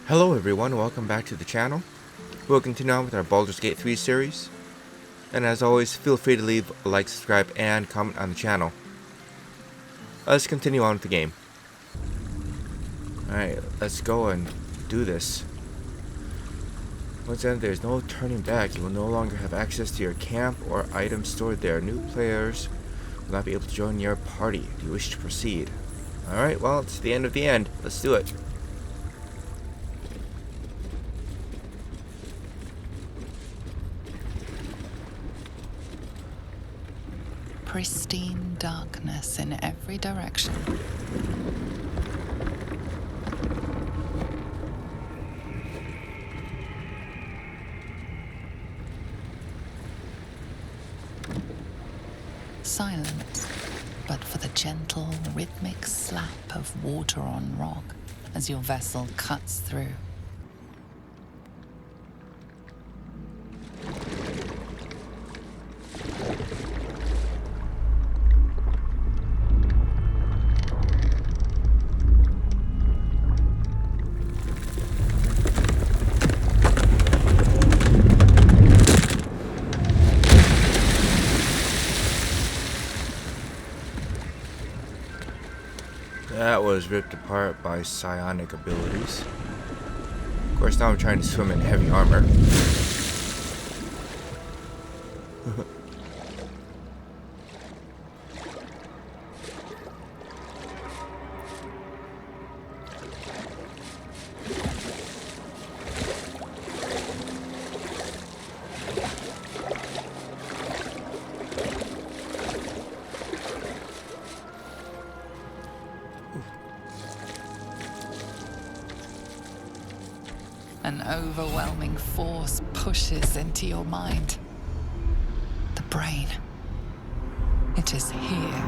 Hello everyone, welcome back to the channel. We'll continue on with our Baldur's Gate 3 series. And as always, feel free to leave a like, subscribe, and comment on the channel. Let's continue on with the game. Alright, let's go and do this. Once again, there's no turning back. You will no longer have access to your camp or items stored there. New players will not be able to join your party. Do you wish to proceed? Alright, well, it's the end of the end. Let's do it. Pristine darkness in every direction. Silence, but for the gentle, rhythmic slap of water on rock as your vessel cuts through. That was ripped apart by psionic abilities. Of course, now I'm trying to swim in heavy armor. An overwhelming force pushes into your mind. The brain. It is here.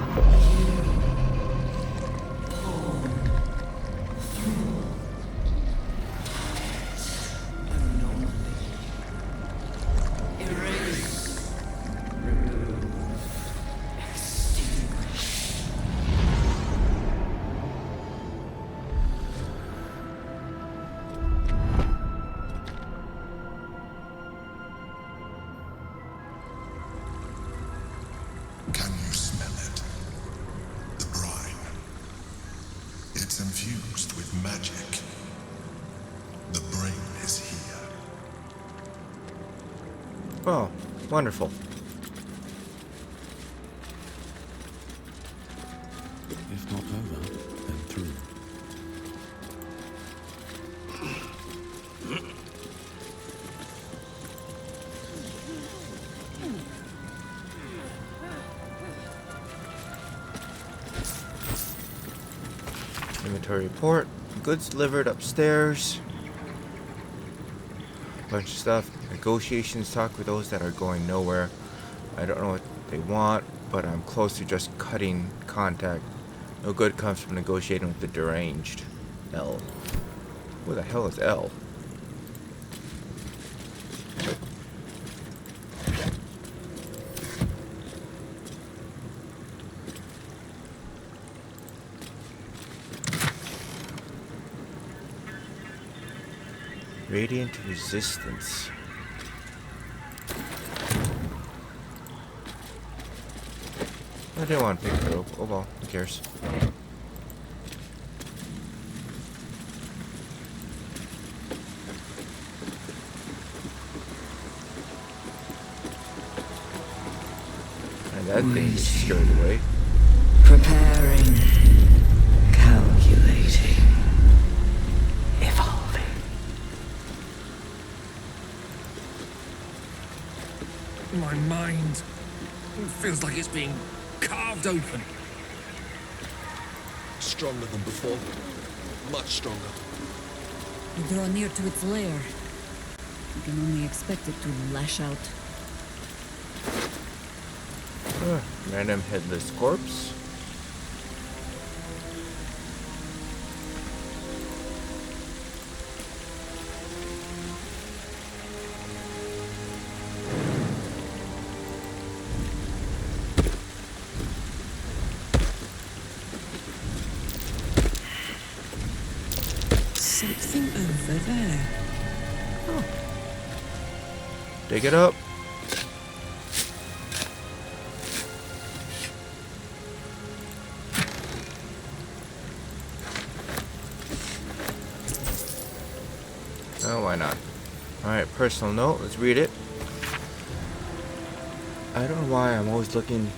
Can you smell it? The brine. It's infused with magic. The brain is here. Oh, wonderful. If not over, then through. Inventory report. Goods delivered upstairs. Bunch of stuff. Negotiations. Talk with those that are going nowhere. I don't know what they want, but I'm close to just cutting contact. No good comes from negotiating with the deranged. L. Who the hell is L? Radiant resistance. I didn't want to pick it up. Oh well, who cares? And that thing is scared away. Preparing, calculating, evolving. My mind feels like it's being carved open. Stronger than before. Much stronger. You draw near to its lair. You can only expect it to lash out. Random headless corpse. Something over there. Dig it up. Oh, why not? Alright, personal note. Let's read it. I don't know why I'm always looking...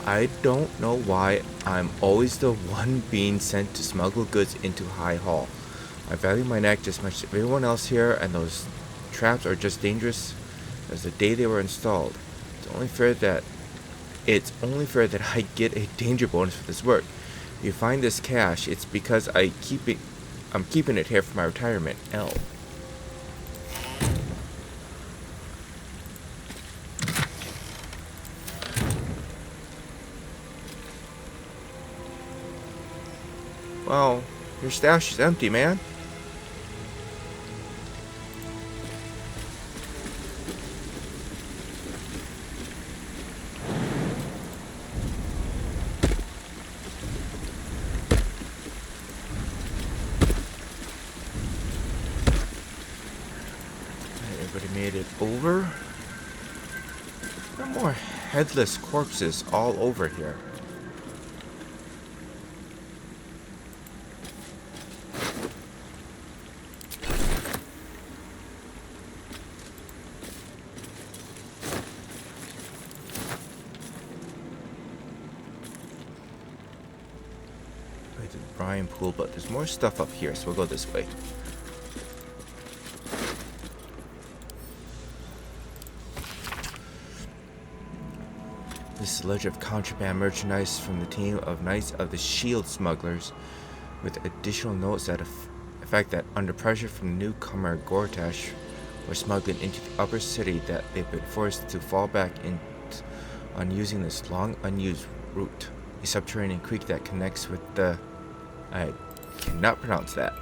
I don't know why I'm always the one being sent to smuggle goods into High Hall. I value my neck just as much as everyone else here, and those traps are just dangerous as the day they were installed. It's only fair that I get a danger bonus for this work. If you find this cash, it's because I'm keeping it here for my retirement. L. Well, your stash is empty, man. Everybody made it over. There are more headless corpses all over here. The brine pool, but there's more stuff up here, so we'll go this way. This is a ledger of contraband merchandise from the team of Knights of the Shield Smugglers, with additional notes that the fact that under pressure from newcomer Gortash were smuggling into the upper city, that they've been forced to fall back on using this long unused route, a subterranean creek that connects with the... I cannot pronounce that.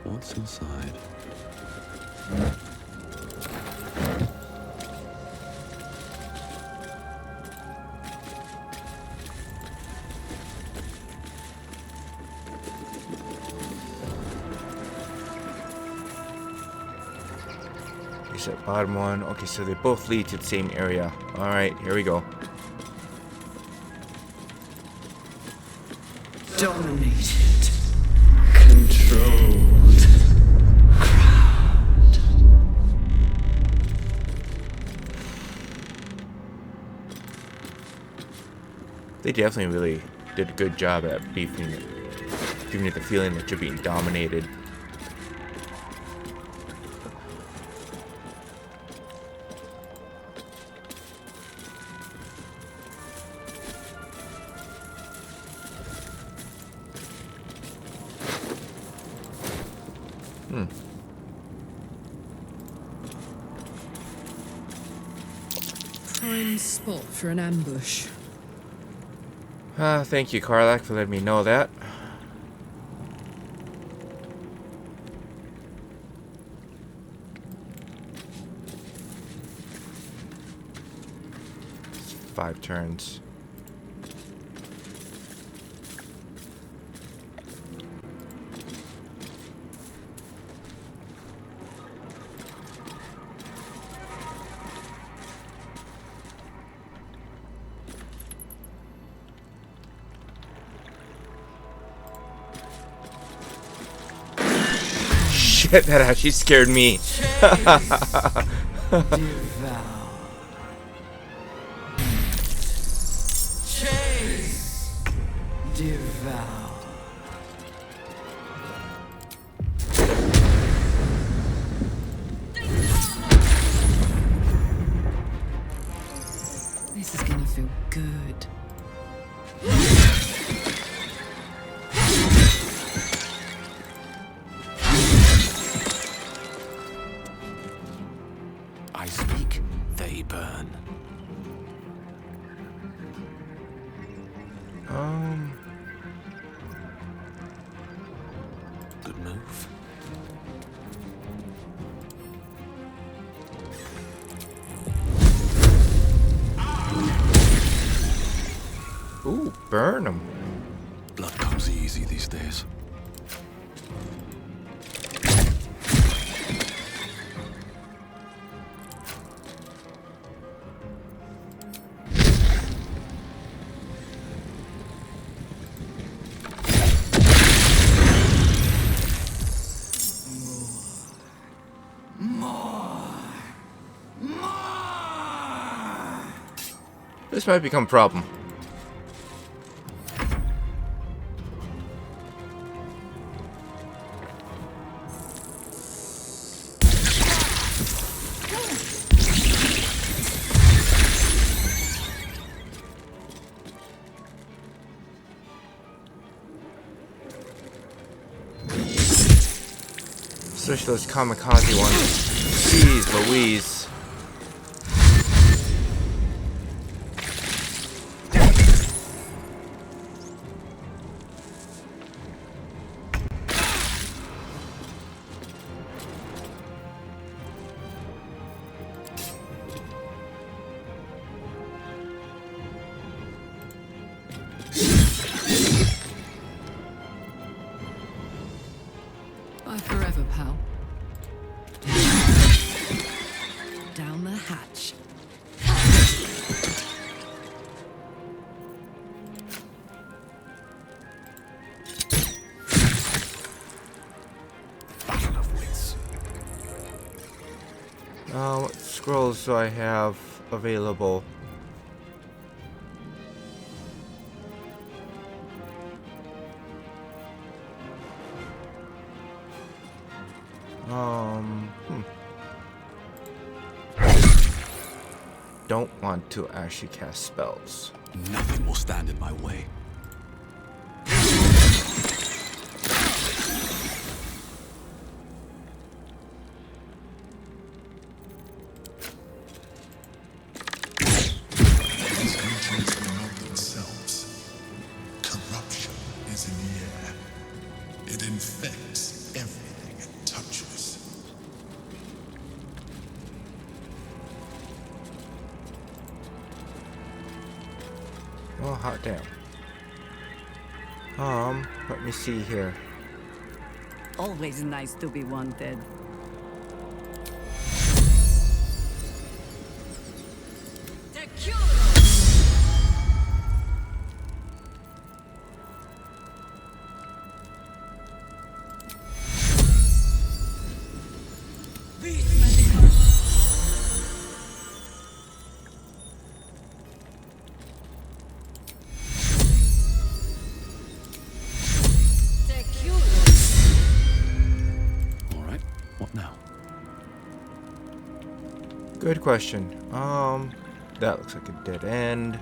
What's inside? Here's that bottom one. Okay, so they both lead to the same area. Alright, here we go. Dominated. Controlled. Crowned. They definitely really did a good job at giving you the feeling that you're being dominated. Prime spot for an ambush. Thank you, Karlak, for letting me know that. It's 5 turns. Shit, that actually scared me. Devour. Chase. Devour. Good. I speak, they burn. Good move. Ooh, burn them. Blood comes easy these days. This might become a problem. Especially those kamikaze ones. Jeez Louise. Bye forever, pal. Down the hatch. Battle of wits. What scrolls do I have available? Don't want to actually cast spells. Nothing will stand in my way. These regions are not themselves. Corruption is in the air. It infects everything it touches. Oh, hot damn. Let me see here. Always nice to be wanted. All right, what now? Good question. That looks like a dead end.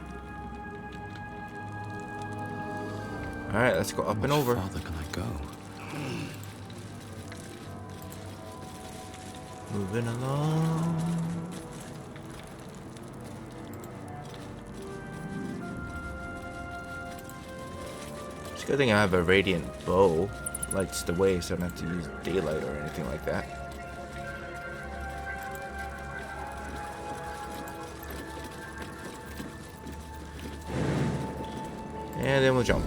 Alright, let's go up and over. How farther can I go? Moving along. It's a good thing I have a radiant bow. Lights the way so I don't have to use daylight or anything like that. And then we'll jump.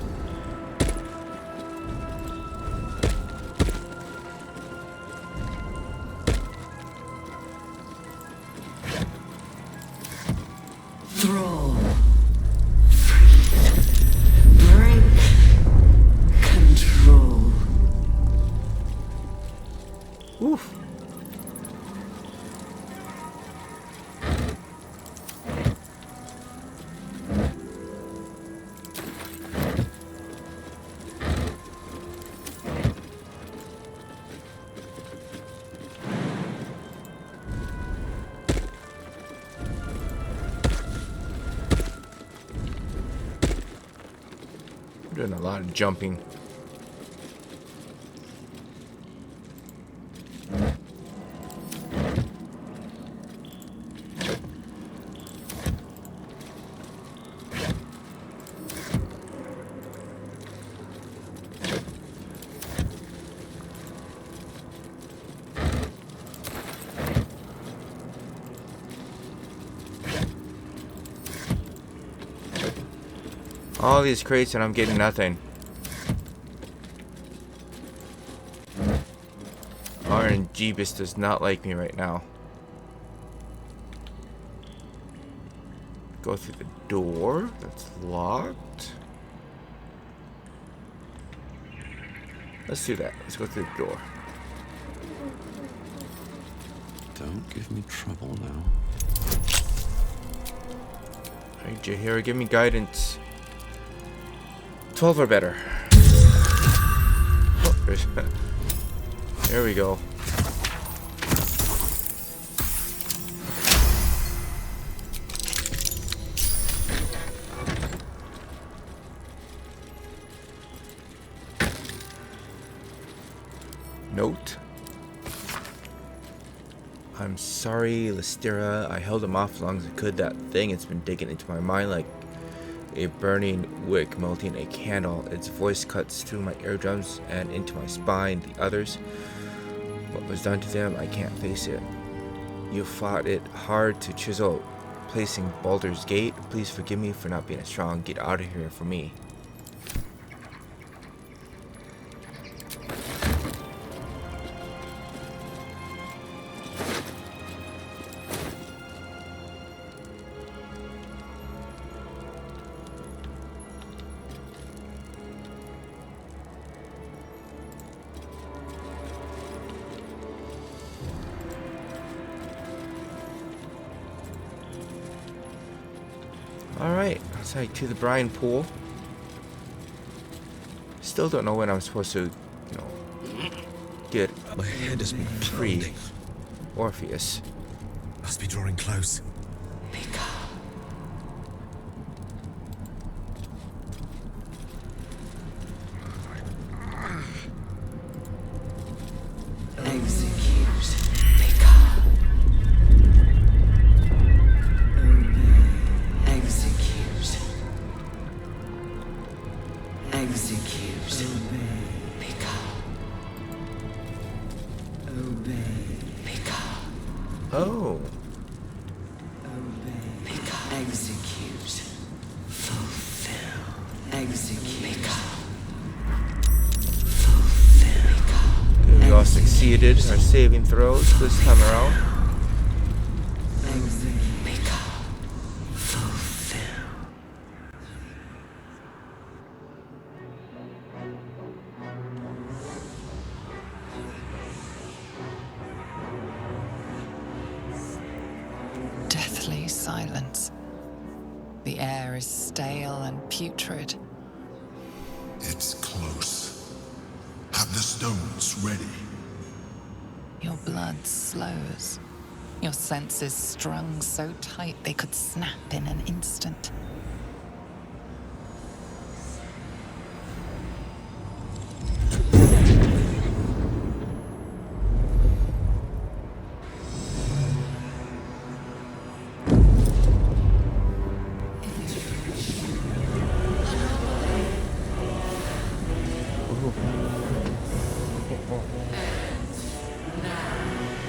Thrall. Break control. Oof. Doing a lot of jumping. All these crates and I'm getting nothing. RNGeebus does not like me right now. Go through the door. That's locked. Let's do that. Let's go through the door. Don't give me trouble now. Alright, Jaheira, give me guidance. 12 or better. Oh, there we go. Note. I'm sorry, Lystira. I held him off as long as I could. That thing, it's been digging into my mind like a burning wick melting a candle. Its voice cuts through my eardrums and into my spine. The others, what was done to them, I can't face it. You fought it hard to chisel placing Baldur's Gate. Please forgive me for not being as strong. Get out of here for me. Alright, let's head to the brine pool. Still don't know when I'm supposed to, get My head has been free pounding. Orpheus. Must be drawing close. Oh. Execute. Fulfill. Execute. Okay, we all succeeded our saving throws this time around. Deathly silence. The air is stale and putrid. It's close. Have the stones ready. Your blood slows. Your senses strung so tight they could snap in an instant.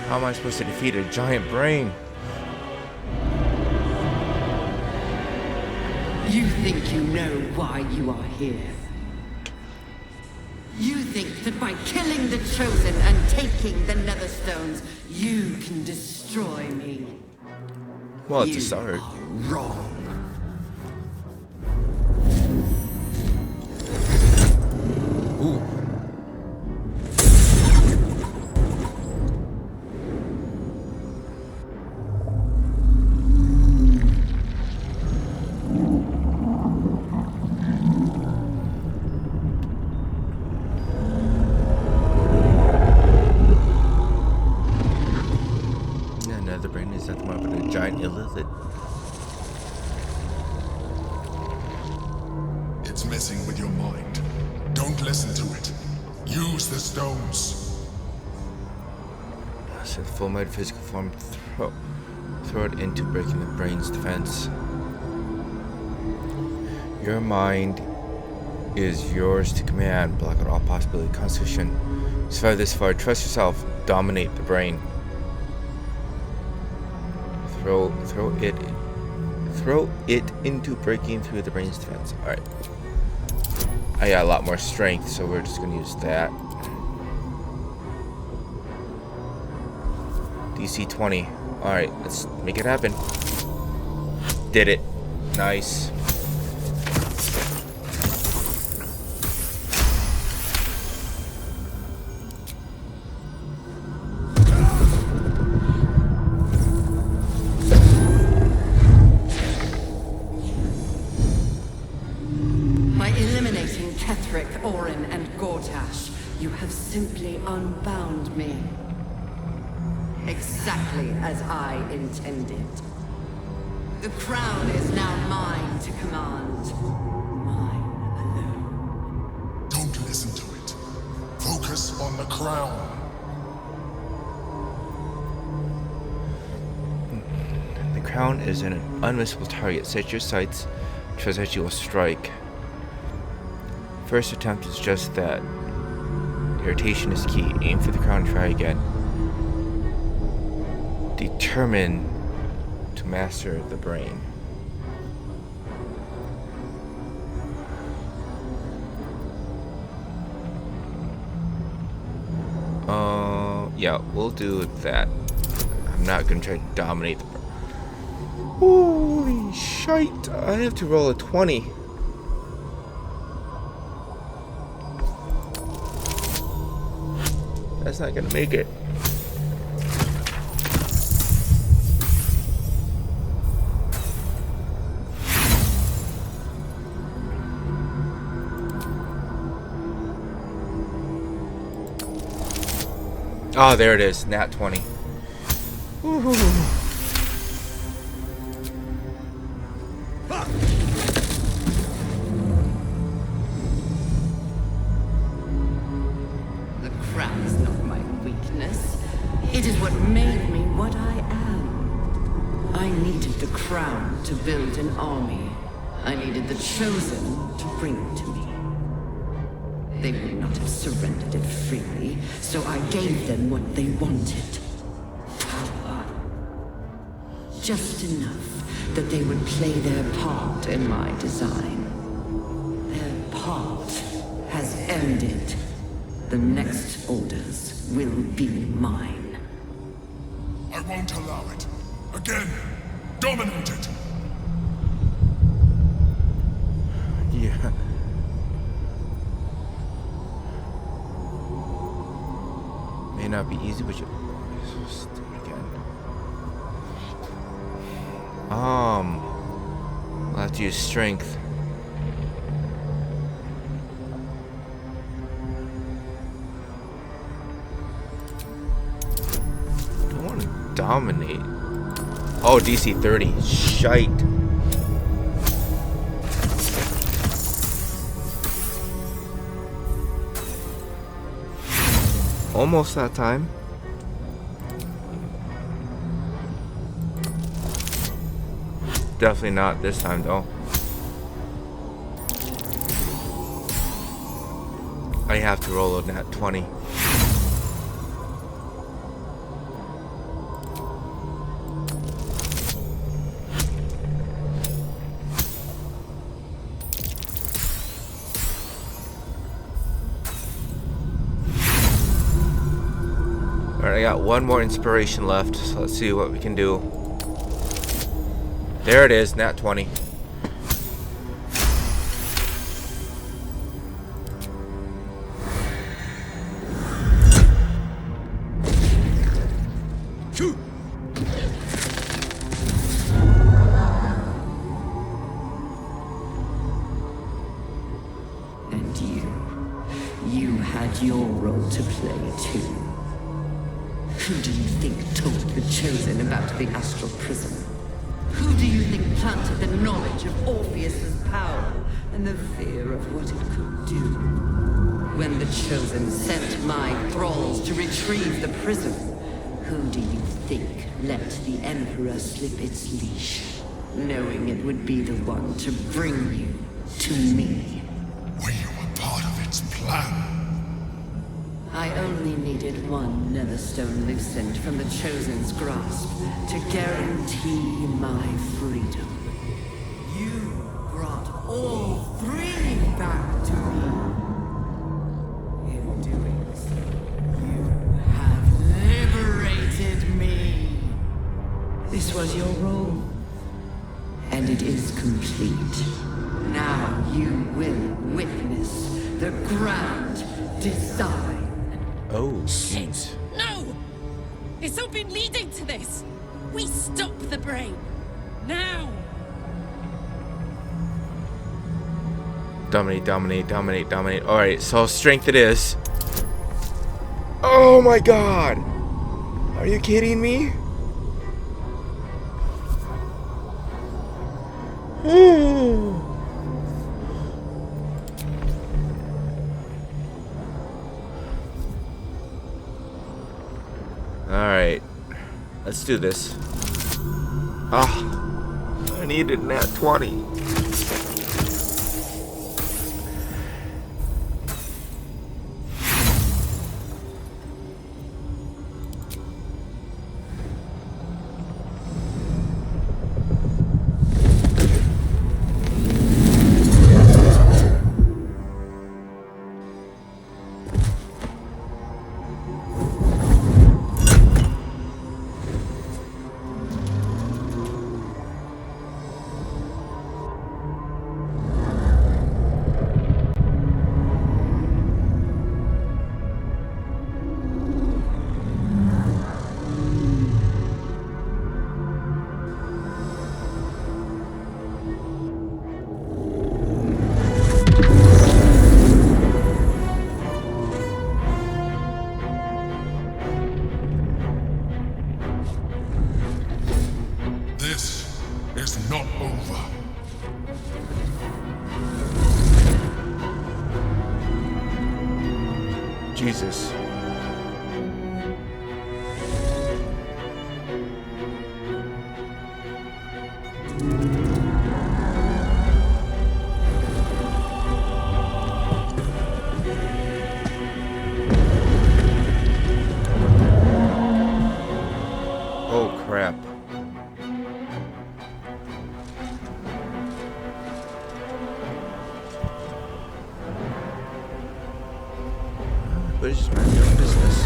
How am I supposed to defeat a giant brain? You think you know why you are here? You think that by killing the Chosen and taking the Netherstones, you can destroy me? Well, it's a You start. are wrong. Ooh. Another brain is nothing more but a giant illithid. Its message messing with your mind. Don't listen to it. Use the stones. So the full metaphysical form, throw it into breaking the brain's defense. Your mind is yours to command. Block out all possibility. Constitution. Survive this far. Trust yourself. Dominate the brain. Throw it into breaking through the brain's defense. Alright. I got a lot more strength, so we're just gonna use that. DC 20. Alright, let's make it happen. Did it. Nice. By eliminating Ketheric, Orin, and Gortash, you have simply unbound me. Exactly as I intended. The crown is now mine to command. Mine alone. Don't listen to it. Focus on the crown. The crown is an unmissable target. Set your sights. Trust that you will strike. First attempt is just that. Irritation is key. Aim for the crown. Try again. Determined to master the brain. Yeah, we'll do that. I'm not gonna try to dominate the brain. Holy shite! I have to roll a 20. That's not gonna make it. Oh, there it is. Nat 20. Woo-hoo. The crown is not my weakness. It is what made me what I am. I needed the crown to build an army. I needed the chosen to bring it to me. They would not have surrendered it freely, so I gave them what they wanted. Power. Just enough that they would play their part in my design. Their part has ended. The next orders will be mine. I won't allow it. Again, dominate it. Yeah. May not be easy, but you let's do it again. I'll have to use strength. I don't want to dominate. Oh, DC 30. Shite. Almost that time. Definitely not this time though. I have to roll a nat 20. Alright, I got one more inspiration left, so let's see what we can do. There it is, nat 20. And you had your role to play too. Who do you think told the Chosen about the astral prism? Who do do you think planted the knowledge of Orpheus's power and the fear of what it could do? When the Chosen sent my thralls to retrieve the prism, who do you think let the Emperor slip its leash, knowing it would be the one to bring you to me? We were part of its plan. I only needed one Netherstone loosened from the Chosen's grasp to guarantee my freedom. You brought all three back to me. In doing so, you have liberated me. This was your role, and it is complete. Now you will witness the grand design. Oh, jeez. No! It's all been leading to this. We stop the brain. Now! Dominate, dominate, dominate, dominate. Alright, so strength it is. Oh my god! Are you kidding me? Alright. Let's do this. Ah, I needed nat 20. This is not over. Jesus. Oh crap. But it's just mind your own business.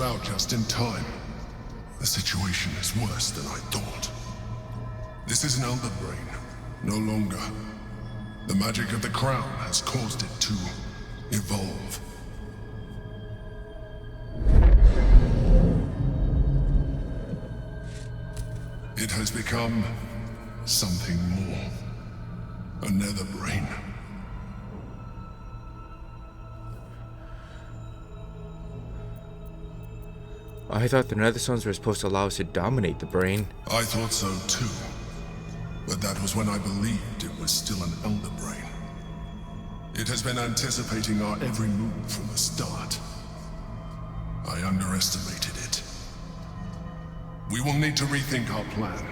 you out just in time. The situation is worse than I thought. This is an Elder Brain, no longer. The magic of the crown has caused it to evolve. It has become something more. A nether brain. I thought the Netherstones were supposed to allow us to dominate the brain. I thought so too. But that was when I believed it was still an Elder Brain. It has been anticipating our every move from the start. I underestimated it. We will need to rethink our plan.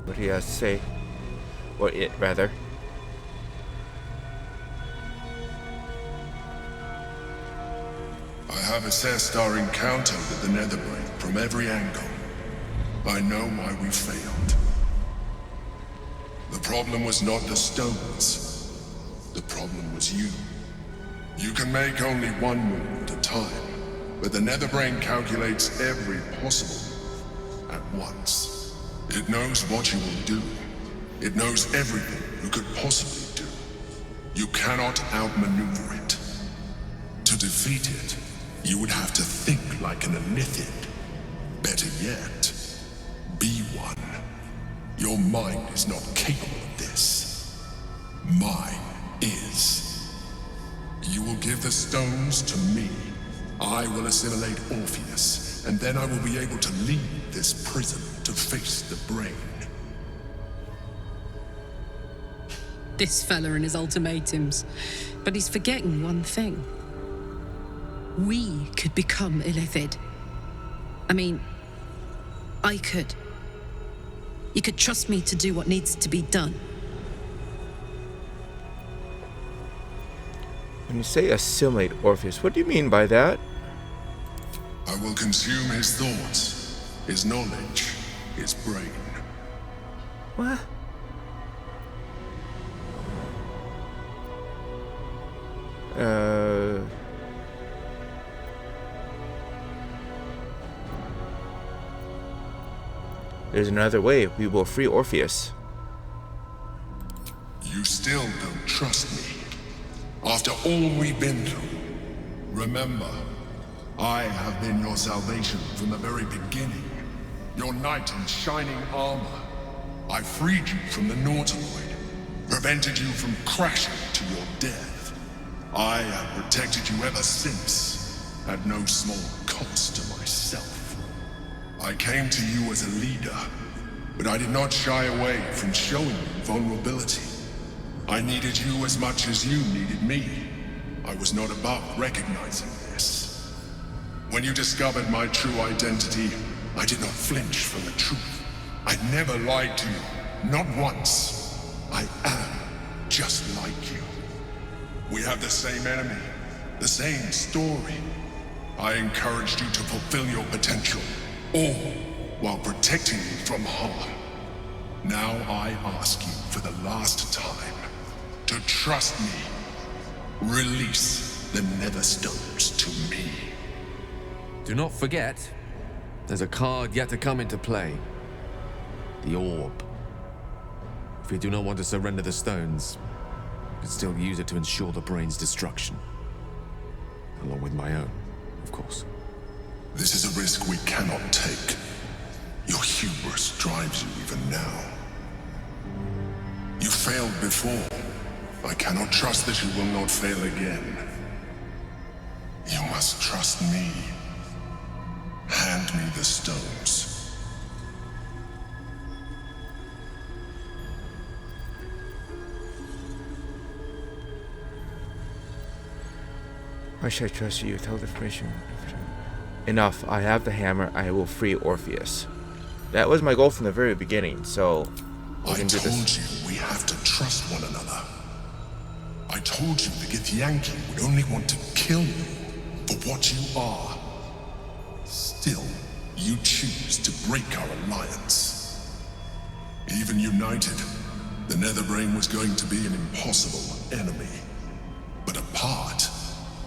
What do you have to say? Or it, rather. I have assessed our encounter with the Netherbrain from every angle. I know why we failed. The problem was not the stones. The problem was you. You can make only one move at a time, but the Netherbrain calculates every possible move at once. It knows what you will do. It knows everything you could possibly do. You cannot outmaneuver it. To defeat it, you would have to think like an Elithid. Better yet, be one. Your mind is not capable of this. Mine is. You will give the stones to me. I will assimilate Orpheus, and then I will be able to leave this prison to face the brain. This fella and his ultimatums. But he's forgetting one thing. We could become Illithid. I mean, I could. You could trust me to do what needs to be done. When you say assimilate Orpheus, what do you mean by that? I will consume his thoughts, his knowledge, his brain. What? There's another way. We will free Orpheus. You still don't trust me. After all we've been through. Remember, I have been your salvation from the very beginning. Your knight in shining armor. I freed you from the Nautiloid. Prevented you from crashing to your death. I have protected you ever since. At no small cost to myself. I came to you as a leader, but I did not shy away from showing you vulnerability. I needed you as much as you needed me. I was not above recognizing this. When you discovered my true identity, I did not flinch from the truth. I never lied to you, not once. I am just like you. We have the same enemy, the same story. I encouraged you to fulfill your potential. All while protecting you from harm. Now I ask you for the last time to trust me. Release the Netherstones to me. Do not forget, there's a card yet to come into play. The orb. If you do not want to surrender the stones, you can still use it to ensure the brain's destruction. Along with my own, of course. This is a risk we cannot take. Your hubris drives you even now. You failed before. I cannot trust that you will not fail again. You must trust me. Hand me the stones. Why should I trust you? Tell the information. Enough. I have the hammer. I will free Orpheus. That was my goal from the very beginning, so we can do this. I told you we have to trust one another. I told you the Githyanki would only want to kill you for what you are. Still, you choose to break our alliance. Even united, the Netherbrain was going to be an impossible enemy. But apart,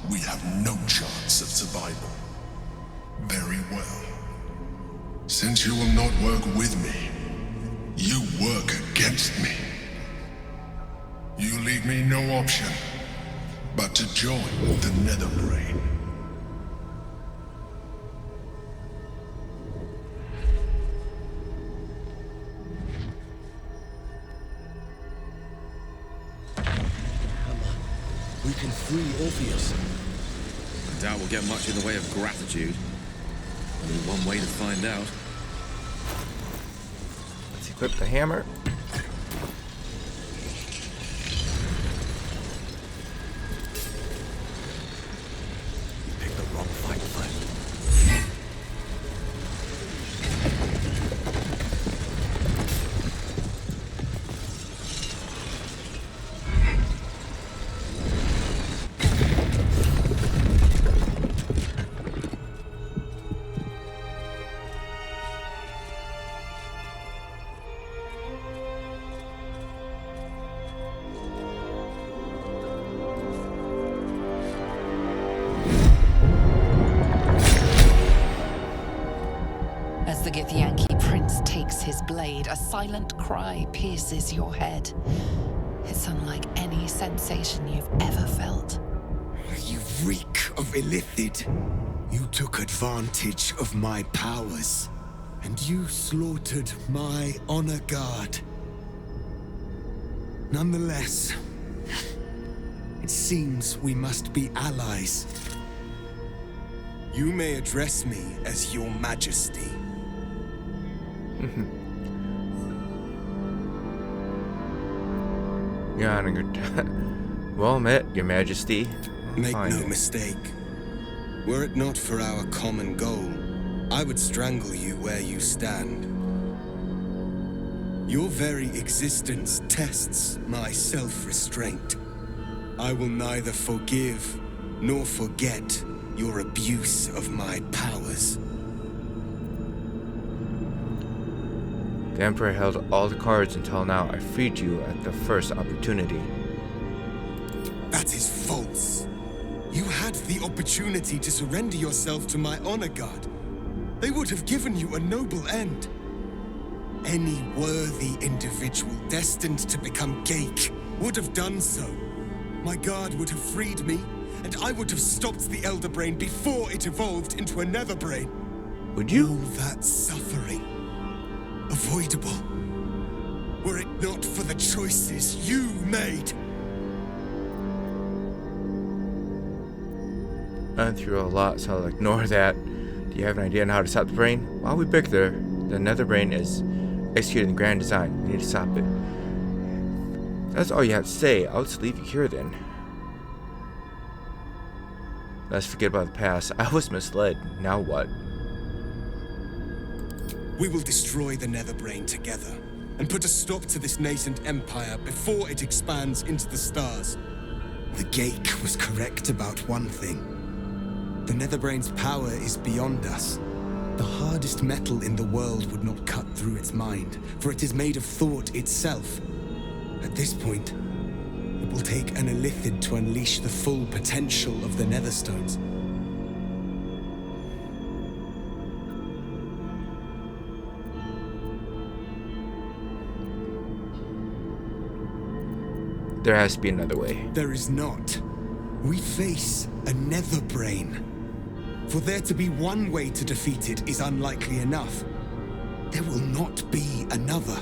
we have no chance of survival. Very well. Since you will not work with me, you work against me. You leave me no option but to join the Netherbrain. We can free Orpheus. I doubt we'll get much in the way of gratitude. Only one way to find out. Let's equip the hammer. You picked the wrong fight, friend. As the Githyanki prince takes his blade, a silent cry pierces your head. It's unlike any sensation you've ever felt. You reek of Illithid. You took advantage of my powers, and you slaughtered my honor guard. Nonetheless, it seems we must be allies. You may address me as Your Majesty. Your Honor. Well met, Your Majesty. Make Fine. no mistake. Were it not for our common goal, I would strangle you where you stand. Your very existence tests my self-restraint. I will neither forgive nor forget your abuse of my powers. The Emperor held all the cards until now. I freed you at the first opportunity. That is false. You had the opportunity to surrender yourself to my honor guard. They would have given you a noble end. Any worthy individual destined to become Geik would have done so. My guard would have freed me, and I would have stopped the Elder Brain before it evolved into a Nether Brain. Would you? All that suffering, avoidable, were it not for the choices you made. I went through a lot, so I'll ignore that. Do you have an idea on how to stop the brain? While we pick the Nether Brain is executing the grand design. We need to stop it. That's all you have to say. I'll just leave you here then. Let's forget about the past. I was misled. Now what? We will destroy the Nether Brain together and put a stop to this nascent empire before it expands into the stars. The Geik was correct about one thing. The Netherbrain's power is beyond us. The hardest metal in the world would not cut through its mind, for it is made of thought itself. At this point, it will take an Illithid to unleash the full potential of the Netherstones. There has to be another way. There is not. We face a Netherbrain. For there to be one way to defeat it is unlikely enough. There will not be another.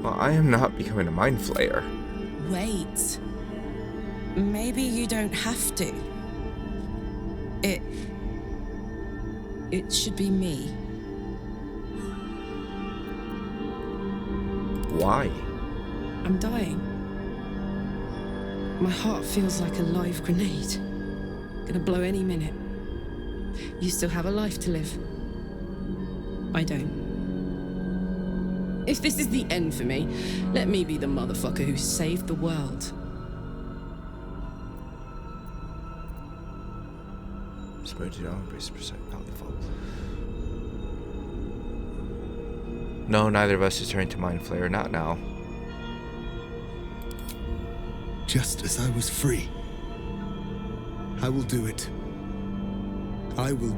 Well, I am not becoming a mind flayer. Wait. Maybe you don't have to. It should be me. Why? I'm dying. My heart feels like a live grenade. Gonna blow any minute. You still have a life to live. I don't. If this is the end for me, let me be the motherfucker who saved the world. Spread it on, brace percent, not the fault. No, neither of us is turning to Mind Flayer. Not now. Just as I was free, I will do it. I will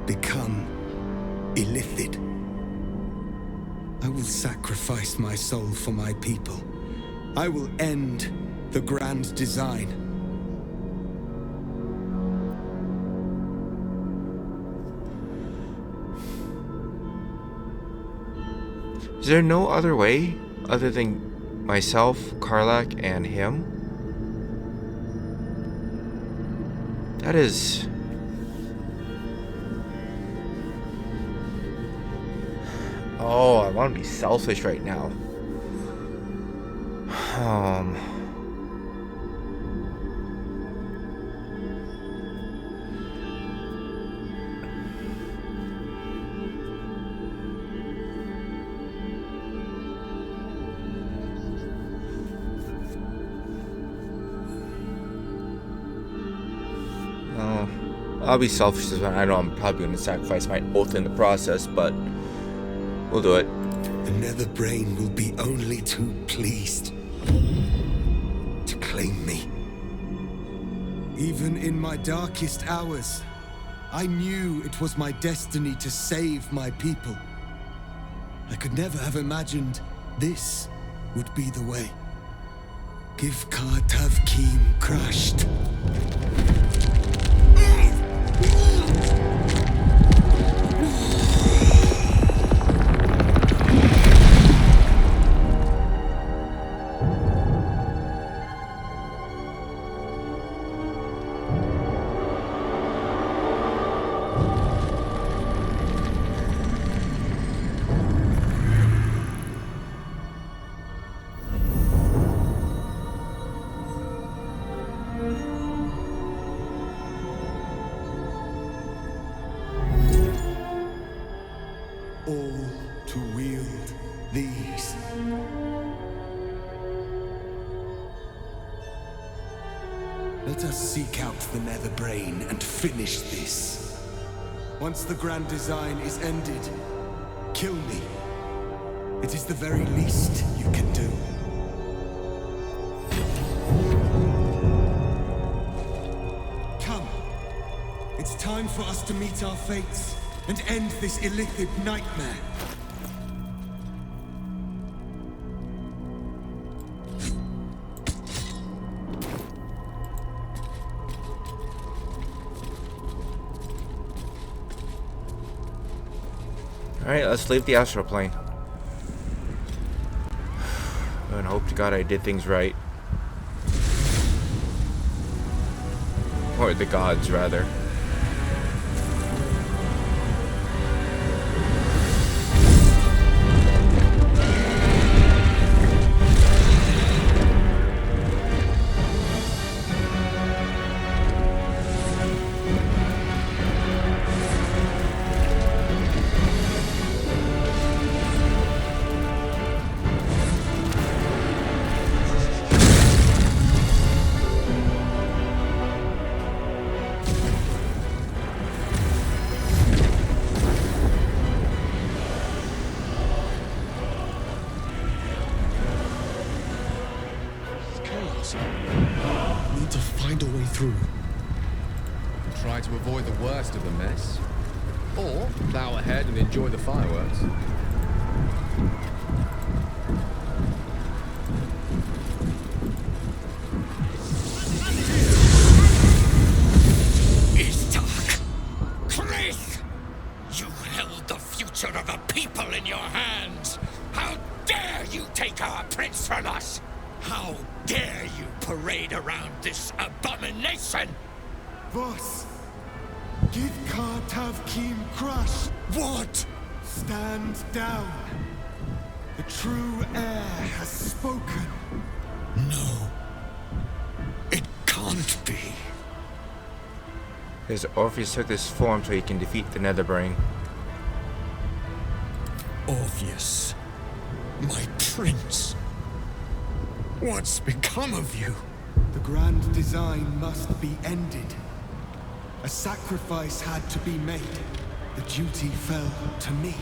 become Illithid. I will sacrifice my soul for my people. I will end the grand design. Is there no other way other than myself, Karlach, and him? That is... Oh, I want to be selfish right now. I'll be selfish this one. I know I'm probably going to sacrifice my oath in the process, but we'll do it. The Nether Brain will be only too pleased to claim me. Even in my darkest hours, I knew it was my destiny to save my people. I could never have imagined this would be the way. Give Kartav Keem crushed. All to wield these. Let us seek out the Nether Brain and finish this. Once the grand design is ended, kill me. It is the very least you can do. Come. It's time for us to meet our fates and end this Illithid nightmare. Alright, let's leave the astral plane. And hope to God I did things right. Or the gods, rather. Need to find a way through. Try to avoid the worst of the mess. Or plow ahead and enjoy the fireworks. Is dark. Chris! You held the future of a people in your hands. How dare you take our prince from us? How dare you parade around this abomination? Boss, give Kartav Keem crush. What? Stand down. The true heir has spoken. No. It can't be. Because Orpheus took this form so he can defeat the Nether Brain. Orpheus, my prince. What's become of you? The grand design must be ended. A sacrifice had to be made. The duty fell to me.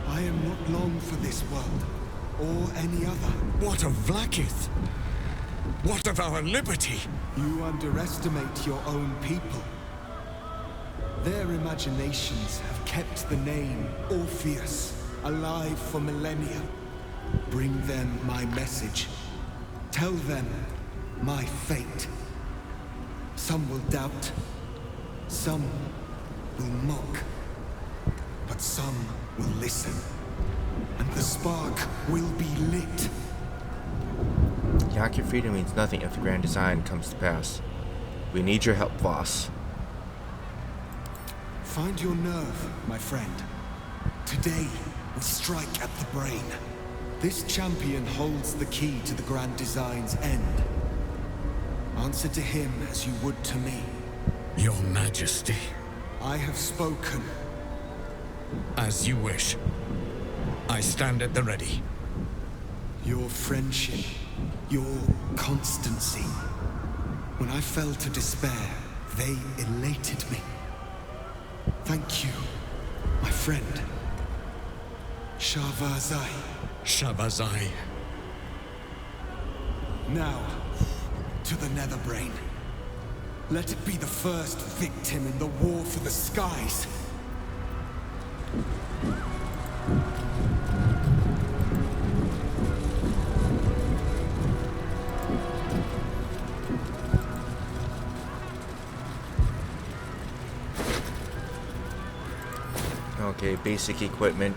I am not long for this world, or any other. What of Vlaakith? What of our liberty? You underestimate your own people. Their imaginations have kept the name Orpheus alive for millennia. Bring them my message. Tell them my fate. Some will doubt. Some will mock. But some will listen. And the spark will be lit. Yankee freedom means nothing if the grand design comes to pass. We need your help, boss. Find your nerve, my friend. Today, we strike at the brain. This champion holds the key to the grand design's end. Answer to him as you would to me. Your Majesty. I have spoken. As you wish. I stand at the ready. Your friendship, your constancy. When I fell to despair, they elated me. Thank you, my friend. Shavazai. Shavazai. Now, to the Netherbrain. Let it be the first victim in the war for the skies. Okay, basic equipment.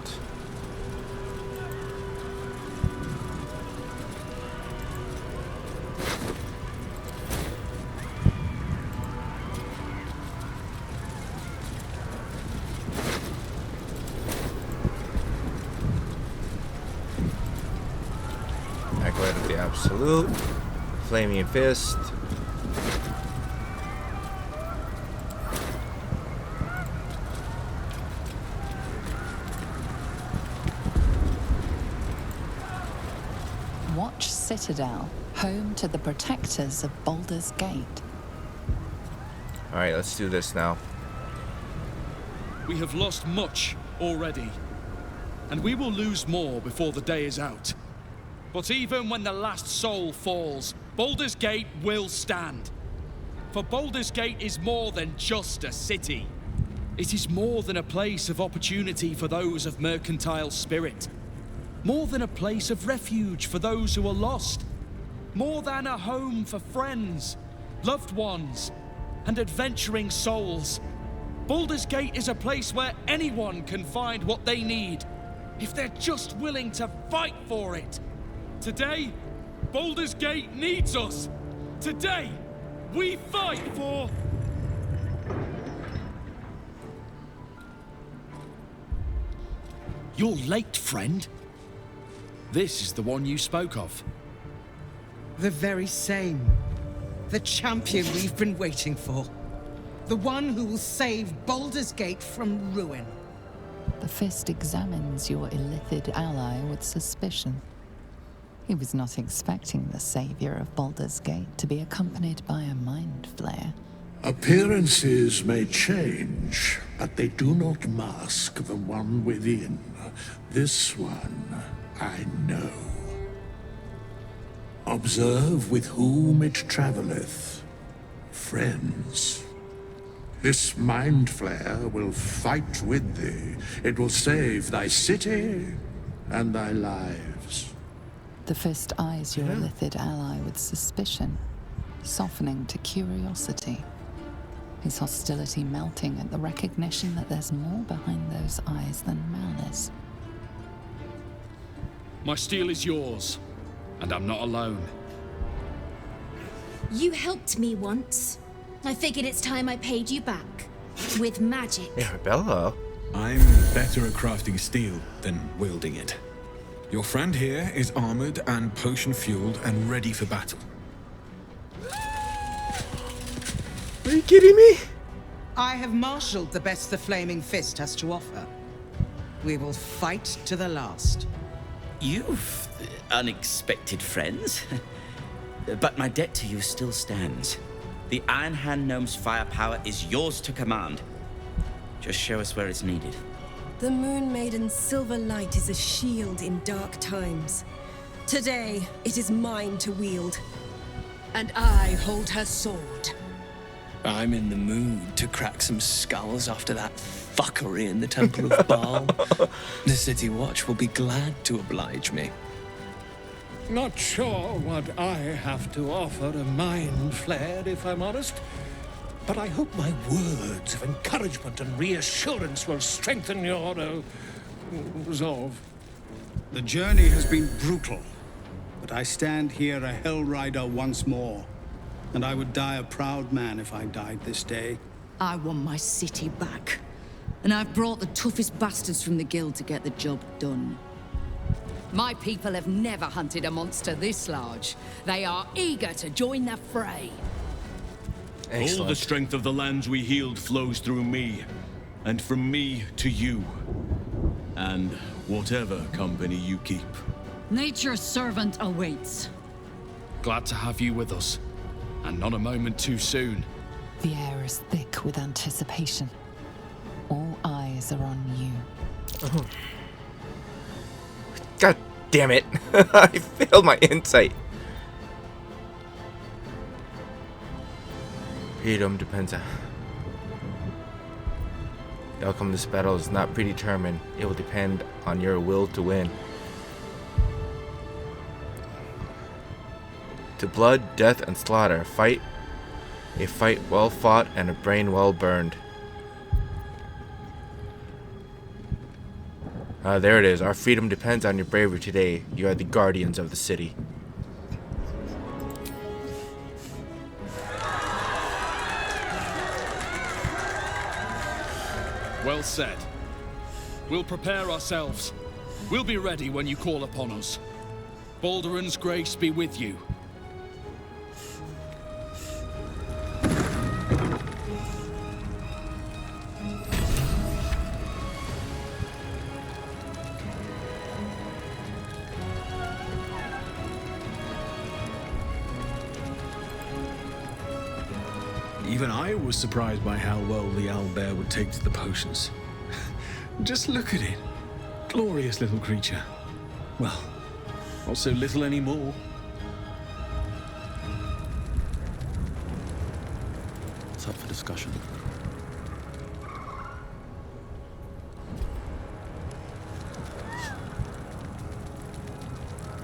Acolyte of the Absolute. Flaming Fist. Watch Citadel, home to the protectors of Baldur's Gate. Alright, let's do this now. We have lost much already, and we will lose more before the day is out. But even when the last soul falls, Baldur's Gate will stand. For Baldur's Gate is more than just a city. It is more than a place of opportunity for those of mercantile spirit. More than a place of refuge for those who are lost. More than a home for friends, loved ones, and adventuring souls. Baldur's Gate is a place where anyone can find what they need, if they're just willing to fight for it. Today, Baldur's Gate needs us. Today, we fight for... You're late, friend. This is the one you spoke of. The very same. The champion we've been waiting for. The one who will save Baldur's Gate from ruin. The Fist examines your illithid ally with suspicion. He was not expecting the savior of Baldur's Gate to be accompanied by a mind flayer. Appearances may change, but they do not mask the one within. This one, I know. Observe with whom it travelleth. Friends. This mind flayer will fight with thee. It will save thy city and thy lives. The Fist eyes your illithid ally with suspicion, softening to curiosity. His hostility melting at the recognition that there's more behind those eyes than malice. My steel is yours, and I'm not alone. You helped me once. I figured it's time I paid you back. With magic. Yeah, Bella. I'm better at crafting steel than wielding it. Your friend here is armored and potion-fueled and ready for battle. Are you kidding me? I have marshaled the best the Flaming Fist has to offer. We will fight to the last. You've unexpected friends. But my debt to you still stands. The Iron Hand Gnome's firepower is yours to command. Just show us where it's needed. The Moon Maiden's silver light is a shield in dark times. Today, it is mine to wield. And I hold her sword. I'm in the mood to crack some skulls after that fuckery in the Temple of Baal. The City Watch will be glad to oblige me. Not sure what I have to offer a mind flare, if I'm honest. But I hope my words of encouragement and reassurance will strengthen your resolve. The journey has been brutal, but I stand here a Hell Rider once more. And I would die a proud man if I died this day. I want my city back. And I've brought the toughest bastards from the guild to get the job done. My people have never hunted a monster this large. They are eager to join the fray. All the strength of the lands we healed flows through me, and from me to you, and whatever company you keep. Nature's servant awaits. Glad to have you with us, and not a moment too soon. The air is thick with anticipation. All eyes are on you. God damn it. I failed my insight. Freedom depends on... The outcome of this battle is not predetermined. It will depend on your will to win. To blood, death, and slaughter. Fight. A fight well fought and a brain well burned. There it is. Our freedom depends on your bravery today. You are the guardians of the city. Well said. We'll prepare ourselves. We'll be ready when you call upon us. Baldur's grace be with you. Even I was surprised by how well the owlbear would take to the potions. Just look at it. Glorious little creature. Well, not so little anymore. It's up for discussion.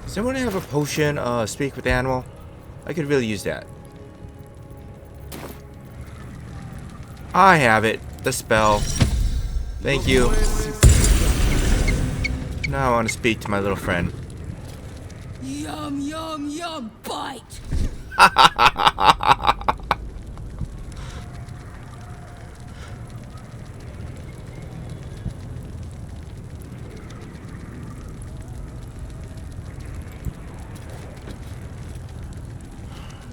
Does anyone have a potion, speak with animal? I could really use that. I have it. The spell. Thank you. Now I want to speak to my little friend. Yum, yum, yum, bite!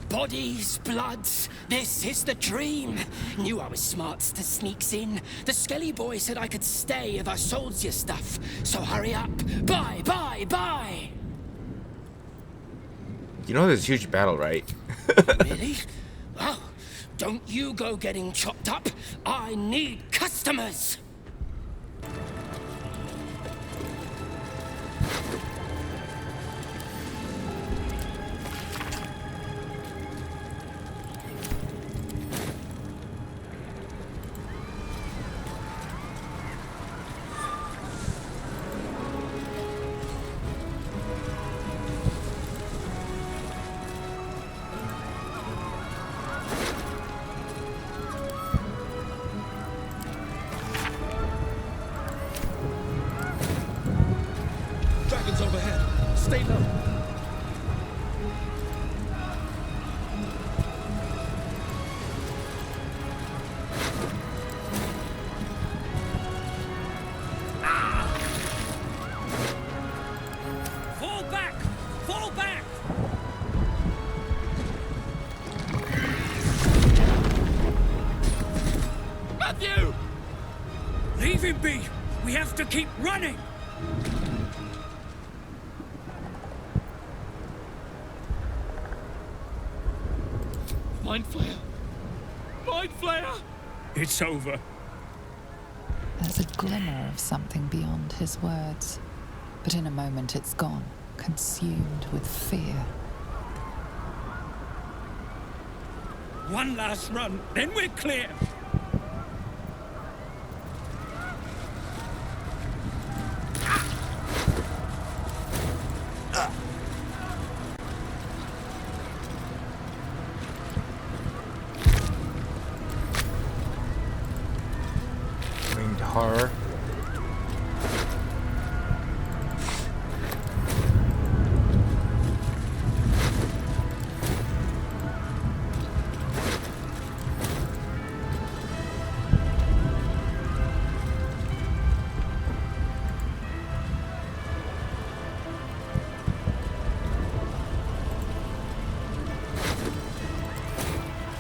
Bodies, bloods, this is the dream. Knew I was smart to sneaks in. The Skelly boy said I could stay if I sold you stuff. So hurry up. Bye, bye, bye. You know there's a huge battle, right? Really? Well, don't you go getting chopped up. I need customers. Dragons overhead. Stay low. Fall back! Fall back! Matthew! Leave him be! We have to keep running! Mind Flayer! Mind Flayer! It's over. There's a glimmer of something beyond his words, but in a moment it's gone, consumed with fear. One last run, then we're clear. Winged horror.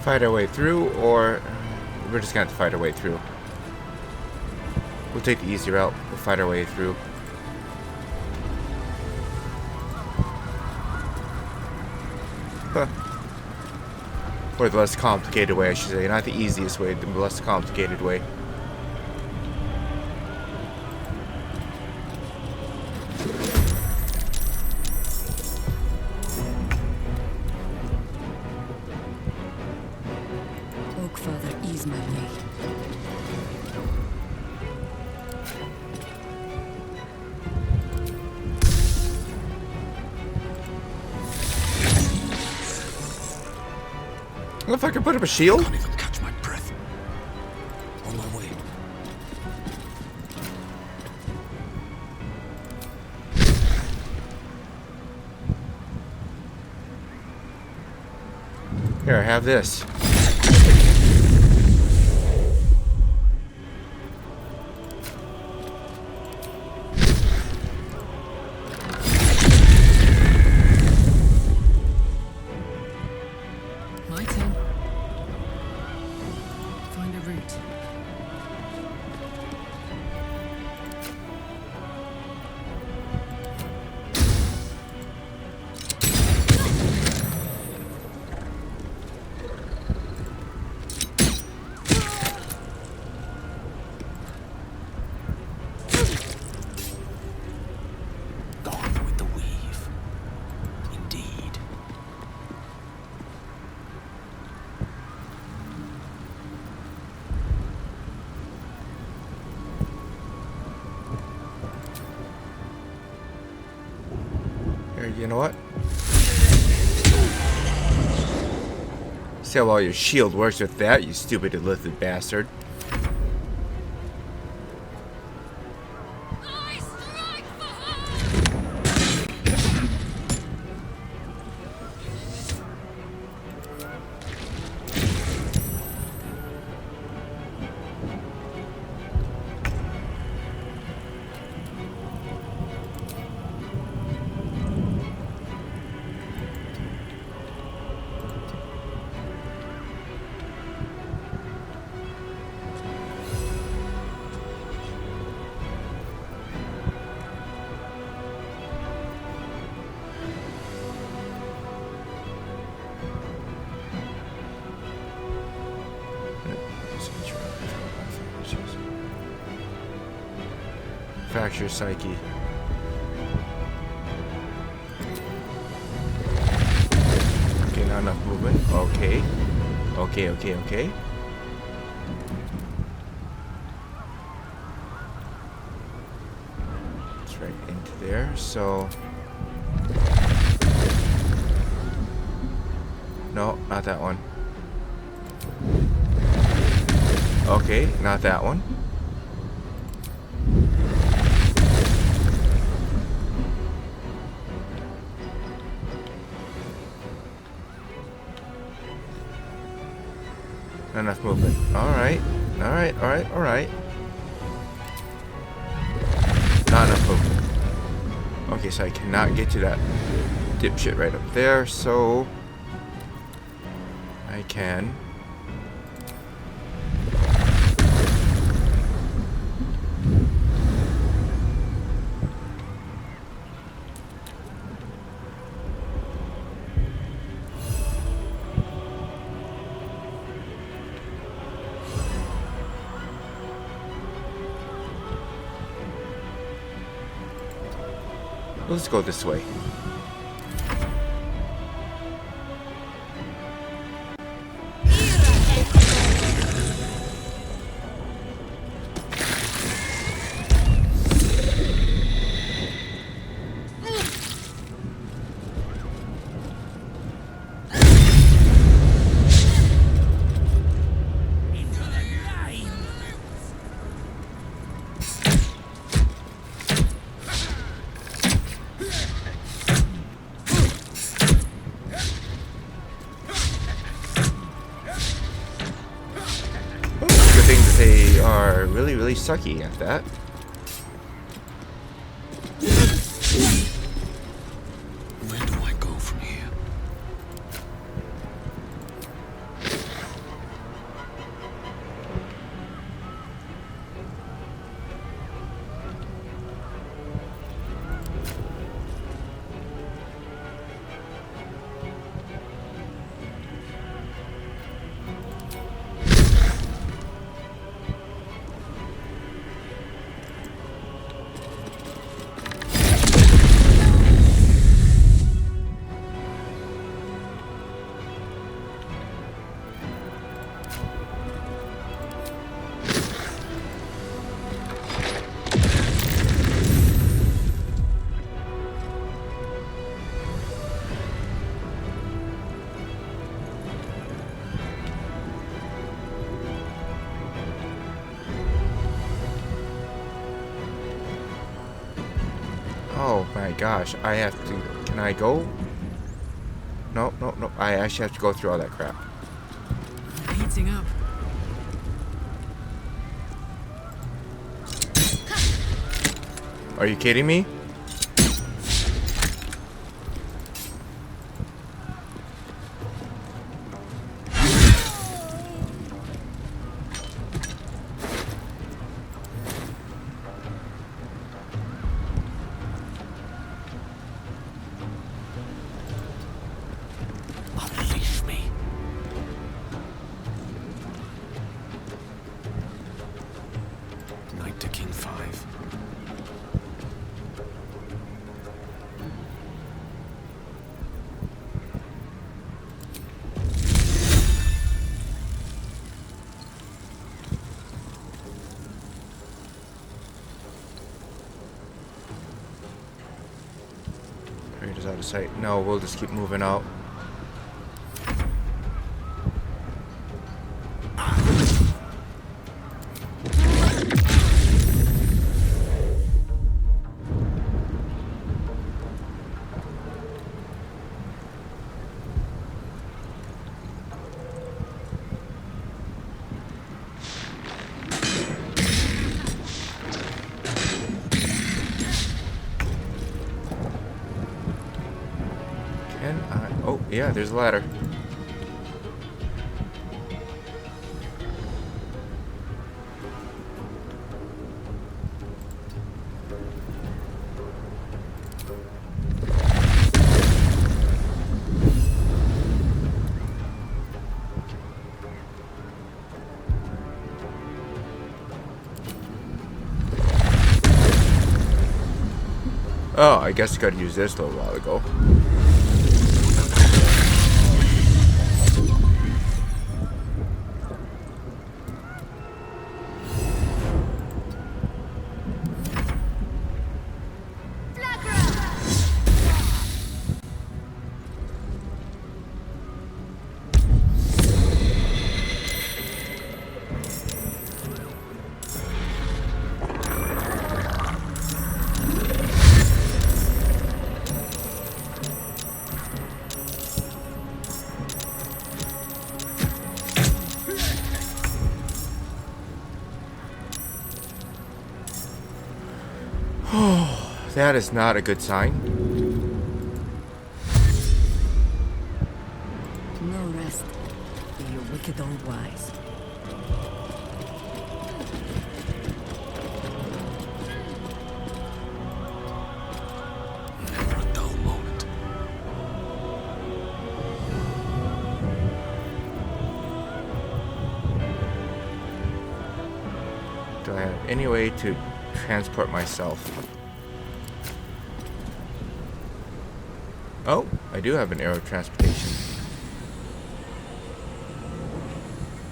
Fight our way through, or we're just gonna have to fight our way through. We'll take the easy route. We'll fight our way through. Huh. Or the less complicated way, I should say. Not the easiest way, the less complicated way. Oak Father, ease my way. What if I could put up a shield? I can't even catch my breath. On my way. Here, have this. My turn. Find a route. Gone with the weave. Indeed. Here, you know what? See how well your shield works with that, you stupid illithid bastard. Fracture psyche. Okay, not enough movement. Okay. Okay. It's right into there, so... No, not that one. Okay, not that one. Not enough movement. Alright. Not enough movement. Okay, so I cannot get to that dipshit right up there, so... I can... Let's go this way. Good thing that they are really, really sucky at that. Where do I go from here? Oh my gosh, I have to... Can I go? No, no, no. I actually have to go through all that crap. Heating up. Are you kidding me? Unleash me. Knight to King 5. Raiders out of sight. No, we'll just keep moving out. Oh, yeah, there's a ladder. Oh, I guess I could use this a little while ago. Oh, that is not a good sign. No rest for your wicked old wise. Never a dull moment. Do I have any way to transport myself? Oh, I do have an arrow transportation.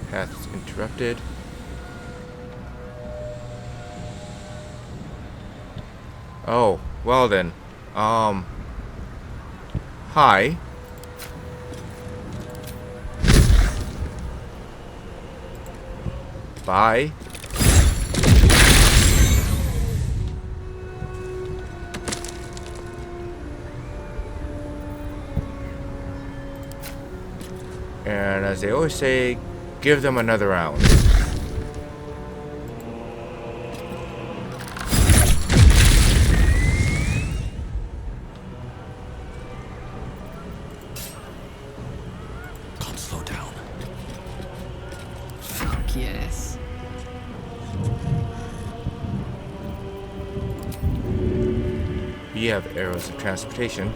Paths interrupted. Oh, well then. Hi. Bye. And as they always say, give them another round. Can't slow down. Fuck yes. We have arrows of transportation.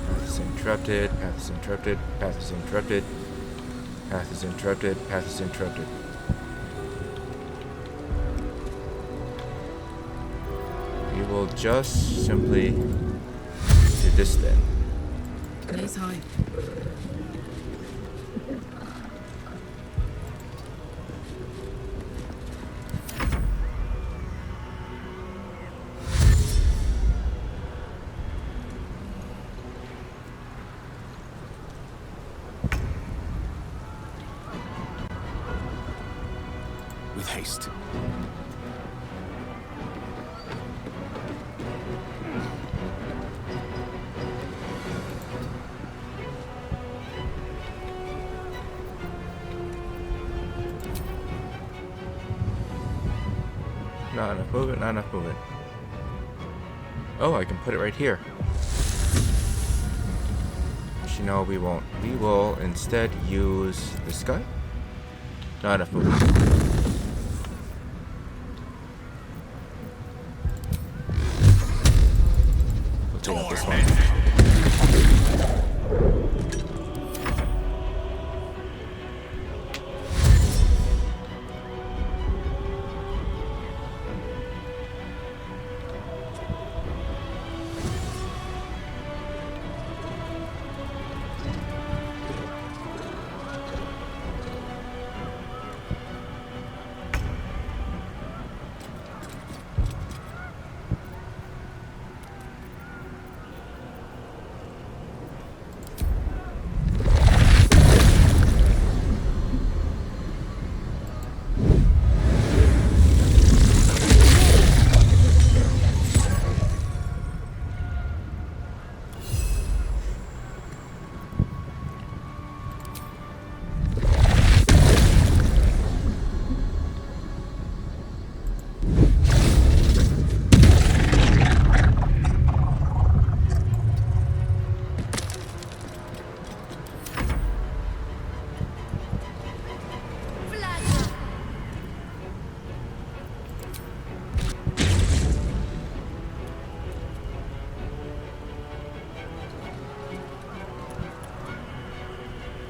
Path is interrupted, path is interrupted, path is interrupted, path is interrupted, path is interrupted. We will just simply do this then. Knees high. With haste. Not enough movement, not enough movement. Oh, I can put it right here. Actually, no, we won't. We will instead use this guy. Not enough movement. We'll take out this one.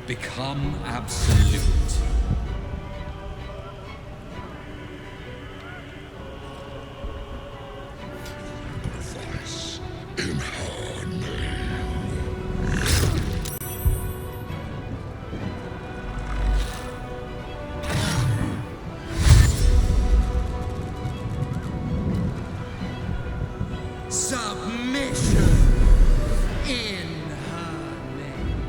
Become absolute. Sacrifice in her name. Submission in her name.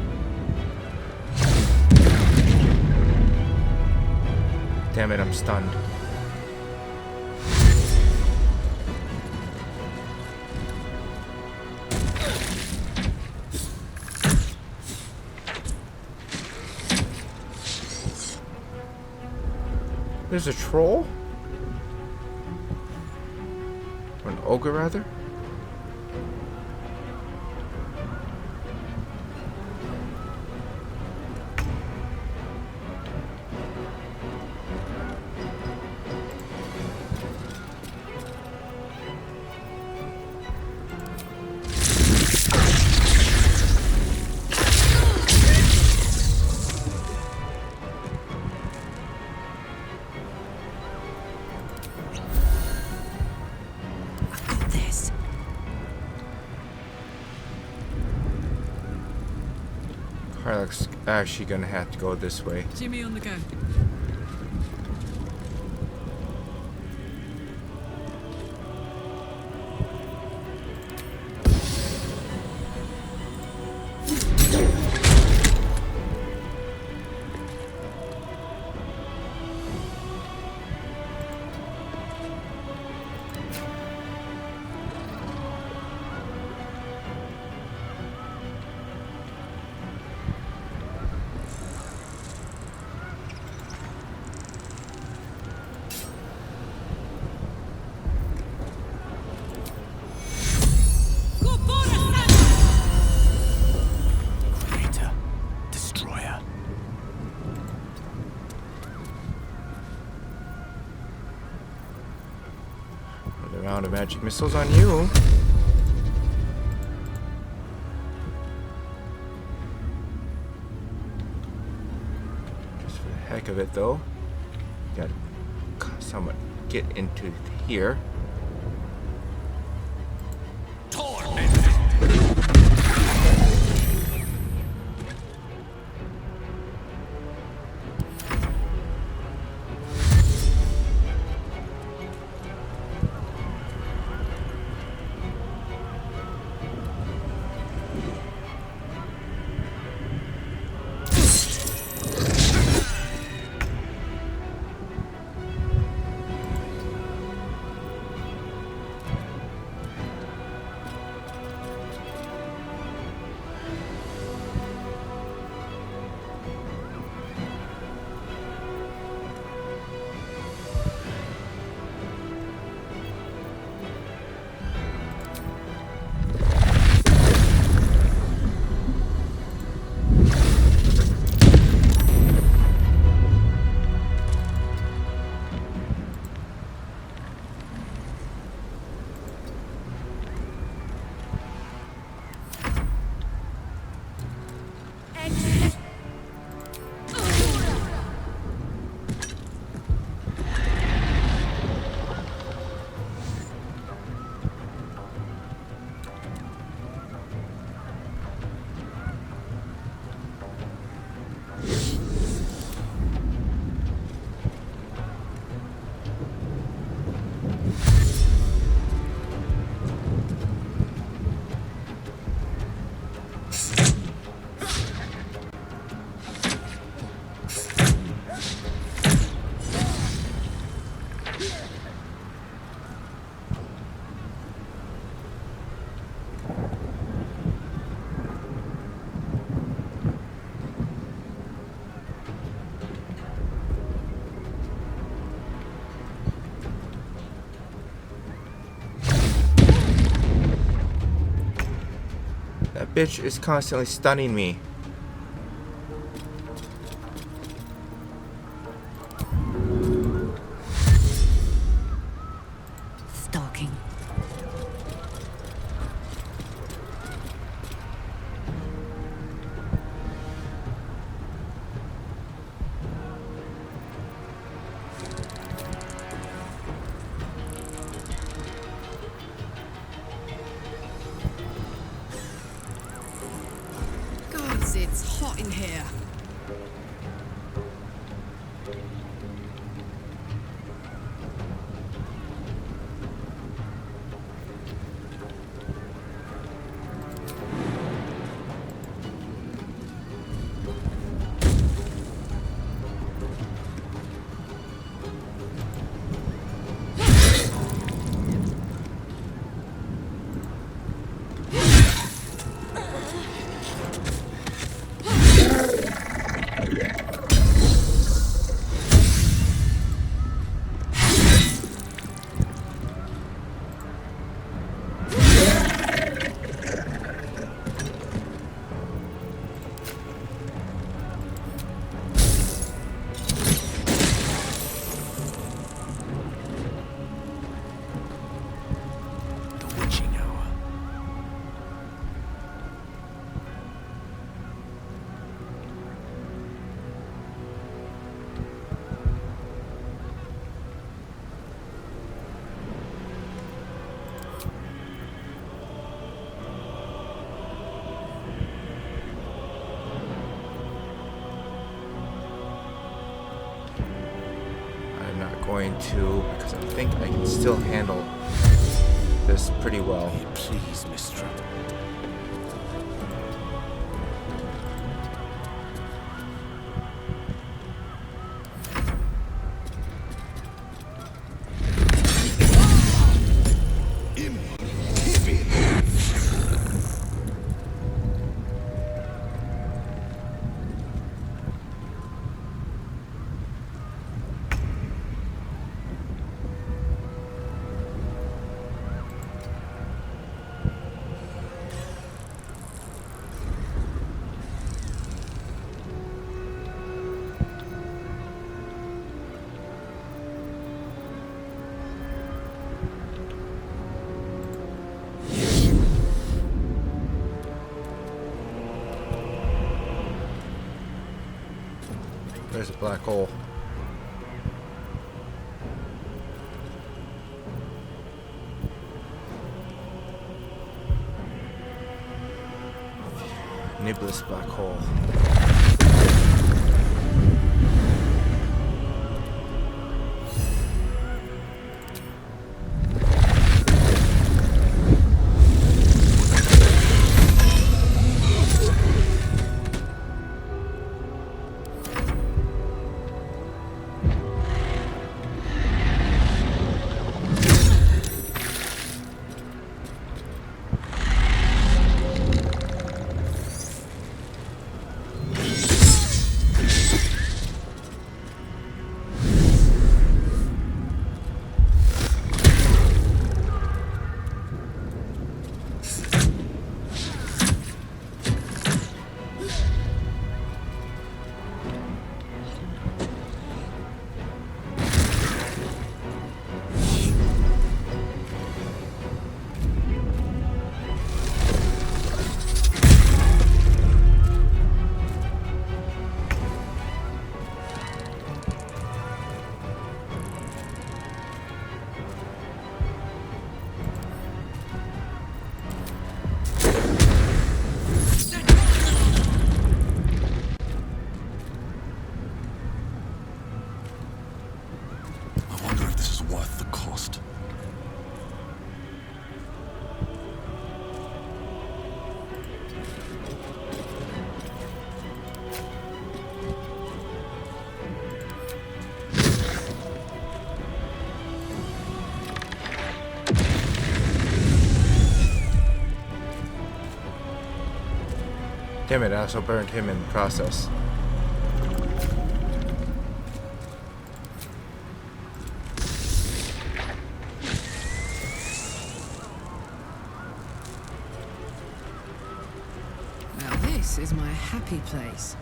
Damn it, I'm stunned. There's a troll? Or an ogre, rather? This. Probably looks actually gonna have to go this way. Jimmy on the go. Creator, destroyer. Another round of magic missiles on you. Just for the heck of it, though. Gotta somewhat get into here. That bitch is constantly stunning me. Stalking. God's I'm not going to, because I think I can still handle this pretty well. Please, Mistress. There's a black hole. Nebulous black hole. Damn it, I also burned him in the process. Now this is my happy place.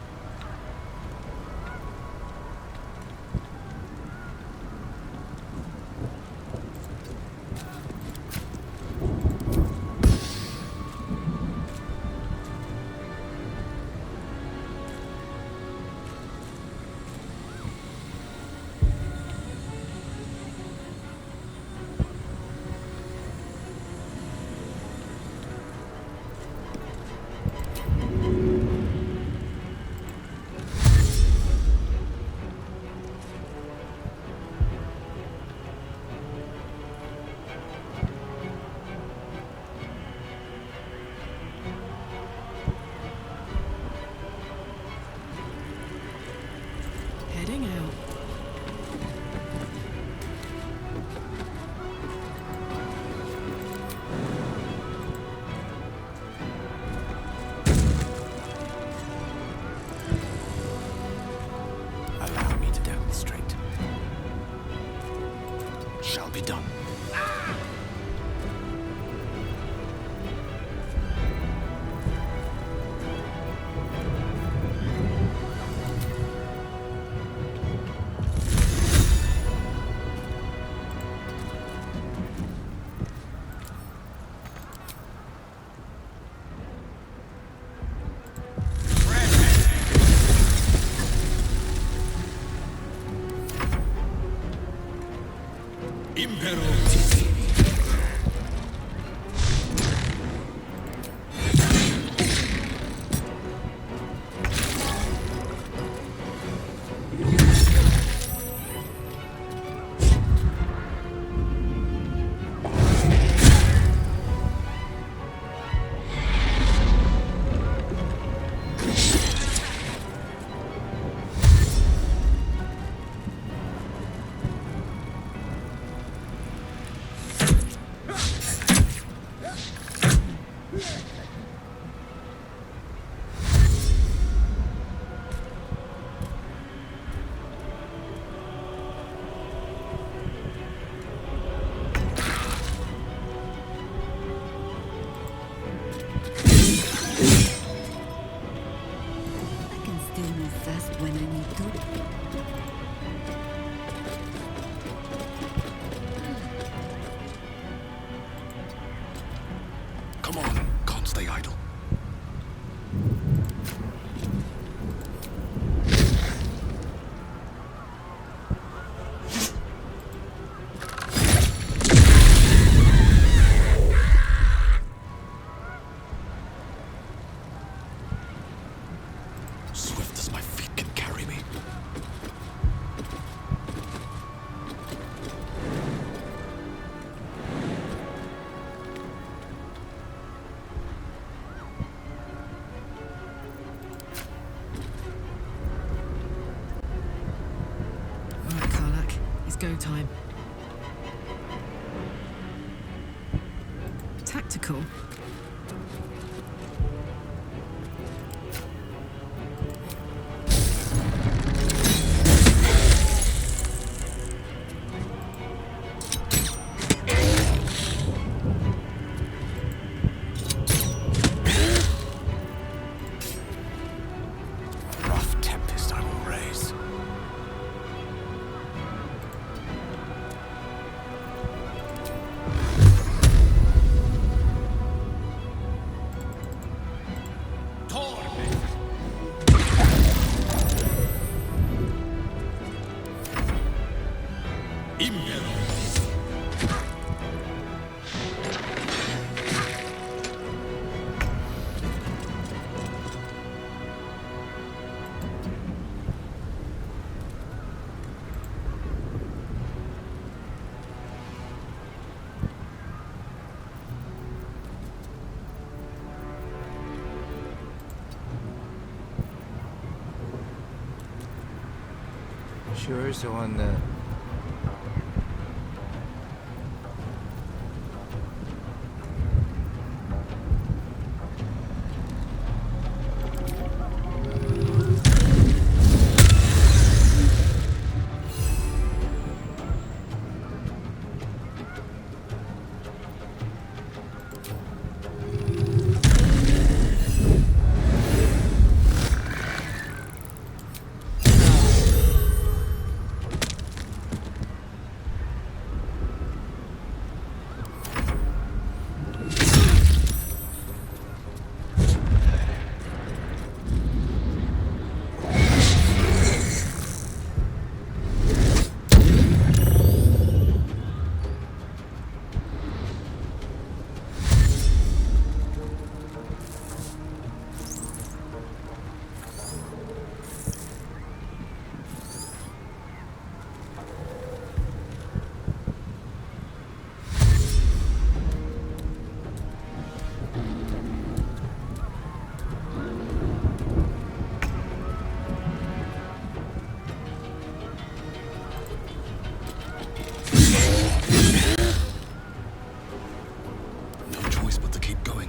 Heading out. Allow me to demonstrate. Shall be done. It's go time. Tactical. Rough tempest I will raise. Sure is the one that... No choice but to keep going.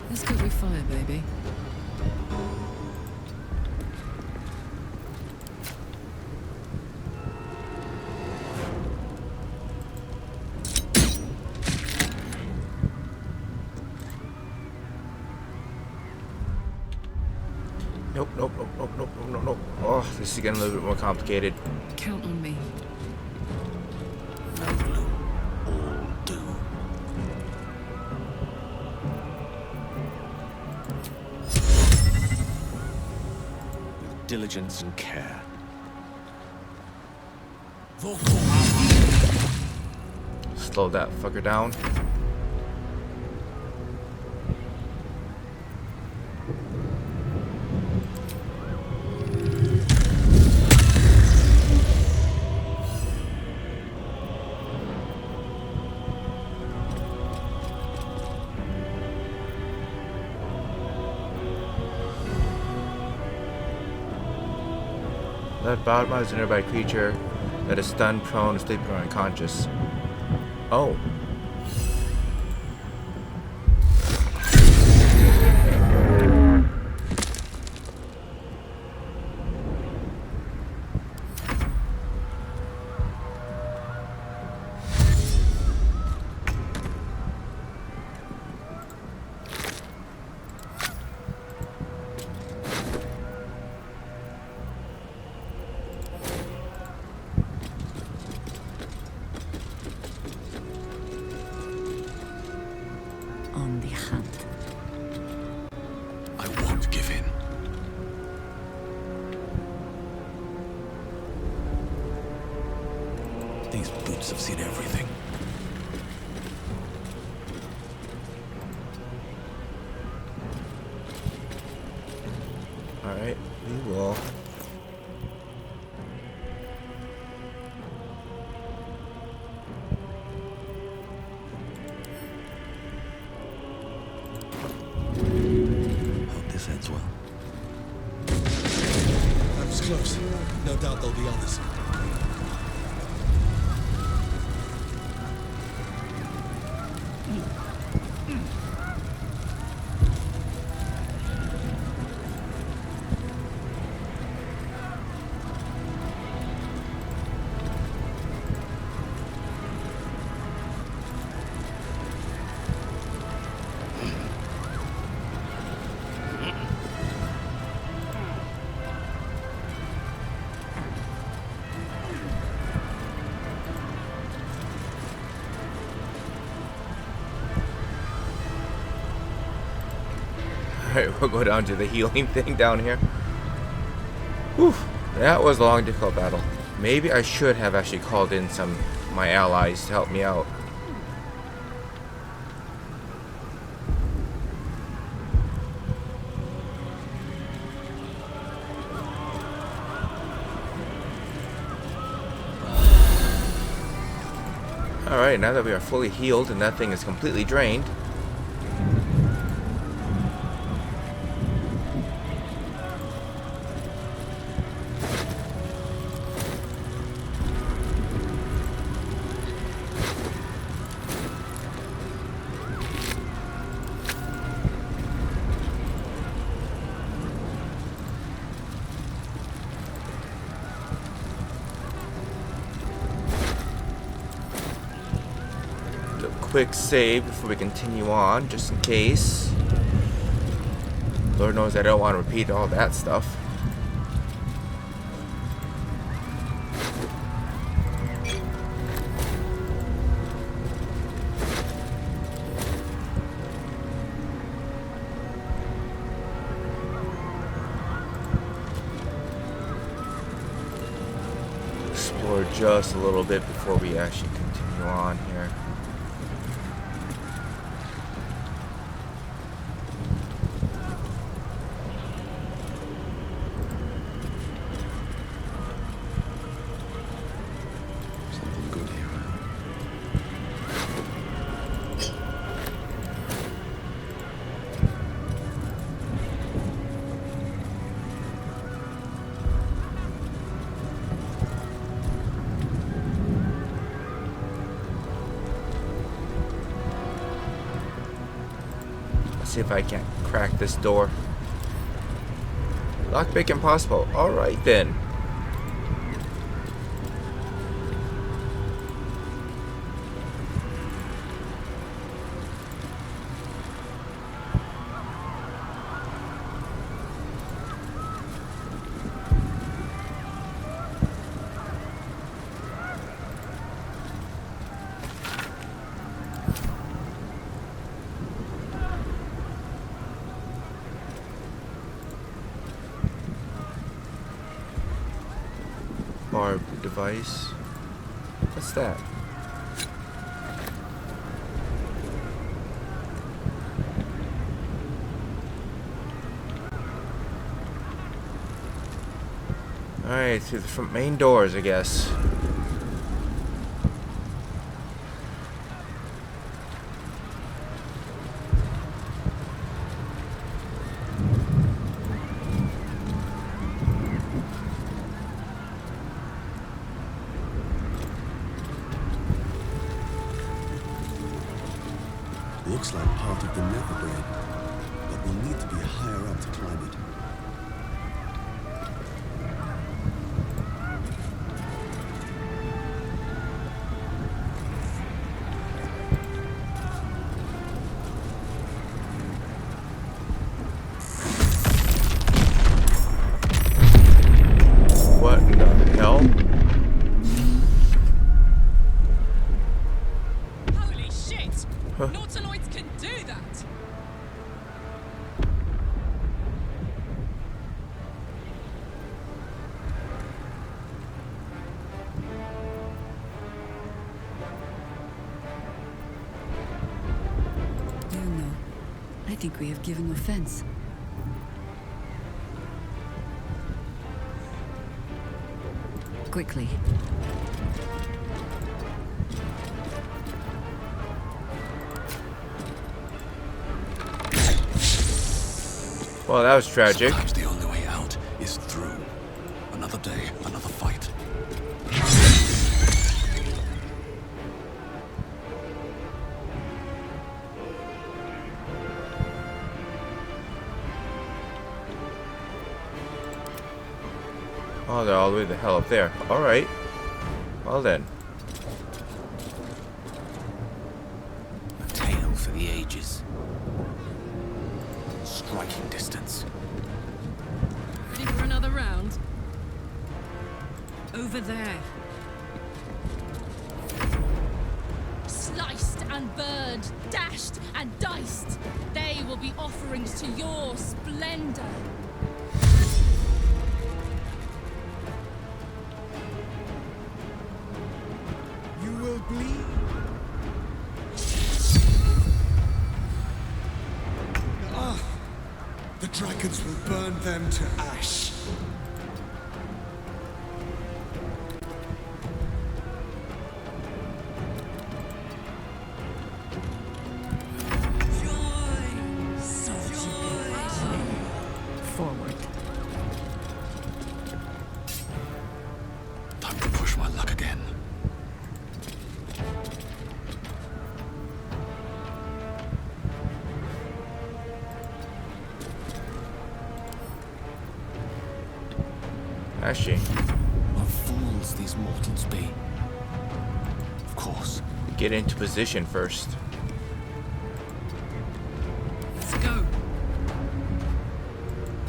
This could be fire, baby. Nope, nope, nope, nope, nope, nope, nope, nope. Oh, this is getting a little bit more complicated. Count on me. Diligence and care. Slow that fucker down. That Baldur is a nearby creature that is stunned, prone, sleeping, or unconscious. Oh. On the hunt. I won't give in. These boots have seen everything. Alright, we will close. No doubt there'll be others. Alright, we'll go down to the healing thing down here. Whew, that was a long, difficult battle. Maybe I should have actually called in some of my allies to help me out. Alright, now that we are fully healed and that thing is completely drained, quick save before we continue on, just in case. Lord knows I don't want to repeat all that stuff. Explore just a little bit before we actually continue on here. See if I can't crack this door. Lockpick impossible. Alright then. Barb device. What's that? Alright, through the front main doors, I guess. Looks like part of the nether brain, but we'll need to be higher up to climb it. What in the hell? Holy shit! Nautiloids can do that! Oh no. I think we have given offense. Quickly. Well, that was tragic. Sometimes the only way out is through. An Another day, another fight. Oh, they're all the way the hell up there. Alright. Well then. A tale for the ages. Striking distance. Ready for another round? Over there. Sliced and burned, dashed and diced. They will be offerings to your splendor. You will bleed. Ah, the dragons will burn them to ash. Forward. Time to push my luck again. Actually, What fools these mortals be. Of course. get into position first. Let's go.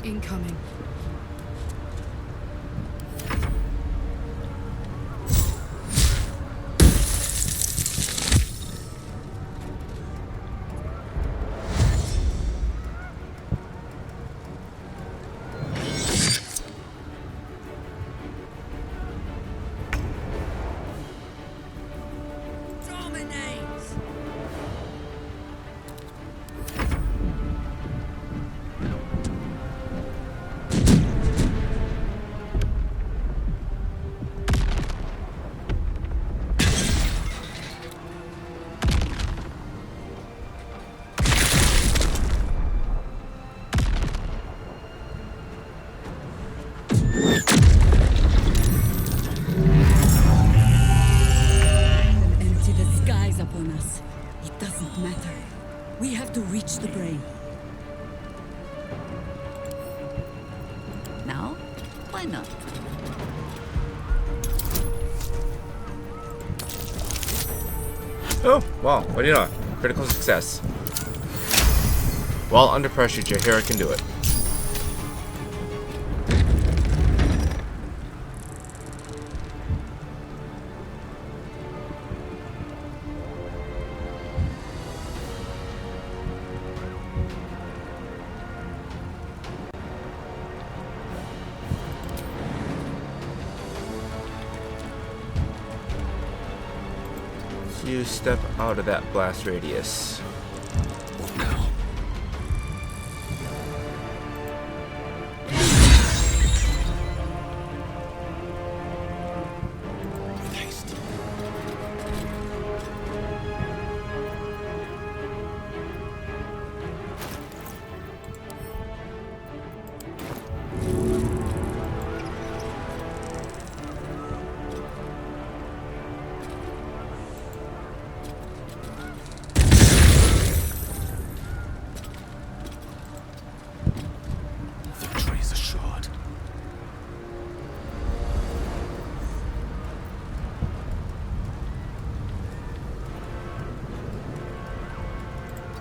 Incoming. Empty the skies upon us. It doesn't matter. We have to reach the brain. Now? Why not? Oh, wow. What do you know? Critical success. While under pressure, Jaheira can do it. You step out of that blast radius. What now? With haste. Victory is assured.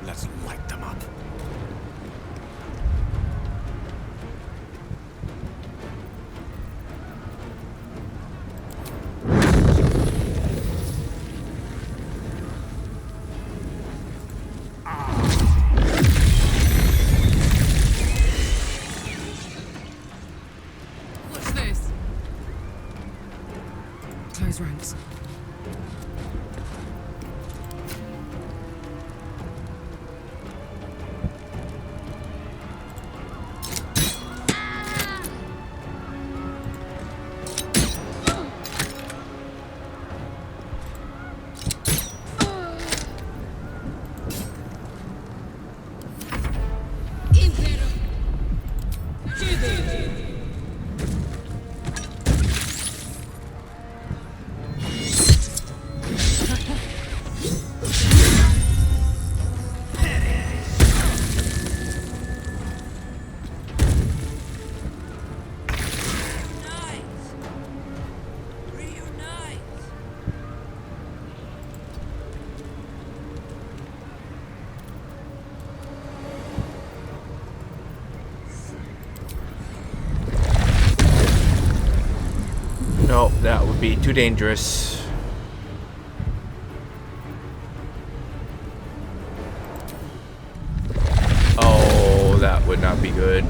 Let's light them up. What's this? Close ranks. No, that would be too dangerous. Oh, that would not be good.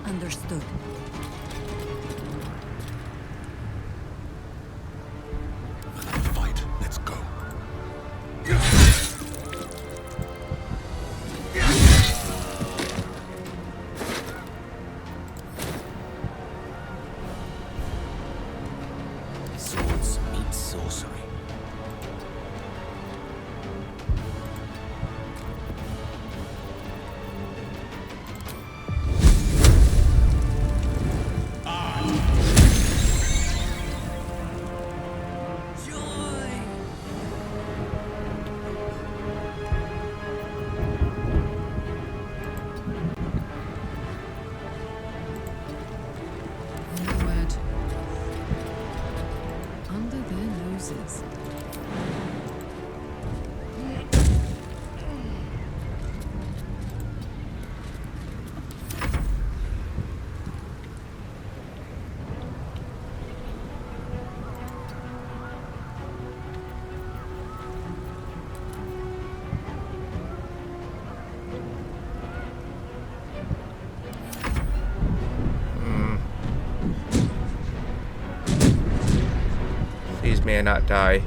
Understood. Fight. Let's go. Swords meet sorcery. No word. Under their noses. Please may I not die.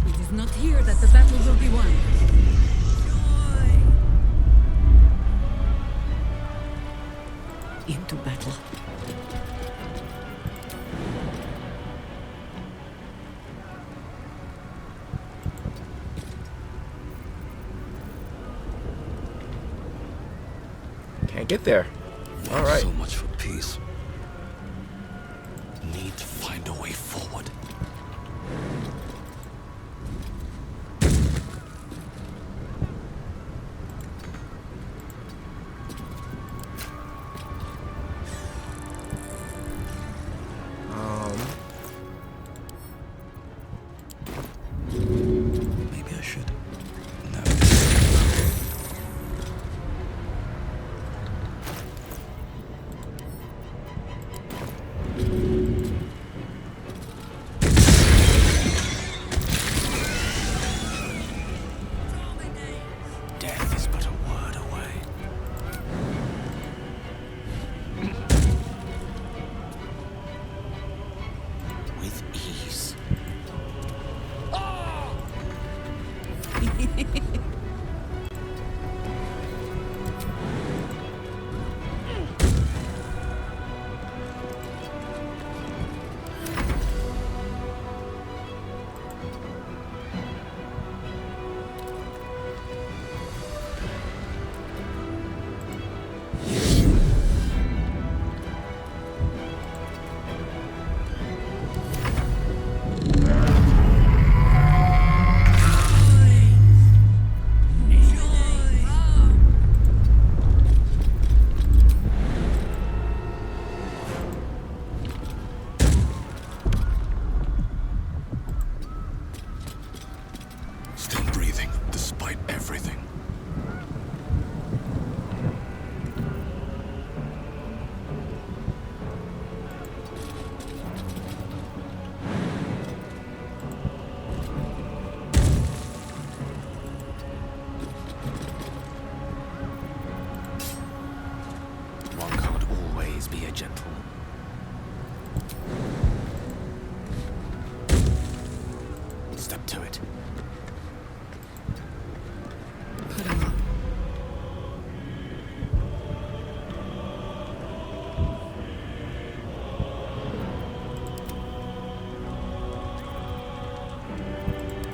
It is not here that the battle will be won. Into battle. Can't get there. All right. So much for peace. Need to find a way forward. Maybe I should. No.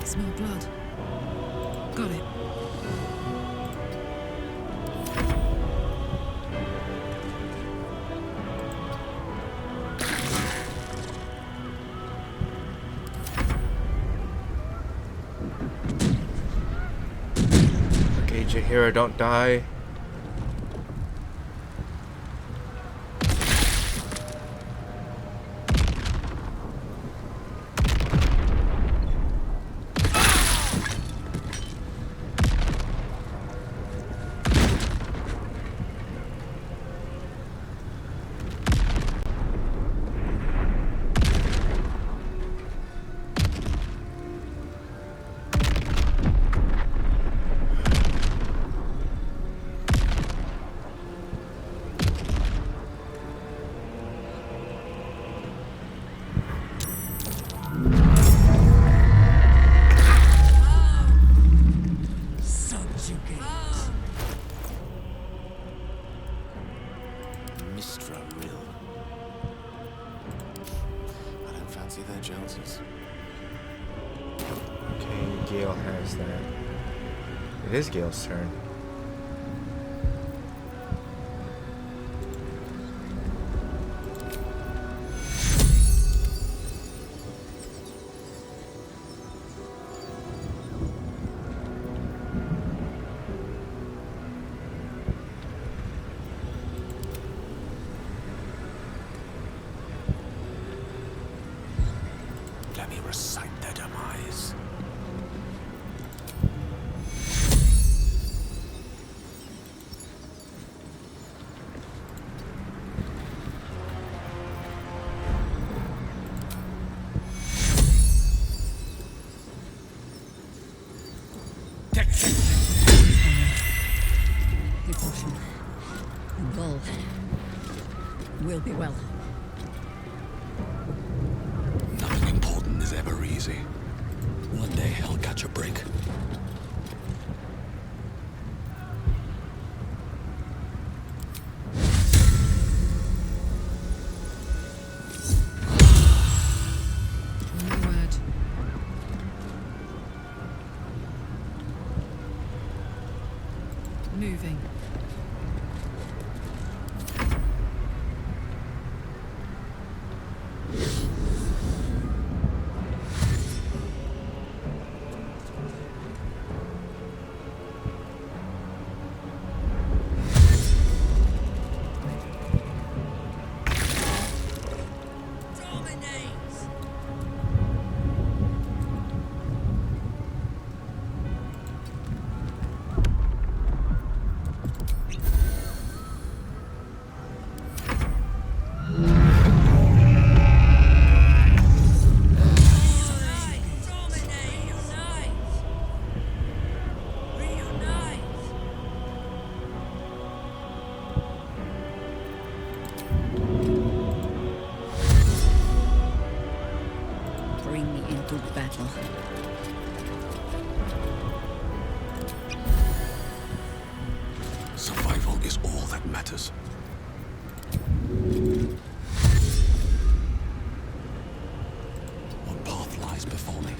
Smell blood. Got it. Okay, Jaheira, don't die. Gale has that. It is Gale's turn. Let me recite their demise. Devotion. Bull. Will be well. Nothing important is ever easy. One day I'll catch a break. No word. Moving. Bring me into battle. Survival is all that matters. What path lies before me?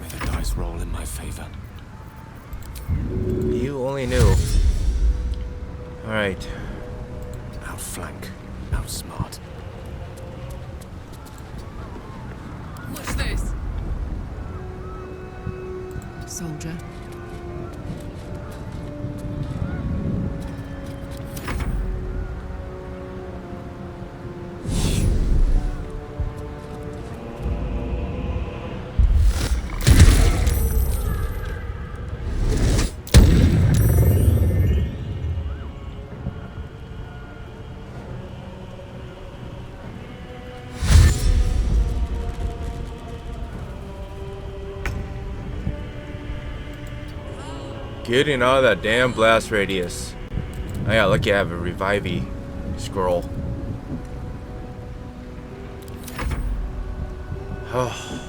May the dice roll in my favor. You only knew. Alright. Outflank, outsmart. What's this? Soldier. Getting out of that damn blast radius. Oh yeah, lucky I have a revivey scroll. Oh.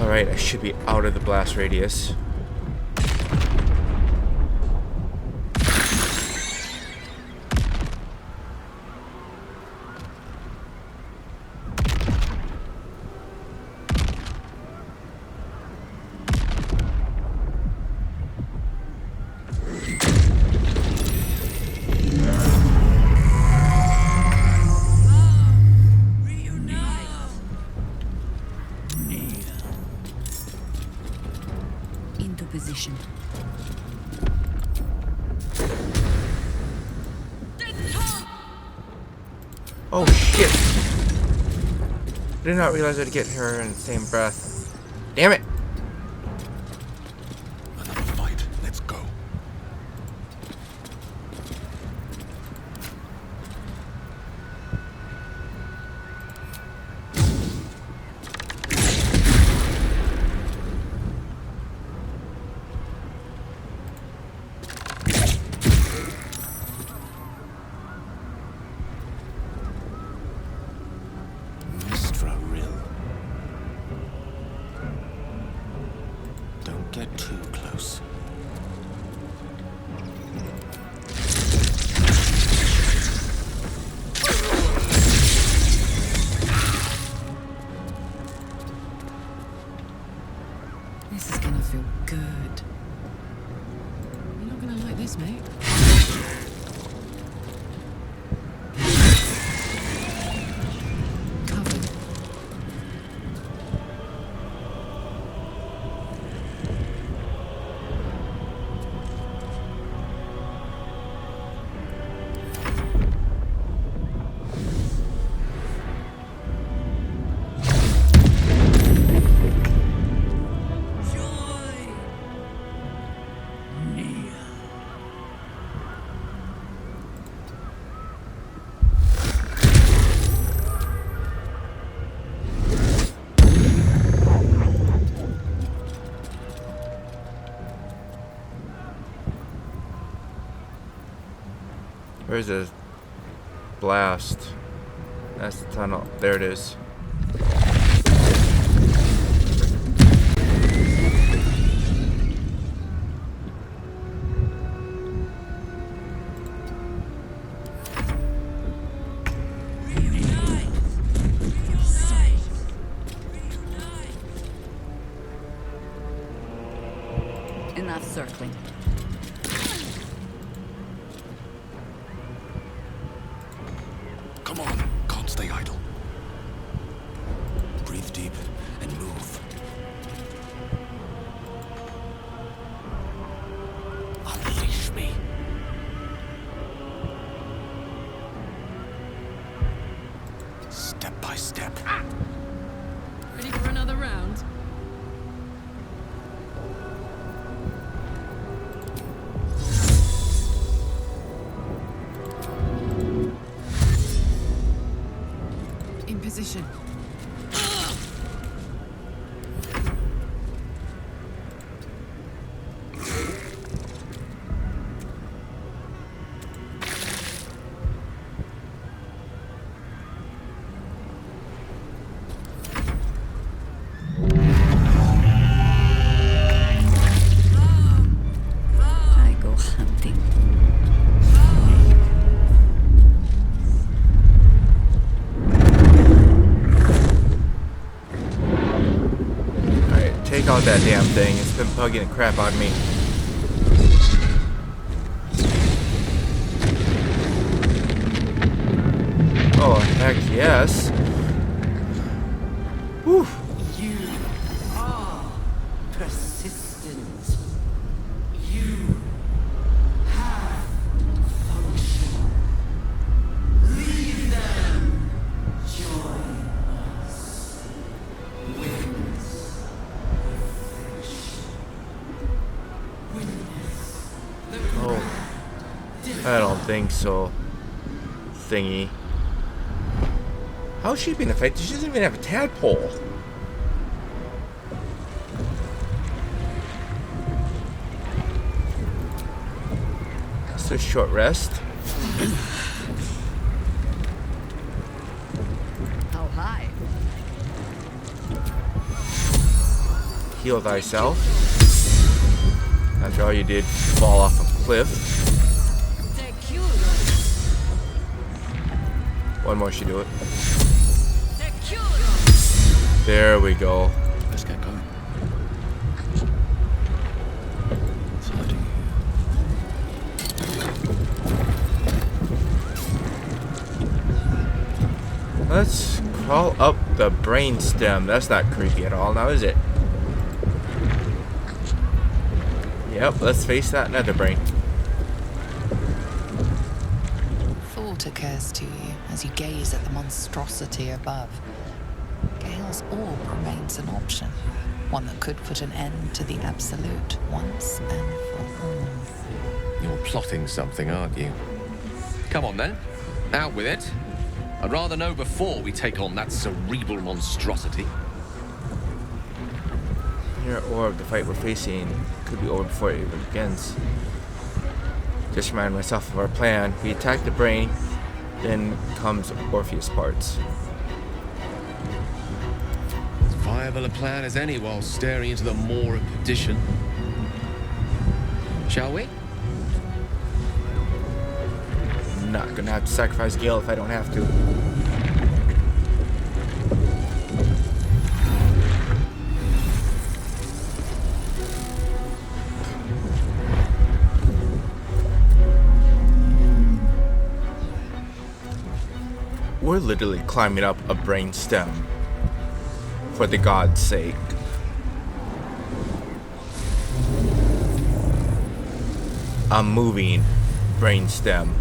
Alright, I should be out of the blast radius. Oh shit! I did not realize I'd get her in the same breath. Damn it! Another fight. Let's go. Get too close. This is gonna feel good. You're not gonna like this, mate. Covered. Where's the blast? That's the tunnel. There it is. Enough circling. Come on, can't stay idle. Breathe deep and move. Unleash me. Step by step. Ready for another round? In position. I go hunting. Alright, take out that damn thing. It's been bugging the crap out of me. Oh, heck yes. Whew. You are persistent. You have function. Leave them. Join us. Witness the finish. Witness the Oh, I don't think so. Thingy. How's she being a fight? She doesn't even have a tadpole. That's a short rest. How high? Heal thyself. After all, you did fall off a cliff. One more should do it. There we go. Let's get going. Let's crawl up the brainstem. That's not creepy at all now, is it? Yep, let's face that nether brain. Thought thought occurs to you as you gaze at the monstrosity above. Gale's orb remains an option, one that could put an end to the Absolute once and for all. You're plotting something, aren't you? Come on then, out with it. I'd rather know before we take on that cerebral monstrosity. Your orb, the fight we're facing could be over before it even begins. Just remind myself of our plan. We attack the brain, then comes Orpheus parts. As viable a plan as any while staring into the maw of perdition. Shall we? I'm not gonna have to sacrifice Gale if I don't have to. We're literally climbing up a brain stem. For the god's sake. A moving brain stem.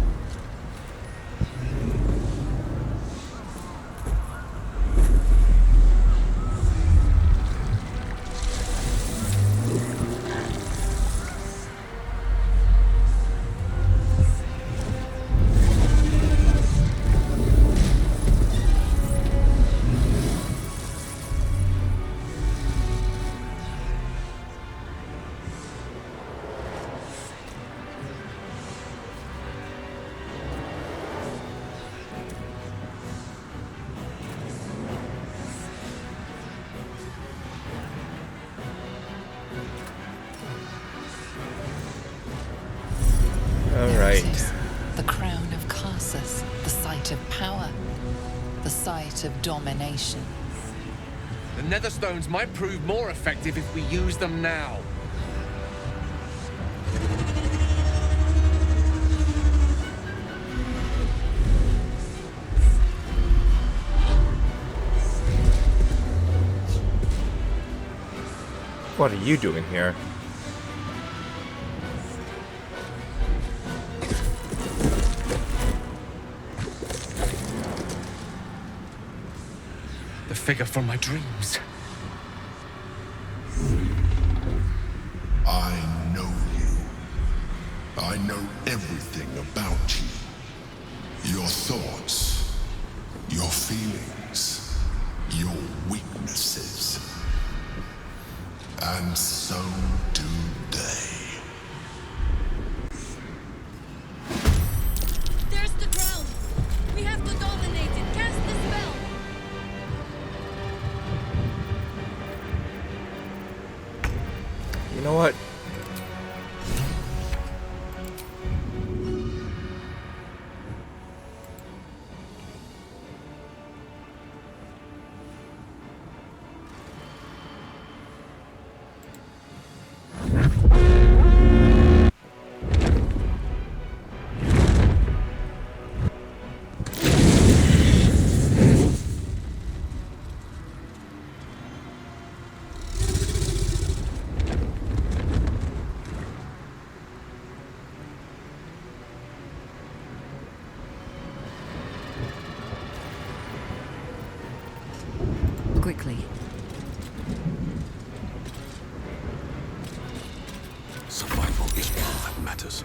There it is, the crown of Karsus, the site of power, the site of domination. The Netherstones might prove more effective if we use them now. What are you doing here? The figure from my dreams. I know you. I know everything about you. Your thoughts, your feelings, your weaknesses. And so do they. There's the ground. We have to dominate it. Cast the spell. You know what? Quickly. Survival is all that matters.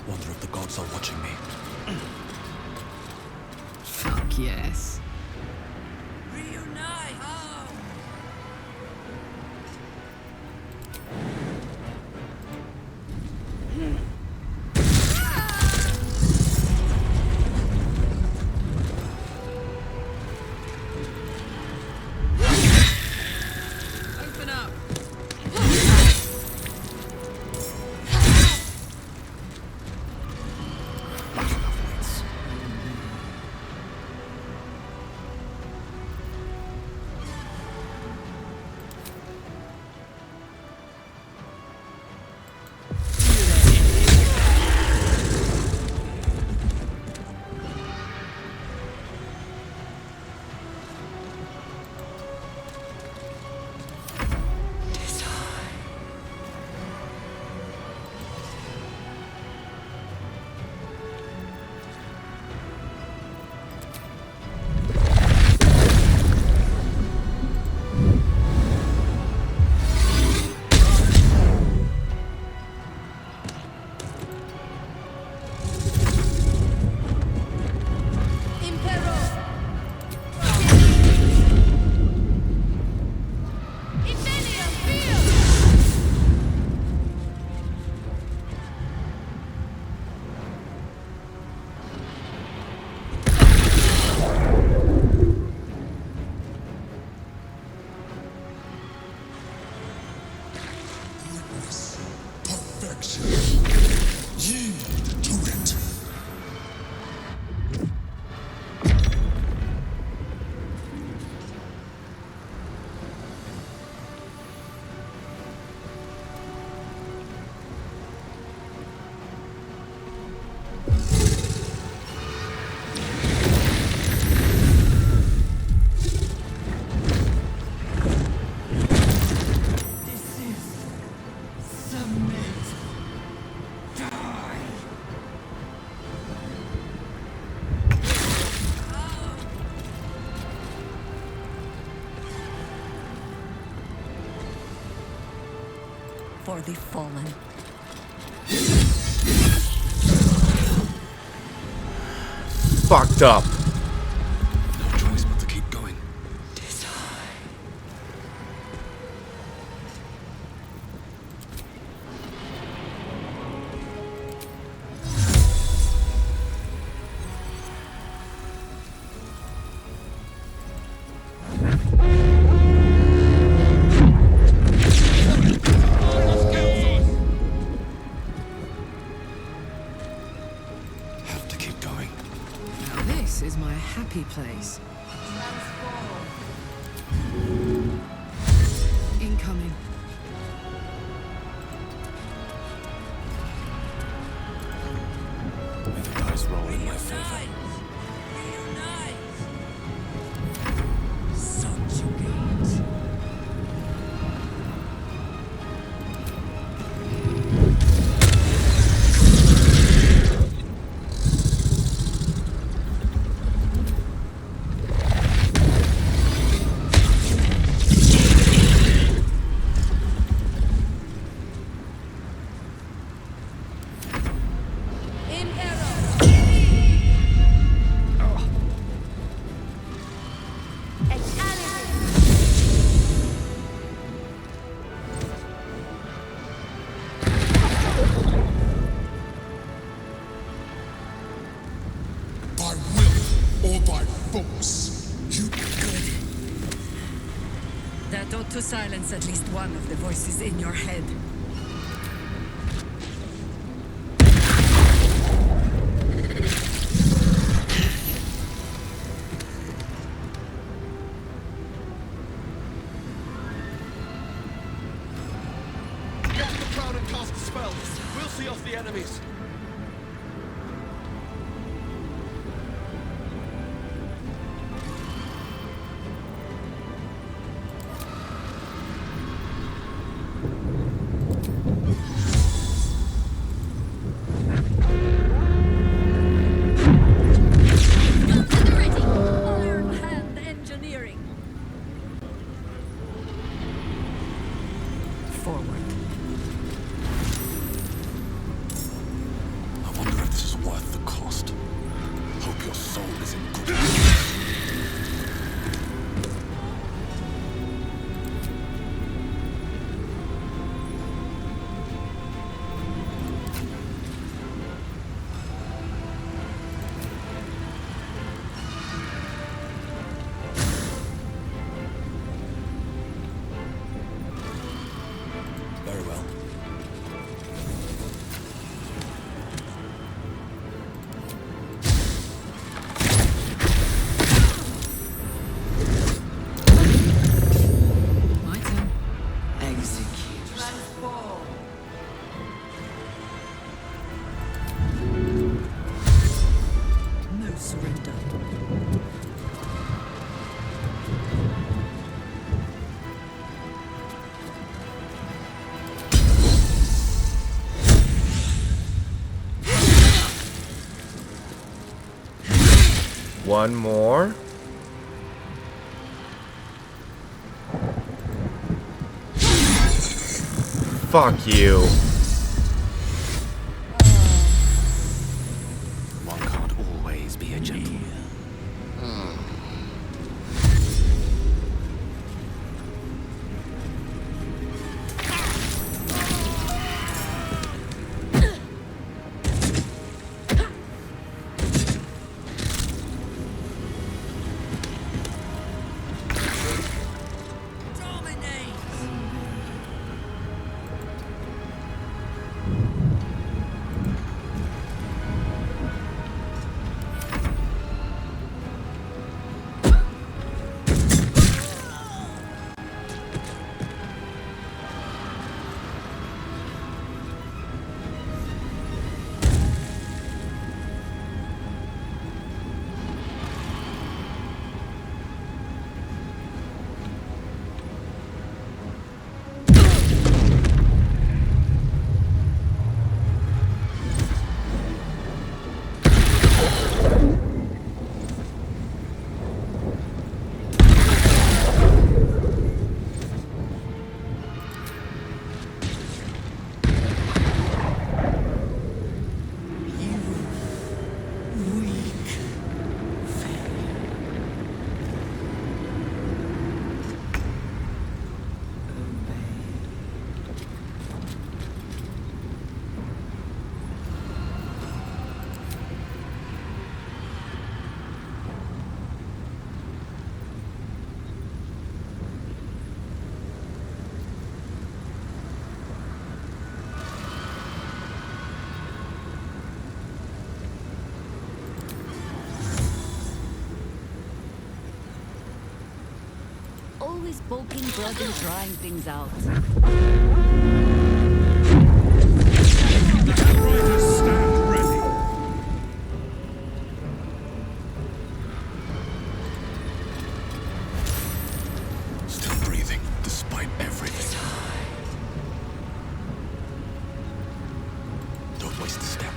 Wonder if the gods are watching me. Fuck yes. Reunite home. Open up. for the fallen. Fucked up. No choice but to keep going. Have to keep going. Now this is my happy place. Incoming. May the dice roll in my favor. Subjugate. By will or by force, you That ought to silence at least one of the voices in your head. Get to the crowd and cast a spell. We'll see off the enemies. Iron hand engineering. Forward. I wonder if this is worth the cost. Hope your soul is in good hands. Very well. My turn. Execute. Transform. No surrender. One more. Fuck you. One can't always be a gentleman. his bulking blood and trying things out. Riders stand ready. Still breathing, despite everything. Don't waste a step.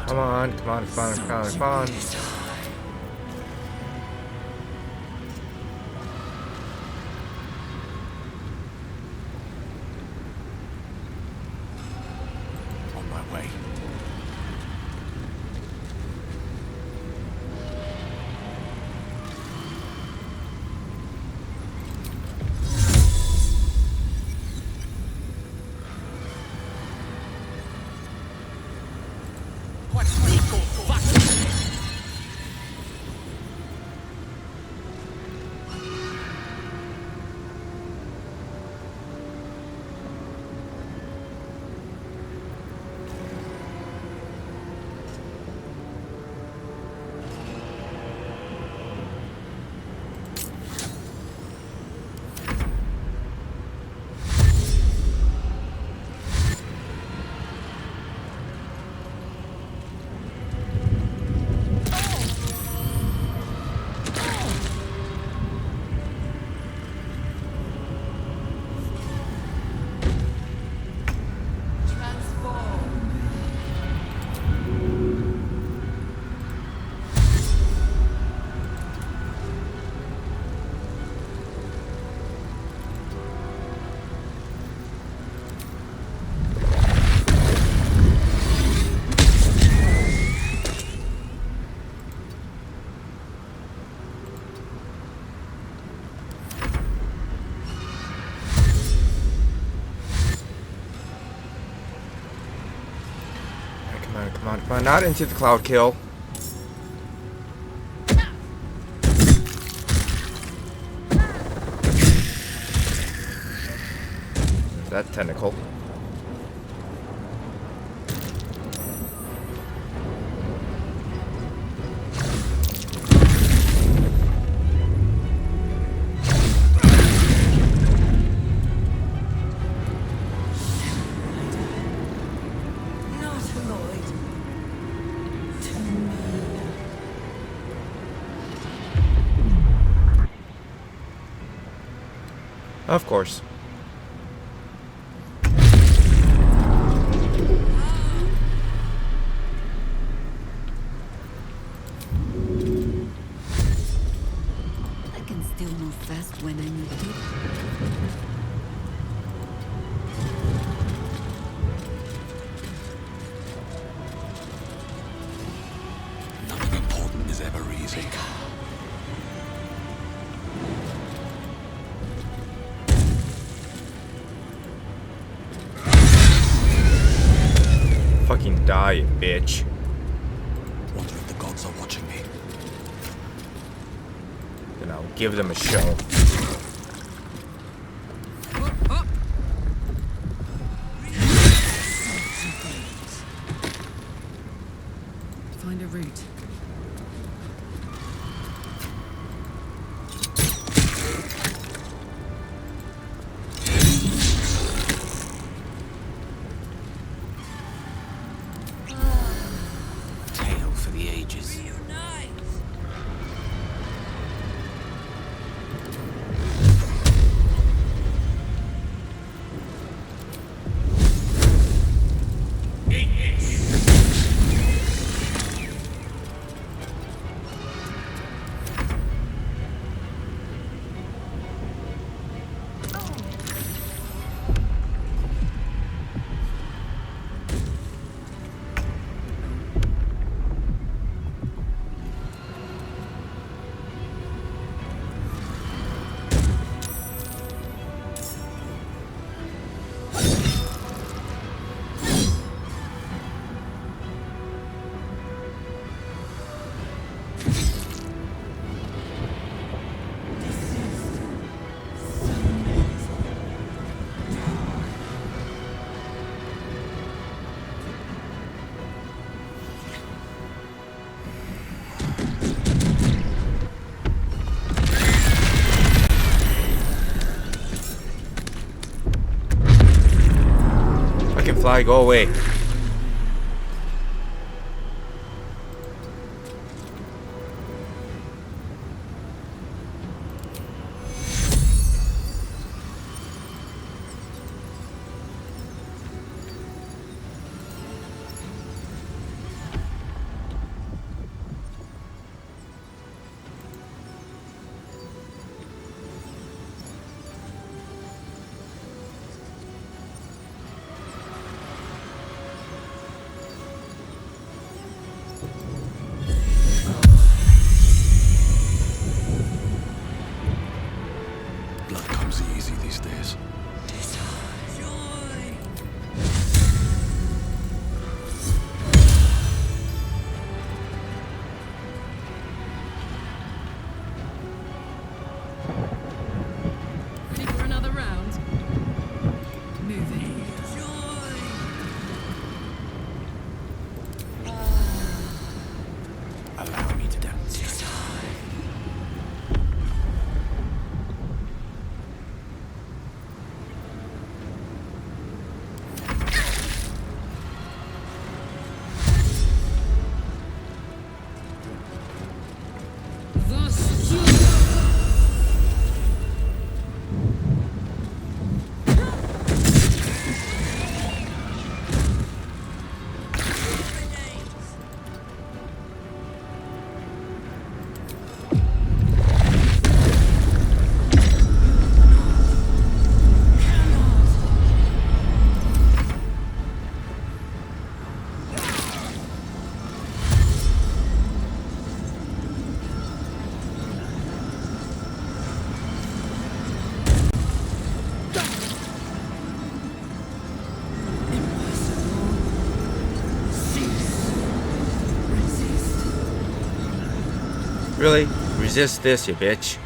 Come on, come on, come on, come on, come on. On my way. Come on, come on, not into the cloud kill. That tentacle. Of course. I can still move fast when I need to. Nothing important is ever easy. Fucking die, you bitch. Wonder if the gods are watching me. Then I'll give them a show. Find a route. Tale for the ages. Ally, go away. Blood comes easy these days. Ready for another round? Moving. Allow me to demonstrate. Really? Resist this, you bitch.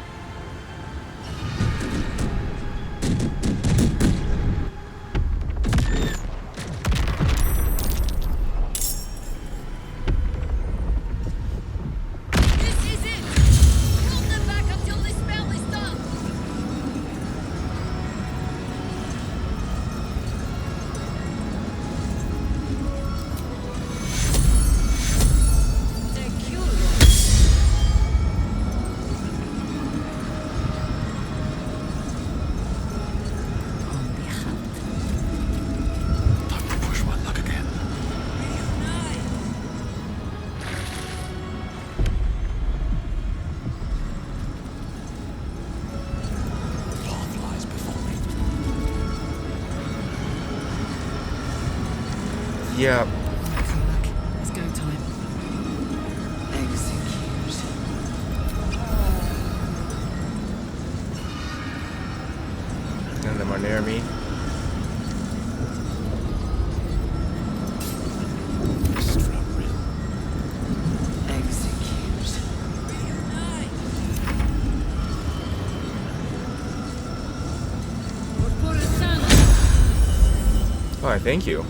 Yeah. It's go time. Execute. None of them are near me. Execute. Alright, thank you.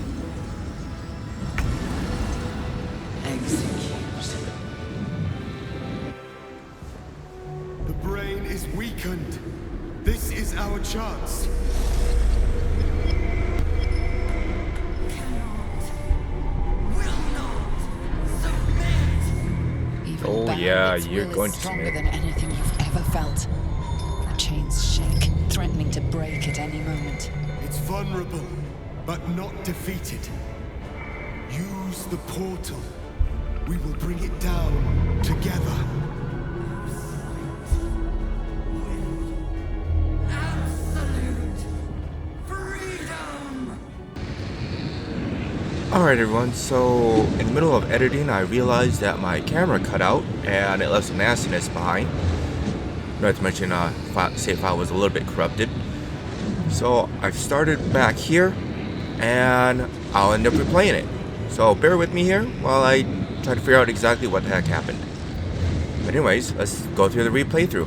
The brain is weakened. This is our chance. Even Oh yeah, you're will going is to stronger submit. than anything you've ever felt. The chains shake, threatening to break at any moment. It's vulnerable, but not defeated. Use the portal. We will bring it down together. Alright everyone, so in the middle of editing I realized that my camera cut out and it left some nastiness behind. Not to mention save file was a little bit corrupted. So I've started back here and I'll end up replaying it. So bear with me here while I try to figure out exactly what the heck happened. But anyways, let's go through the replay through.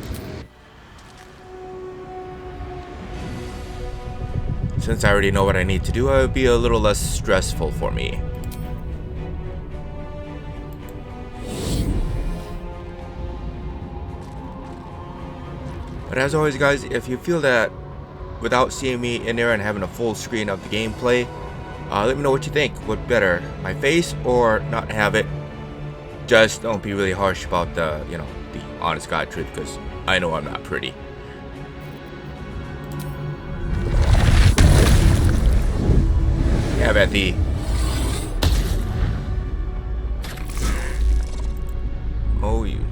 Since I already know what I need to do, it would be a little less stressful for me. But as always guys, if you feel that without seeing me in there and having a full screen of the gameplay, Let me know what you think. What better, my face or not have it? Just don't be really harsh about the, you know, the honest God truth, because I know I'm not pretty. Yeah, Bethy. Oh, you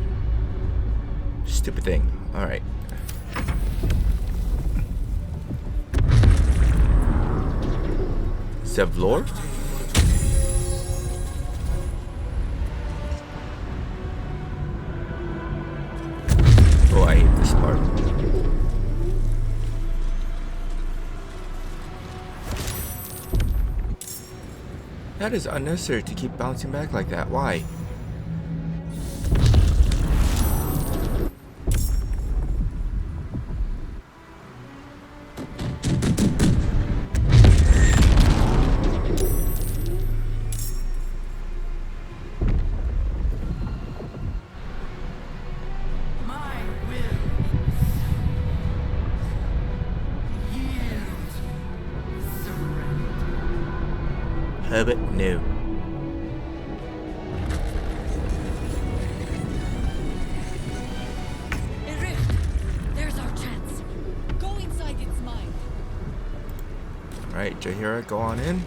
stupid thing. All right. Zevlor? Oh, I hate this part. That is unnecessary to keep bouncing back like that. Why? Herbert, no. A rift. There's our chance. Go inside its mind. Right, Jaheira, go on in.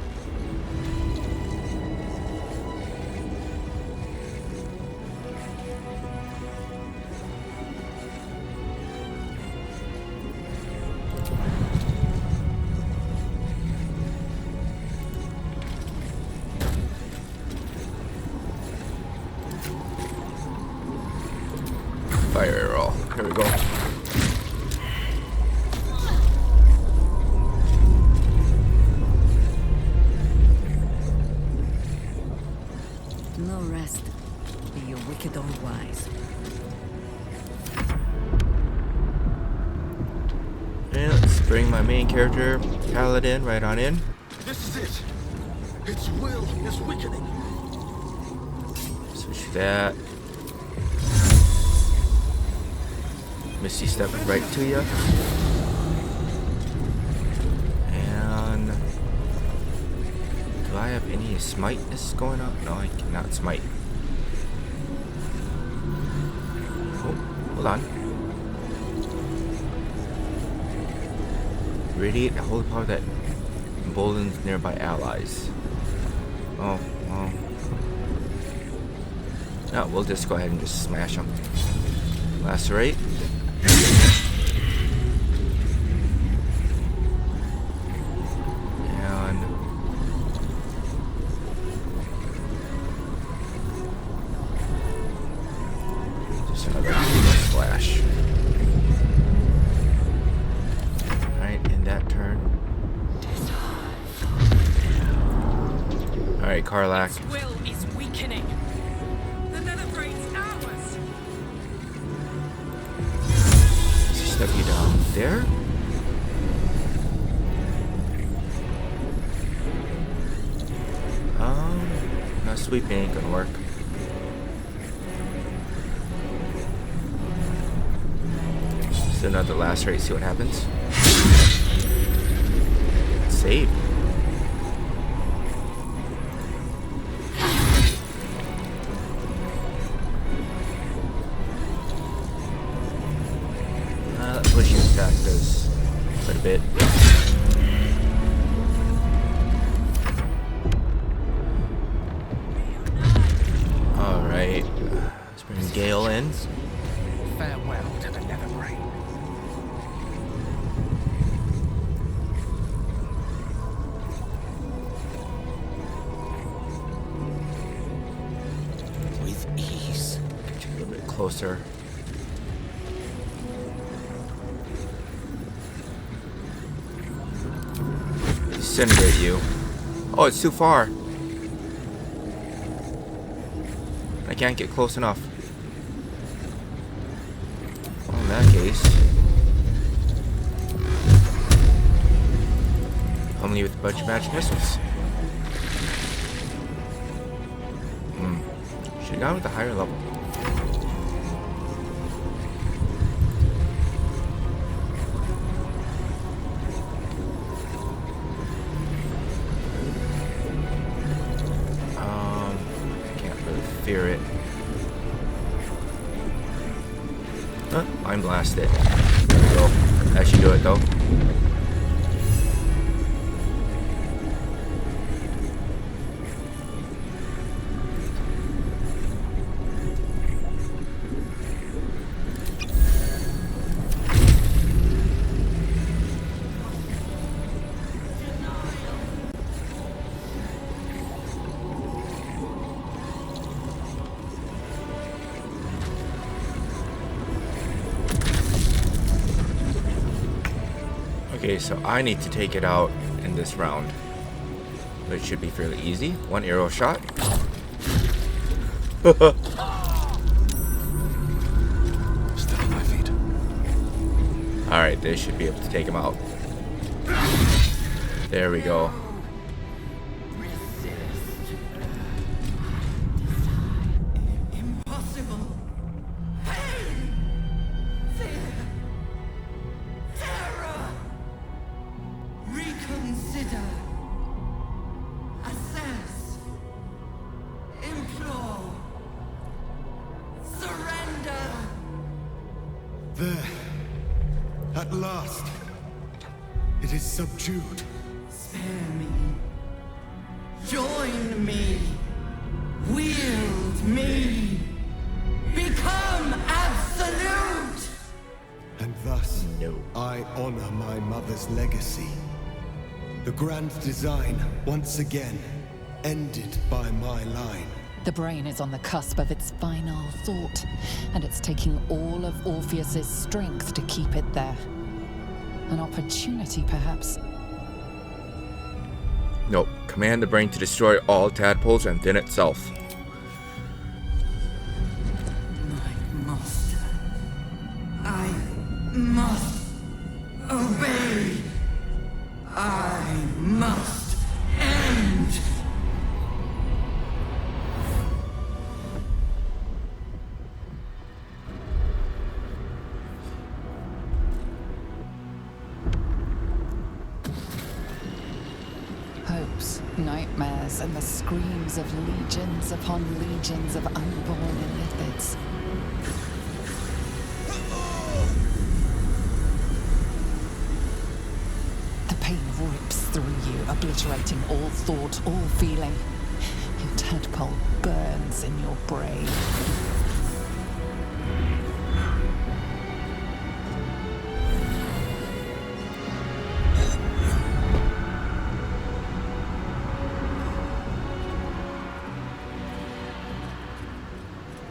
Fire roll. Here we go. No rest. Be your wicked old wise. And let's bring my main character, Paladin, right on in. This is it. Its will is weakening. Switch that. Misty step right to you. And do I have any smiteness going on? No, I cannot smite. Oh, hold on. Radiate the holy power that emboldens nearby allies. Oh, well. No, we'll just go ahead and just smash them. Lacerate. And just another slash. Alright, in that turn. Alright, Karlach. Its will is weakening. The Netherbrain's ours. Step you down there. No, sweeping ain't gonna work. Just another lacerate, see what happens. Save. Pushing attack does quite a bit. Alright. Let's bring Gale in. Farewell to the Netherbrain. With ease. Get you a little bit closer. Disintegrate you. Oh, it's too far. I can't get close enough. Well, in that case, only with a bunch of magic missiles. Should have gone with the higher level. Mind blast it. There we go. That should do it though. Okay, so I need to take it out in this round, which should be fairly easy. One arrow shot. Still on my feet. Alright, they should be able to take him out. There we go. Impossible. Pain. Fear. Terror. Reconsider. Assess. Implore. Surrender. There. At last. It is subdued. Spare me. Join me. Wield me. Become absolute. And thus, I honor my mother's legacy. The grand design, once again, ended by my line. The brain is on the cusp of its final thought, and it's taking all of Orpheus's strength to keep it there. An opportunity, perhaps. Nope. Command the brain to destroy all tadpoles and then itself. My master. I must obey. I must end. Hopes, nightmares, and the screams of legions upon legions of unborn illithids. The pain rips through you, obliterating all thought, all feeling. Your tadpole burns in your brain.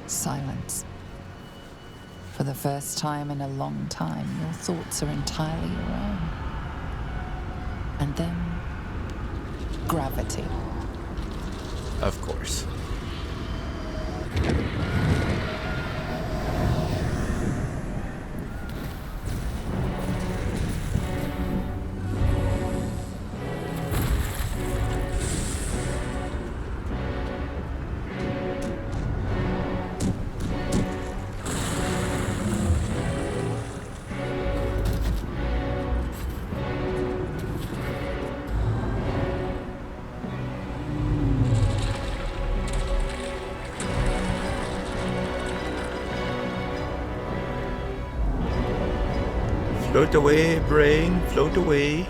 Silence. For the first time in a long time, your thoughts are entirely your own. And then, gravity. Of course. Float away, brain, float away.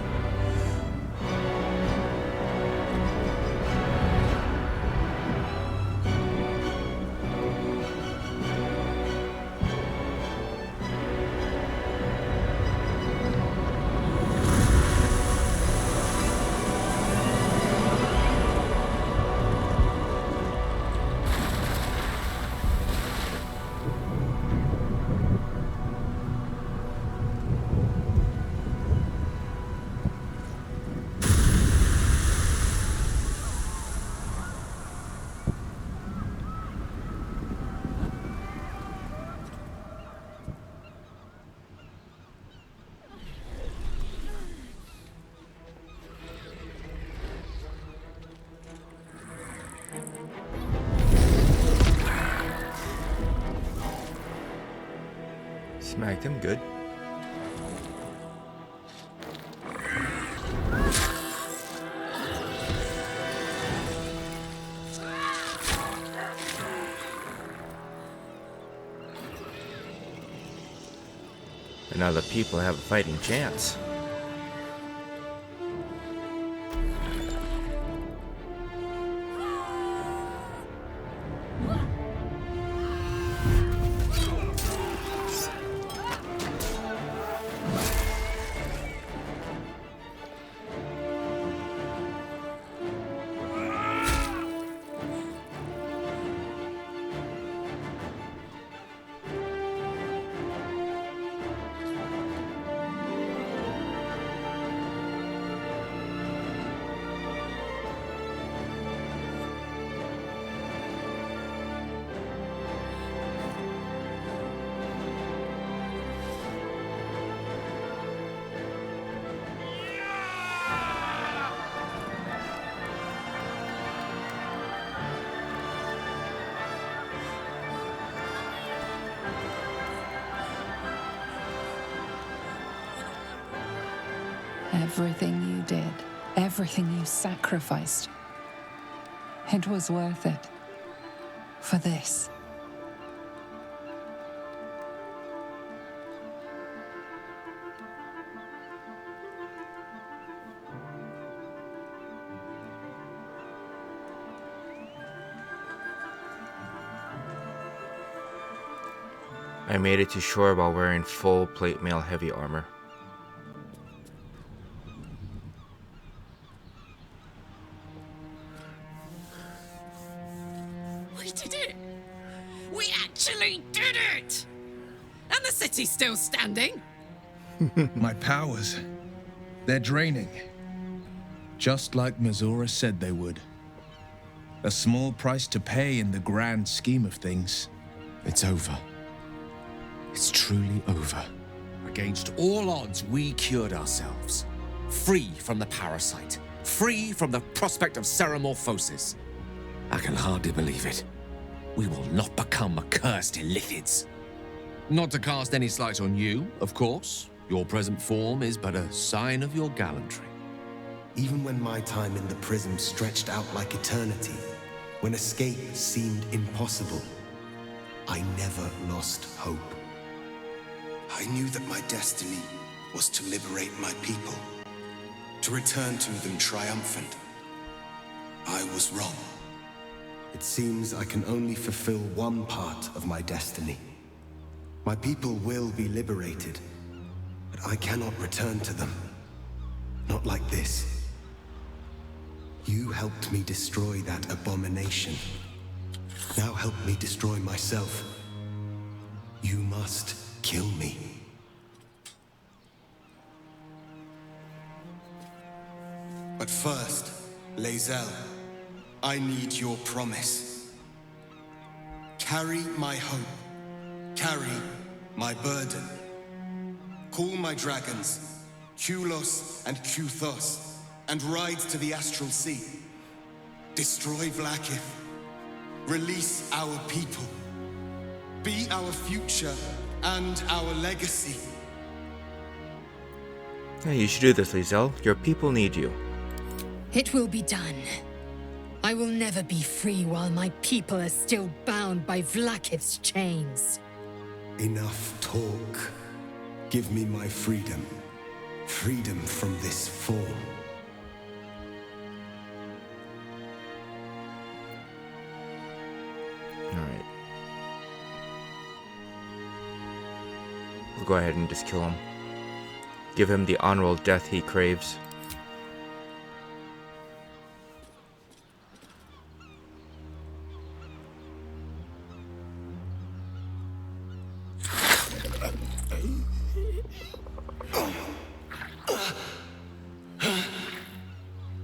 Smacked him good. And now the people have a fighting chance. Everything you did, everything you sacrificed, it was worth it. For this. I made it to shore while wearing full plate mail heavy armor. We did it! We actually did it! And the city's still standing? My powers, they're draining. Just like Mazora said they would. A small price to pay in the grand scheme of things. It's over. It's truly over. Against all odds, we cured ourselves. Free from the parasite. Free from the prospect of ceremorphosis. I can hardly believe it. We will not become accursed Illithids. Not to cast any slight on you, of course. Your present form is but a sign of your gallantry. Even when my time in the prism stretched out like eternity, when escape seemed impossible, I never lost hope. I knew that my destiny was to liberate my people, to return to them triumphant. I was wrong. It seems I can only fulfill one part of my destiny. My people will be liberated, but I cannot return to them. Not like this. You helped me destroy that abomination. Now help me destroy myself. You must kill me. But first, Lae'zel, I need your promise. Carry my hope. Carry my burden. Call my dragons, Kulos and Kuthos, and ride to the Astral Sea. Destroy Vlaakith. Release our people. Be our future and our legacy. Hey, you should do this, Lae'zel. Your people need you. It will be done. I will never be free while my people are still bound by Vlaakith's chains. Enough talk. Give me my freedom. Freedom from this form. Alright. We'll go ahead and just kill him. Give him the honorable death he craves.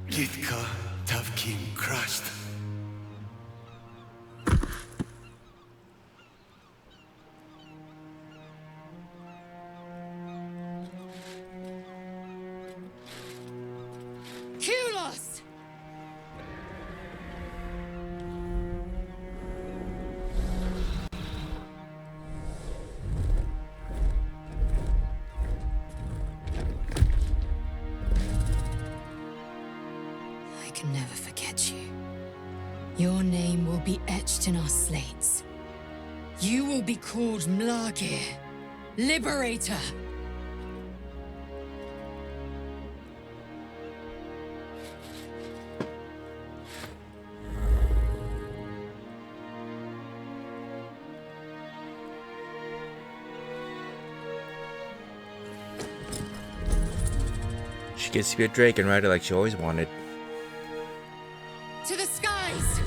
Githka Tavkin crushed. Kulos! I can never forget you. Your name will be etched in our slates. You will be called Mlagir, Liberator. She gets to be a drake and ride it like she always wanted. To the skies!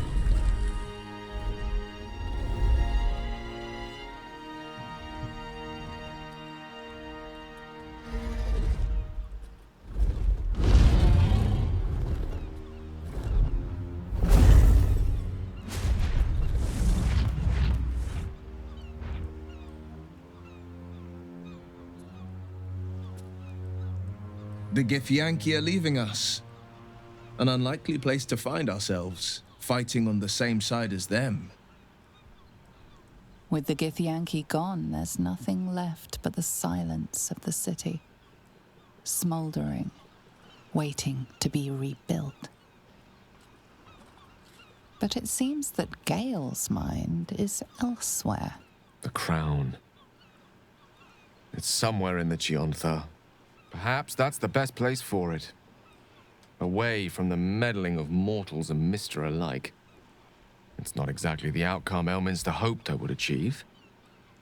The Githyanki are leaving us. An unlikely place to find ourselves, fighting on the same side as them. With the Githyanki gone, there's nothing left but the silence of the city, smoldering, waiting to be rebuilt. But it seems that Gale's mind is elsewhere. The crown. It's somewhere in the Chiontha. Perhaps that's the best place for it. Away from the meddling of mortals and Mister alike. It's not exactly the outcome Elminster hoped I would achieve,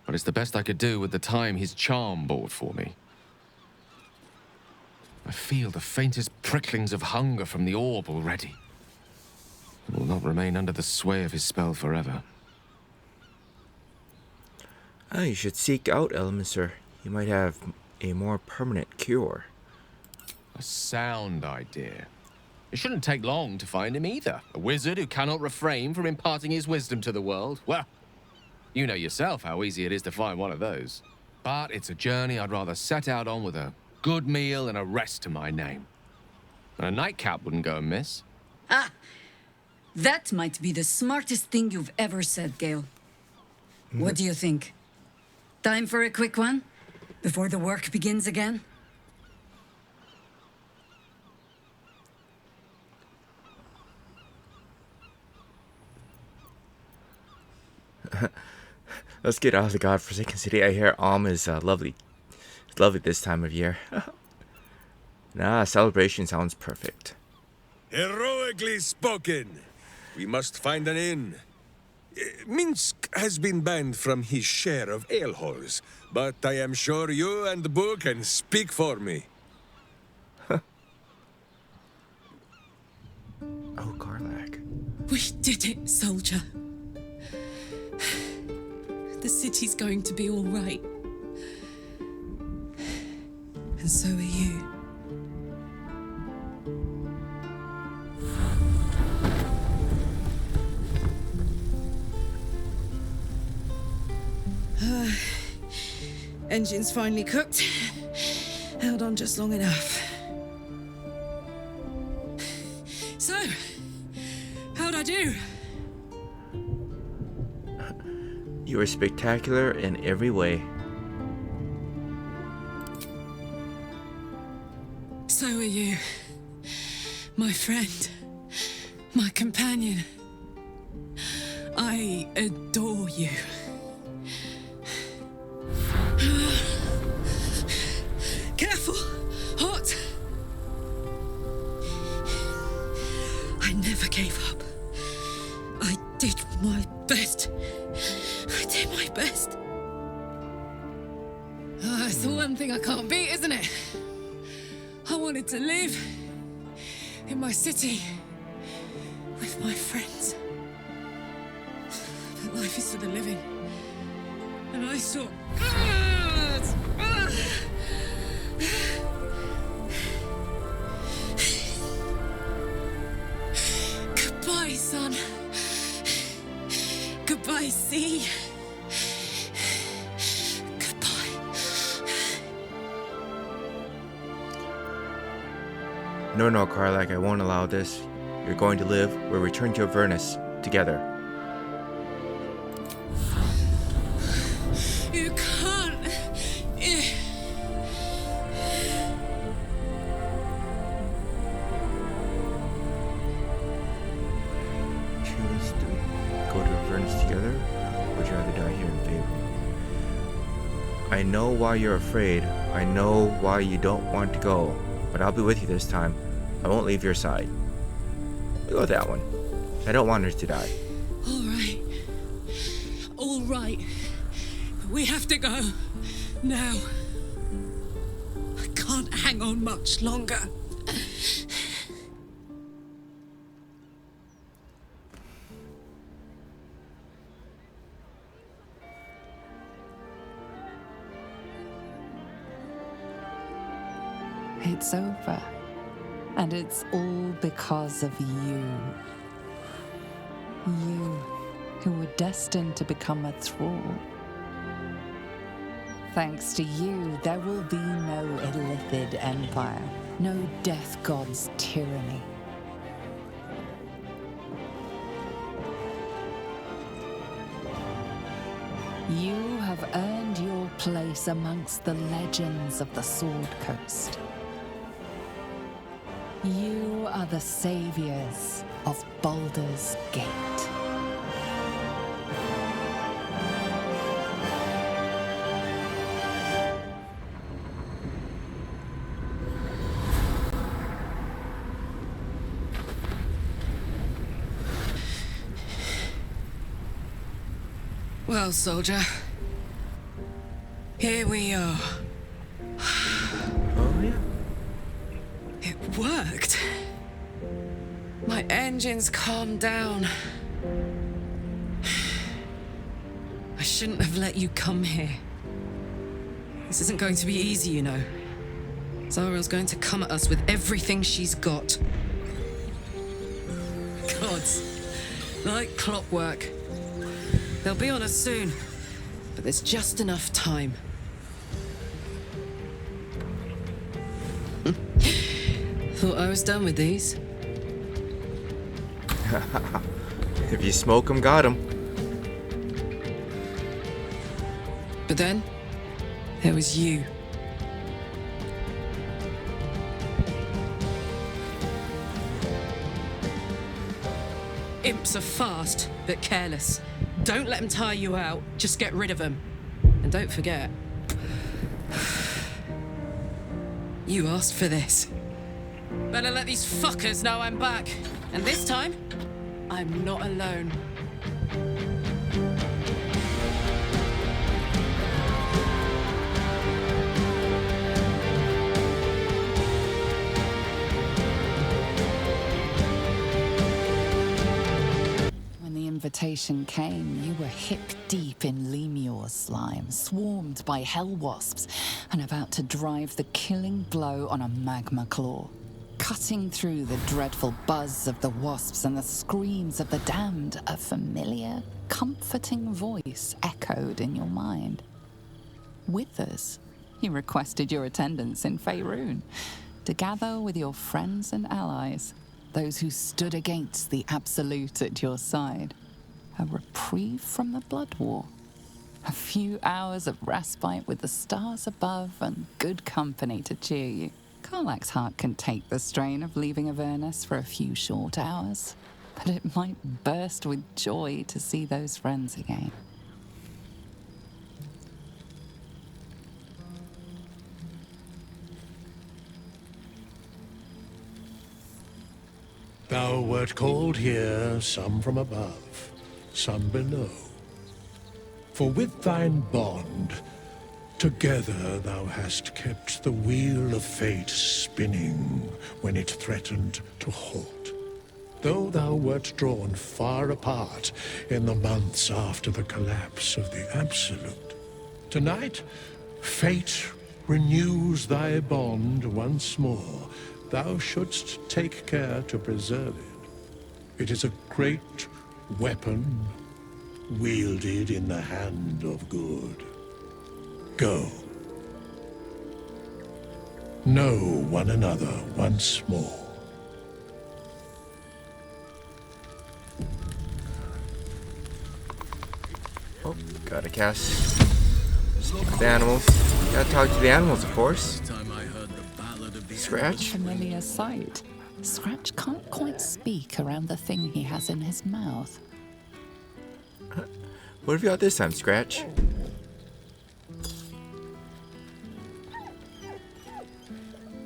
but it's the best I could do with the time his charm bought for me. I feel the faintest pricklings of hunger from the orb already. It will not remain under the sway of his spell forever. Oh, you should seek out Elminster. You might have a more permanent cure. A sound idea. It shouldn't take long to find him either. A wizard who cannot refrain from imparting his wisdom to the world. Well, you know yourself how easy it is to find one of those. But it's a journey I'd rather set out on with a good meal and a rest to my name. And a nightcap wouldn't go amiss. Ah! That might be the smartest thing you've ever said, Gale. What do you think? Time for a quick one? Before the work begins again? Let's get out of the godforsaken city. I hear is lovely. It's lovely this time of year. Nah, celebration sounds perfect. Heroically spoken. We must find an inn. Minsk has been banned from his share of ale halls, but I am sure you and the book can speak for me. Oh, Karlach. We did it, soldier. The city's going to be all right. And so are you. Engine's finally cooked. Held on just long enough. So, how'd I do? You are spectacular in every way. So are you. My friend. My companion. I adore you. Careful! Hot! I never gave up. I did my best. I did my best. It's the one thing I can't beat, isn't it? I wanted to live in my city with my friends. But life is for the living. And I saw... Goodbye, son. Goodbye, sea. No, Karlach, I won't allow this. You're going to live. We'll return to Avernus together. You can't. Choose to go to Avernus together, or would you rather die here in favor? I know why you're afraid. I know why you don't want to go. But I'll be with you this time. I won't leave your side. We'll go with that one. I don't want her to die. All right. All right. But we have to go. Now. I can't hang on much longer. It's over. And it's all because of you. You, who were destined to become a thrall. Thanks to you, there will be no Illithid Empire, no Death God's tyranny. You have earned your place amongst the legends of the Sword Coast. You are the saviors of Baldur's Gate. Well, soldier, here we are. Oh, yeah. It worked. My engines calmed down. I shouldn't have let you come here. This isn't going to be easy, you know. Zara's going to come at us with everything she's got. Gods, like clockwork. They'll be on us soon, but there's just enough time. Thought I was done with these. If you smoke 'em, got 'em. But then, there was you. Imps are fast, but careless. Don't let them tire you out, just get rid of them. And don't forget, you asked for this. Better let these fuckers know I'm back. And this time, I'm not alone. Invitation came, you were hip-deep in Lemure slime, swarmed by hell wasps, and about to drive the killing blow on a magma claw. Cutting through the dreadful buzz of the wasps and the screams of the damned, a familiar, comforting voice echoed in your mind. Withers, he requested your attendance in Faerun, to gather with your friends and allies, those who stood against the Absolute at your side. A reprieve from the blood war. A few hours of respite with the stars above and good company to cheer you. Karlach's heart can take the strain of leaving Avernus for a few short hours, but it might burst with joy to see those friends again. Thou wert called here, some from above, some below. For with thine bond, together thou hast kept the wheel of fate spinning when it threatened to halt. Though thou wert drawn far apart in the months after the collapse of the Absolute, tonight, fate renews thy bond once more. Thou shouldst take care to preserve it. It is a great weapon wielded in the hand of good. Go. Know one another once more. Oh, gotta cast. Speak with the animals. Gotta talk to the animals, of course. Scratch? Familiar sight. Scratch can't quite speak around the thing he has in his mouth. What have you got this time, Scratch?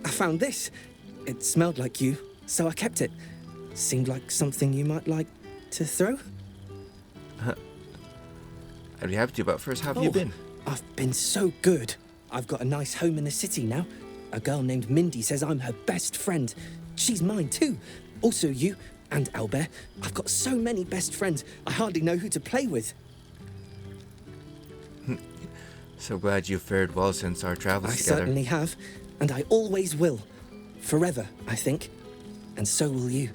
I found this. It smelled like you, so I kept it. Seemed like something you might like to throw. I'd be happy to, but first, how have you been? I've been so good. I've got a nice home in the city now. A girl named Mindy says I'm her best friend. She's mine too. Also you and Albert. I've got so many best friends, I hardly know who to play with. So glad you fared well since our travels I together. certainly have. and I always will. Forever, I think. And so will you.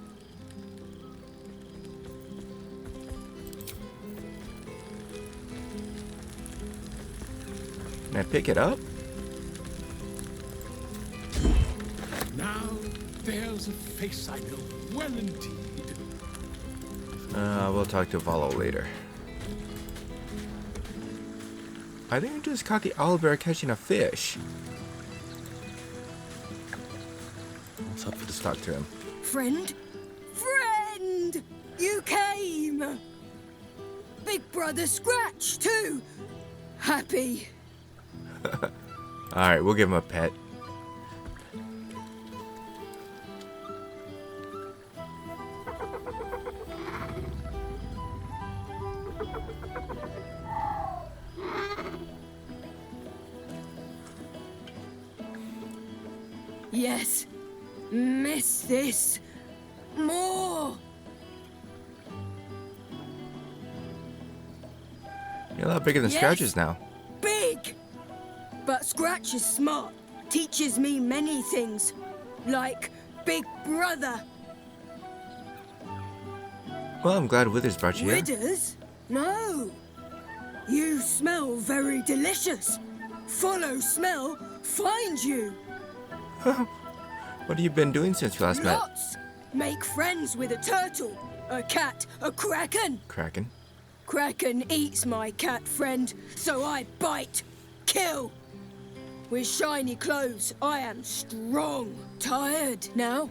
Can I pick it up? Now there's a face I know well indeed. We'll talk to Valo later. I think I just caught the owlbear catching a fish. Let's hope to talk to him. Friend? Friend! You came! Big brother Scratch, too! Happy. Alright, we'll give him a pet. Yes. Miss this. More. You're a lot bigger than Yes. Scratches now. Big! But Scratch is smart. Teaches me many things. Like Big Brother. Well, I'm glad Withers brought you here. Withers? No. You smell very delicious. Follow smell, find you. What have you been doing since we last met? Lots. Make friends with a turtle, a cat, a kraken. Kraken. Kraken eats my cat friend, so I bite, kill. With shiny clothes, I am strong. Tired now.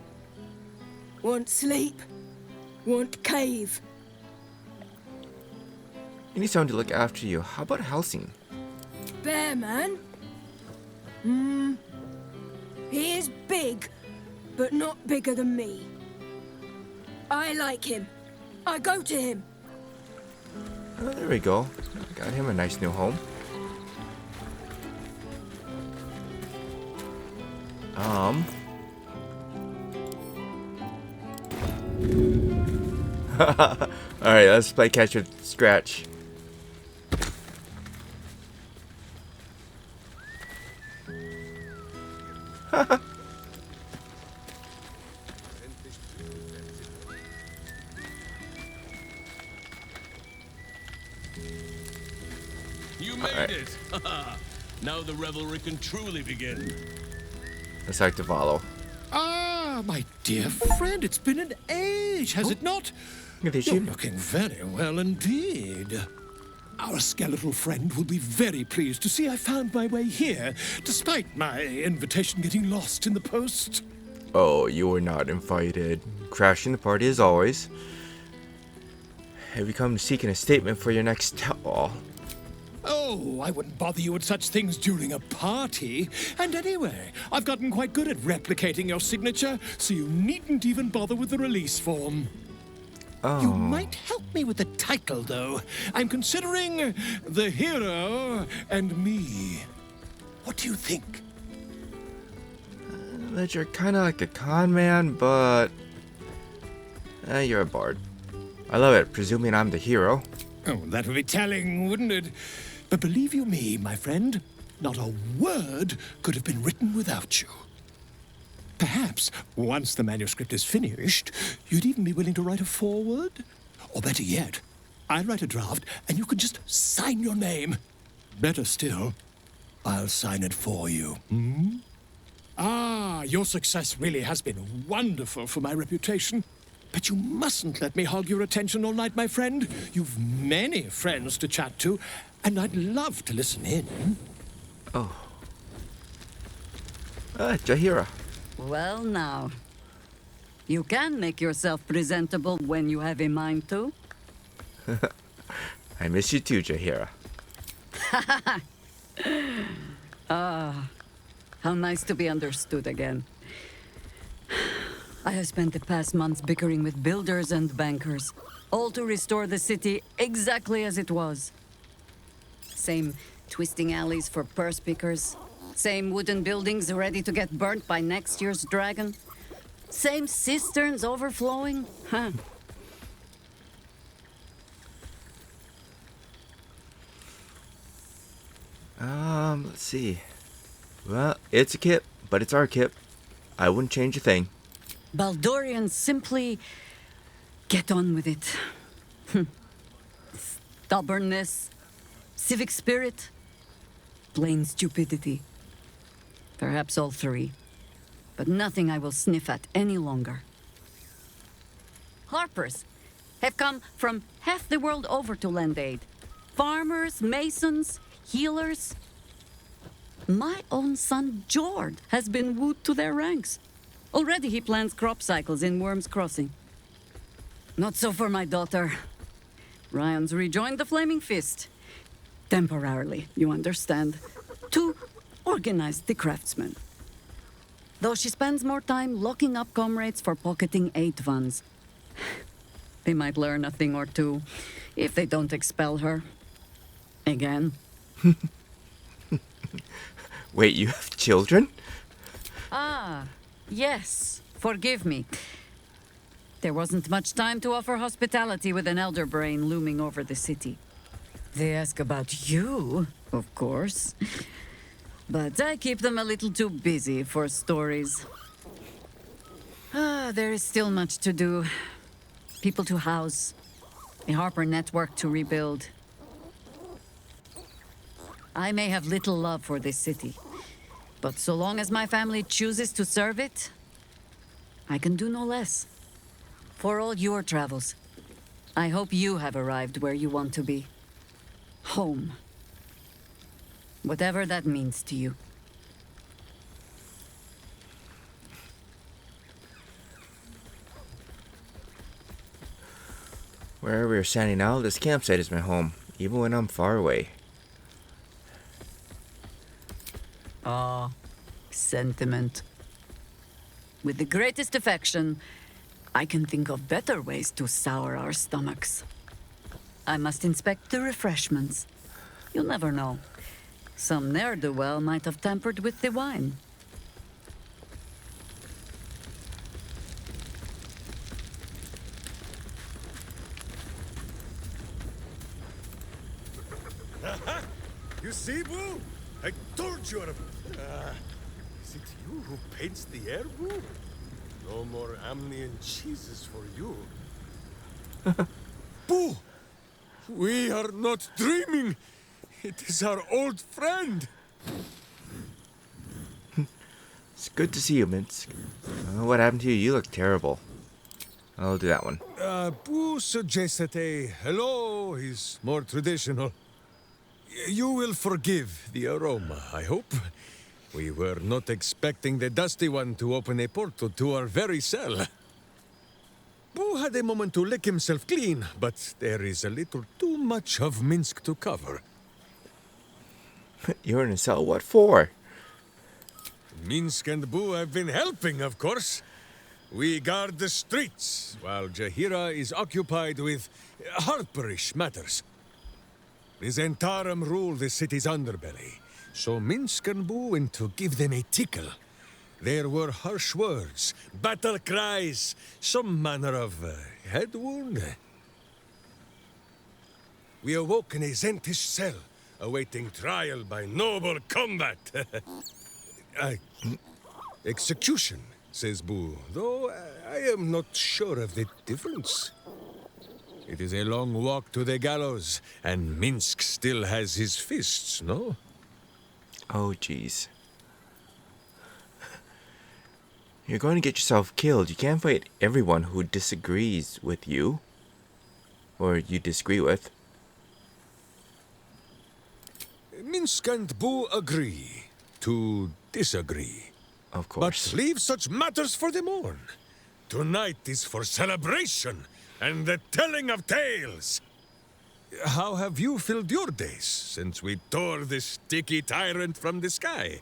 Want sleep. Want cave. You need someone to look after you. How about Helsing? Bear man? He is big, but not bigger than me. I like him. I go to him. Oh, there we go. Got him a nice new home. Alright, let's play catch with Scratch. You made it! Now the revelry can truly begin. Let's talk to Valo. Ah, my dear friend, it's been an age, has it not? Look at You're you. looking very well indeed. Our skeletal friend will be very pleased to see I found my way here, despite my invitation getting lost in the post. Oh, you were not invited. Crashing the party as always. Have you come seeking a statement for your next tell-all? Oh, I wouldn't bother you with such things during a party. And anyway, I've gotten quite good at replicating your signature, so you needn't even bother with the release form. Oh. You might help me with the title, though. I'm considering The Hero and Me. What do you think? That you're kind of like a con man, but you're a bard. I love it, presuming I'm the hero. Oh, that would be telling, wouldn't it? But believe you me, my friend, not a word could have been written without you. Perhaps, once the manuscript is finished, you'd even be willing to write a foreword? Or better yet, I'll write a draft and you can just sign your name. Better still, I'll sign it for you. Hmm? Ah, your success really has been wonderful for my reputation. But you mustn't let me hog your attention all night, my friend. You've many friends to chat to, and I'd love to listen in. Oh. Jaheira. Well, now. You can make yourself presentable when you have a mind to. I miss you too, Jaheira. Ah, how nice to be understood again. I have spent the past months bickering with builders and bankers, all to restore the city exactly as it was. Same twisting alleys for purse pickers, same wooden buildings ready to get burnt by next year's dragon, same cisterns overflowing. Huh. Let's see. Well, it's a kip, but it's our Kip. I wouldn't change a thing. Baldurians simply get on with it. Stubbornness, civic spirit, plain stupidity. Perhaps all three, but nothing I will sniff at any longer. Harpers have come from half the world over to lend aid. Farmers, masons, healers. My own son, Jord, has been wooed to their ranks. Already he plans crop cycles in Worm's Crossing. Not so for my daughter. Ryan's rejoined the Flaming Fist. Temporarily, you understand. To organize the craftsmen. Though she spends more time locking up comrades for pocketing aid funds. They might learn a thing or two if they don't expel her. Again. Wait, you have children? Ah, yes. Forgive me. There wasn't much time to offer hospitality with an elder brain looming over the city. They ask about you, of course. But I keep them a little too busy for stories. There is still much to do. People to house. A Harper network to rebuild. I may have little love for this city, but so long as my family chooses to serve it, I can do no less. For all your travels, I hope you have arrived where you want to be. Home. Whatever that means to you. Wherever we're standing now, this campsite is my home, even when I'm far away. Ah, sentiment. With the greatest affection, I can think of better ways to sour our stomachs. I must inspect the refreshments. You'll never know. Some ne'er-do-well might have tampered with the wine. You see, Boo? I told you. Is it you who paints the air, Boo? No more Amnian cheeses for you. Boo! We are not dreaming. It is our old friend. It's good to see you, Minsk. What happened to you? You look terrible. I'll do that one. Boo suggested a hello is more traditional. You will forgive the aroma, I hope. We were not expecting the Dusty One to open a portal to our very cell. Boo had a moment to lick himself clean, but there is a little too much of Minsk to cover. You're in a cell, what for? Minsk and Boo have been helping, of course. We guard the streets, while Jahira is occupied with harperish matters. The Zentarum rule the city's underbelly, so Minsk and Boo went to give them a tickle. There were harsh words, battle cries, some manner of head wound. We awoke in a Zentish cell, awaiting trial by noble combat. Execution, says Boo, though I am not sure of the difference. It is a long walk to the gallows, and Minsk still has his fists, no? Oh, jeez. You're going to get yourself killed. You can't fight everyone who disagrees with you. Or you disagree with. Minsk and Boo agree to disagree. Of course. But leave such matters for the morn. Tonight is for celebration and the telling of tales. How have you filled your days since we tore this sticky tyrant from the sky?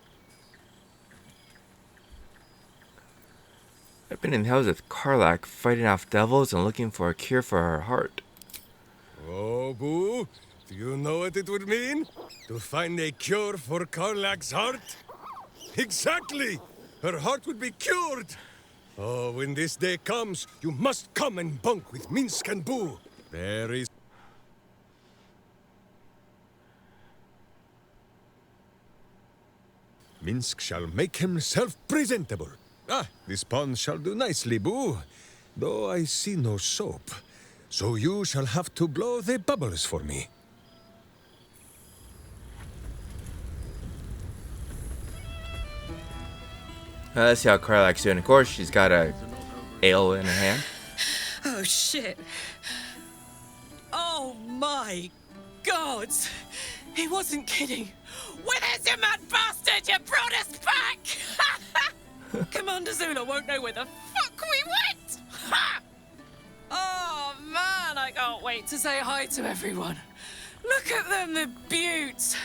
I've been in the house with Karlak, fighting off devils and looking for a cure for her heart. Oh, Boo, do you know what it would mean? To find a cure for Karlak's heart? Exactly! Her heart would be cured! Oh, when this day comes, you must come and bunk with Minsk and Boo. There is... Minsk shall make himself presentable. Ah, this pond shall do nicely, Boo. Though I see no soap. So you shall have to blow the bubbles for me. Let's see how Karlak's doing. Of course, she's got a ale in her hand. Oh, shit. Oh, my God. He wasn't kidding. Where's your mad bastard? You brought us back! Commander Zula won't know where the fuck we went! Ha! Oh, man, I can't wait to say hi to everyone. Look at them, the beauts.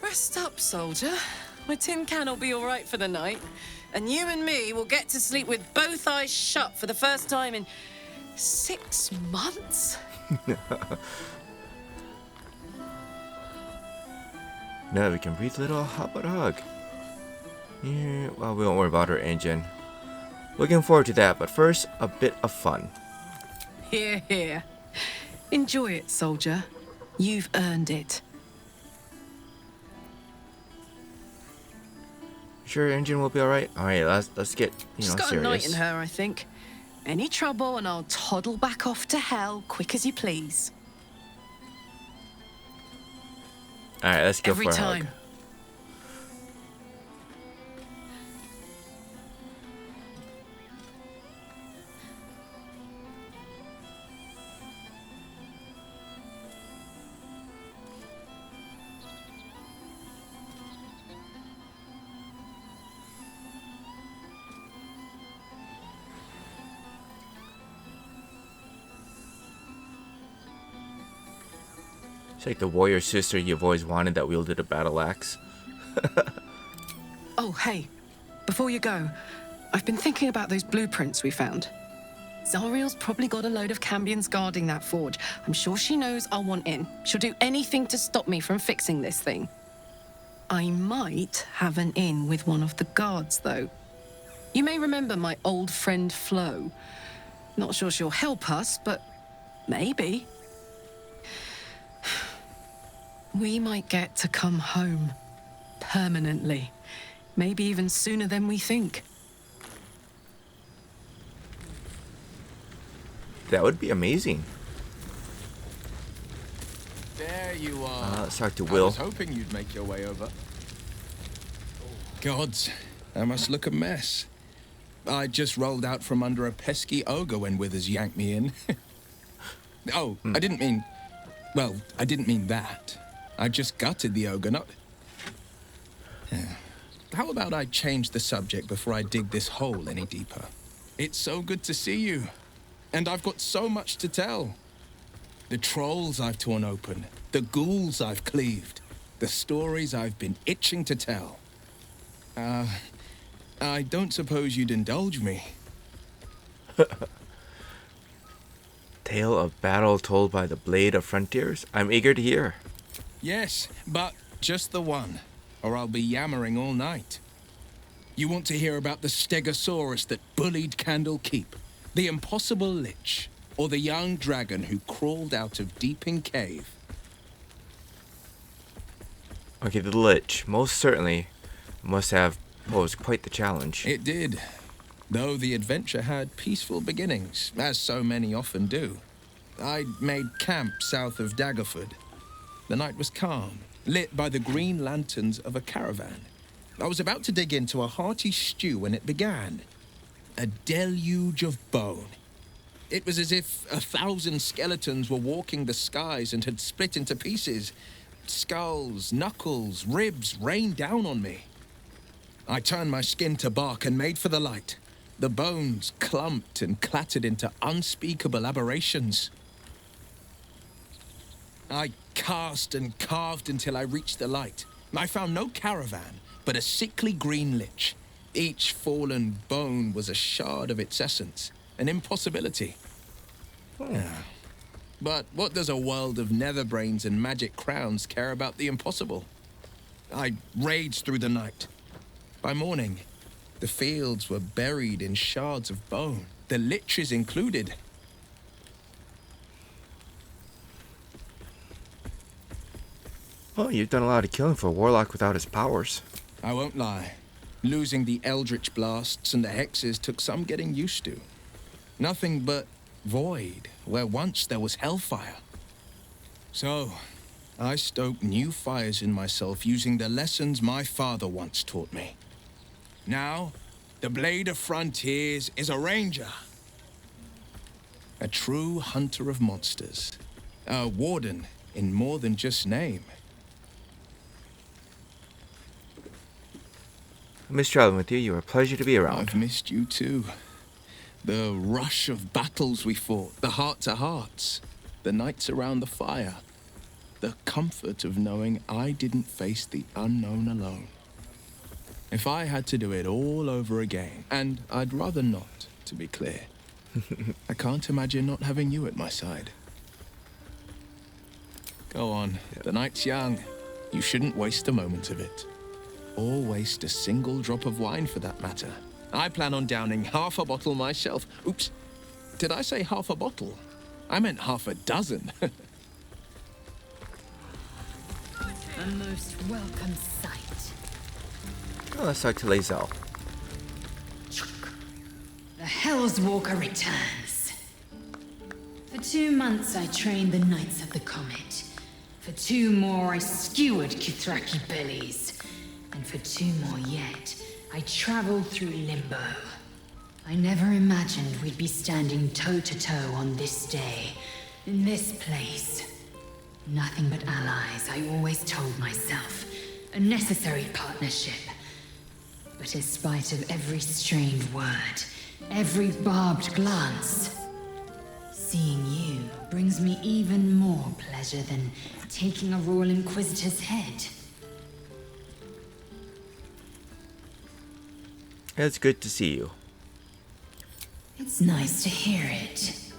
Rest up, soldier. My tin can will be all right for the night. And you and me will get to sleep with both eyes shut for the first time in 6 months? No, we can breathe a little. How about a hug? Yeah, well, we won't worry about her engine. Looking forward to that, but first, a bit of fun. Here, here. Enjoy it, soldier. You've earned it. Sure, engine will be all right. All right, let's get She's got serious. a night in her, I think. Any trouble, and I'll toddle back off to hell, quick as you please. All right, let's go Every for a time. hug. It's like the warrior sister you've always wanted that wielded a battle axe. Oh, hey. Before you go, I've been thinking about those blueprints we found. Zariel's probably got a load of Cambions guarding that forge. I'm sure she knows I'll want in. She'll do anything to stop me from fixing this thing. I might have an in with one of the guards, though. You may remember my old friend Flo. Not sure she'll help us, but maybe. We might get to come home. Permanently. Maybe even sooner than we think. That would be amazing. There you are. Let's talk to I Will. was hoping you'd make your way over. Gods, I must look a mess. I just rolled out from under a pesky ogre when Withers yanked me in. Oh, I didn't mean... Well, I didn't mean that. I just gutted the ogre, not... Yeah. How about I change the subject before I dig this hole any deeper? It's so good to see you. And I've got so much to tell. The trolls I've torn open, the ghouls I've cleaved, the stories I've been itching to tell. I don't suppose you'd indulge me. Tale of battle told by the blade of frontiers? I'm eager to hear. Yes, but just the one, or I'll be yammering all night. You want to hear about the Stegosaurus that bullied Candle Keep, the impossible lich, or the young dragon who crawled out of Deeping Cave? Okay, the lich most certainly must have posed quite the challenge. It did, though the adventure had peaceful beginnings, as so many often do. I'd made camp south of Daggerford. The night was calm, lit by the green lanterns of a caravan. I was about to dig into a hearty stew when it began. A deluge of bone. It was as if 1,000 skeletons were walking the skies and had split into pieces. Skulls, knuckles, ribs rained down on me. I turned my skin to bark and made for the light. The bones clumped and clattered into unspeakable aberrations. I cast and carved until I reached the light. I found no caravan, but a sickly green lich. Each fallen bone was a shard of its essence, an impossibility. Yeah. But what does a world of netherbrains and magic crowns care about the impossible? I raged through the night. By morning, the fields were buried in shards of bone, the liches included. Oh, you've done a lot of killing for a warlock without his powers. I won't lie. Losing the eldritch blasts and the hexes took some getting used to. Nothing but void, where once there was hellfire. So, I stoked new fires in myself using the lessons my father once taught me. Now, the Blade of Frontiers is a ranger. A true hunter of monsters. A warden in more than just name. I miss traveling with you. You were a pleasure to be around. I've missed you too. The rush of battles we fought, the heart-to-hearts, the nights around the fire. The comfort of knowing I didn't face the unknown alone. If I had to do it all over again, and I'd rather not, to be clear, I can't imagine not having you at my side. Go on, the night's young. You shouldn't waste a moment of it. Or waste a single drop of wine for that matter. I plan on downing half a bottle myself. Oops, did I say half a bottle? I meant half a dozen. A most welcome sight. Oh, let's talk to Lae'zel. The Hell's Walker returns. For 2 months I trained the Knights of the Comet. For 2 more I skewered Kithraki bellies. And for 2 more yet, I traveled through Limbo. I never imagined we'd be standing toe-to-toe on this day, in this place. Nothing but allies, I always told myself. A necessary partnership. But in spite of every strained word, every barbed glance, seeing you brings me even more pleasure than taking a Royal Inquisitor's head. It's good to see you. It's nice to hear it.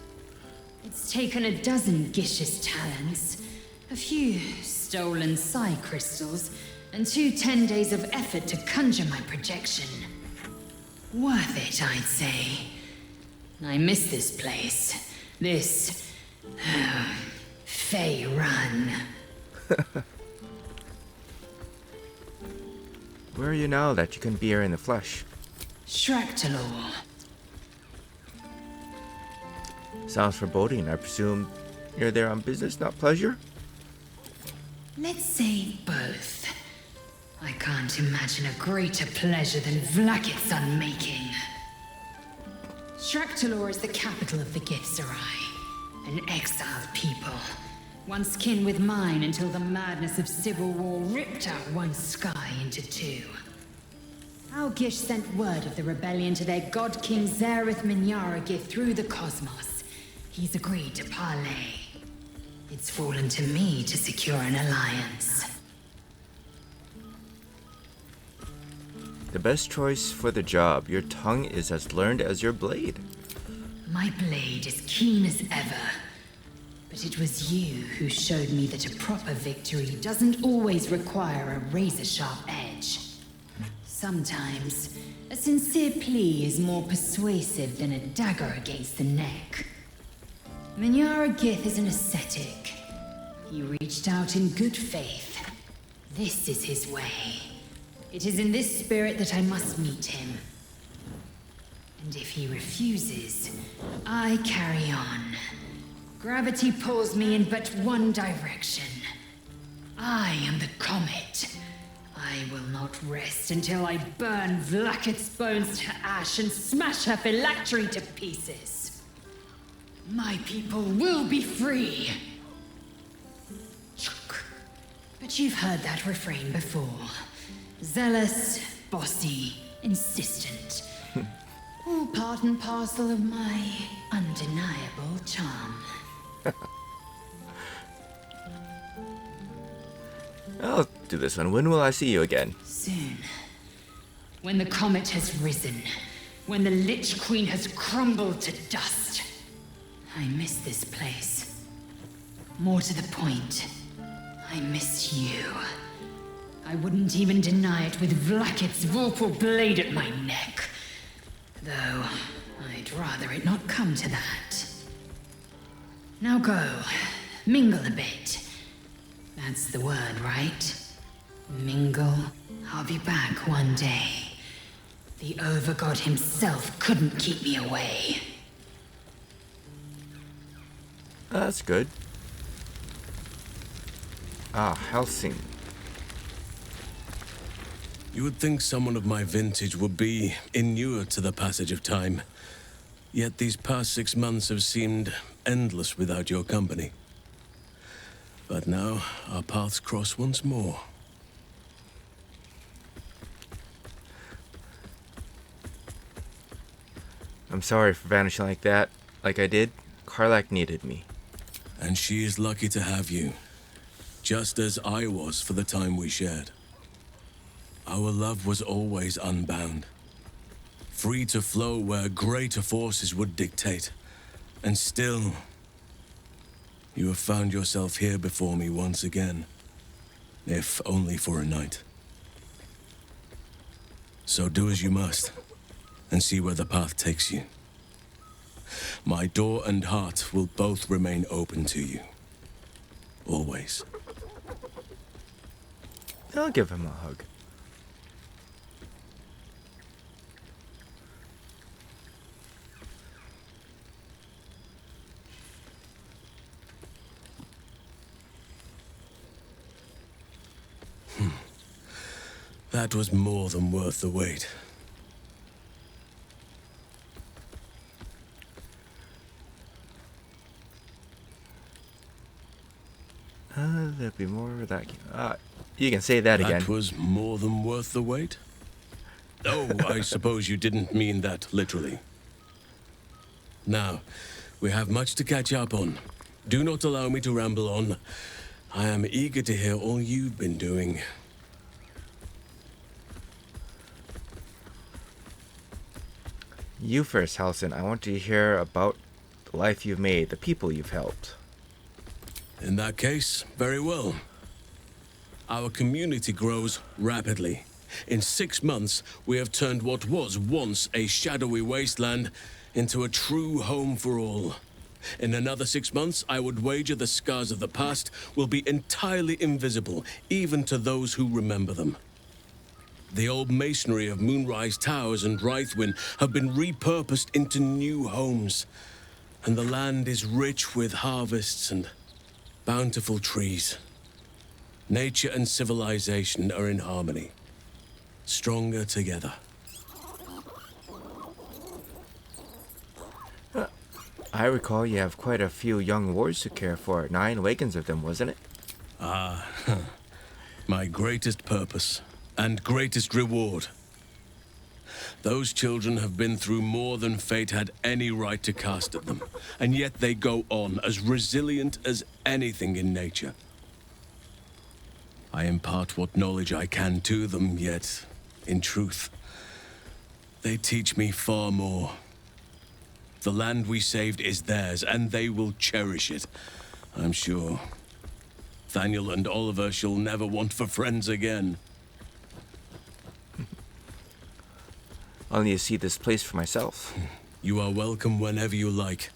It's taken a dozen Gish's talents, a few stolen psi crystals, and 2 10 days of effort to conjure my projection. Worth it, I'd say. I miss this place. This... Fey Run. Where are you now that you can be here in the flesh? Shractalor. Sounds foreboding. I presume you're there on business, not pleasure? Let's say both. I can't imagine a greater pleasure than Vlaakith's unmaking. Shractalor is the capital of the Githzerai, an exiled people, once kin with mine until the madness of civil war ripped out one sky into 2. Our Gish sent word of the rebellion to their god king Zareth Minyaragith through the cosmos. He's agreed to parley. It's fallen to me to secure an alliance. The best choice for the job. Your tongue is as learned as your blade. My blade is keen as ever. But it was you who showed me that a proper victory doesn't always require a razor-sharp edge. Sometimes, a sincere plea is more persuasive than a dagger against the neck. Minyaragith is an ascetic. He reached out in good faith. This is his way. It is in this spirit that I must meet him. And if he refuses, I carry on. Gravity pulls me in but one direction. I am the comet. I will not rest until I burn Vlaakith's bones to ash and smash her phylactery to pieces. My people will be free. But you've heard that refrain before. Zealous, bossy, insistent. All part and parcel of my undeniable charm. I'll do this one. When will I see you again? Soon. When the comet has risen. When the Lich Queen has crumbled to dust. I miss this place. More to the point, I miss you. I wouldn't even deny it with Vlaakith's vorpal blade at my neck. Though, I'd rather it not come to that. Now go. Mingle a bit. That's the word, right? Mingle. I'll be back one day. The Overgod himself couldn't keep me away. That's good. Ah, Helsing. You would think someone of my vintage would be inured to the passage of time. Yet these past 6 months have seemed endless without your company. But now, our paths cross once more. I'm sorry for vanishing like that. Like I did. Karlach needed me. And she is lucky to have you. Just as I was for the time we shared. Our love was always unbound. Free to flow where greater forces would dictate. And still, you have found yourself here before me once again. If only for a night. So do as you must, and see where the path takes you. My door and heart will both remain open to you. Always. I'll give him a hug. That was more than worth the wait. There'll be more of that. You can say that again. That was more than worth the wait? Oh, I suppose you didn't mean that literally. Now, we have much to catch up on. Do not allow me to ramble on. I am eager to hear all you've been doing. You first, Halsin. I want to hear about the life you've made, the people you've helped. In that case, very well. Our community grows rapidly. In 6 months, we have turned what was once a shadowy wasteland into a true home for all. In another 6 months, I would wager the scars of the past will be entirely invisible, even to those who remember them. The old masonry of Moonrise Towers and Rythwin have been repurposed into new homes, and the land is rich with harvests and bountiful trees. Nature and civilization are in harmony, stronger together. I recall you have quite a few young wards to care for. 9 wagons of them, wasn't it? Ah, my greatest purpose and greatest reward. Those children have been through more than fate had any right to cast at them, and yet they go on as resilient as anything in nature. I impart what knowledge I can to them, yet, in truth, they teach me far more. The land we saved is theirs, and they will cherish it, I'm sure. Thaniel and Oliver shall never want for friends again. I'll need to see this place for myself. You are welcome whenever you like,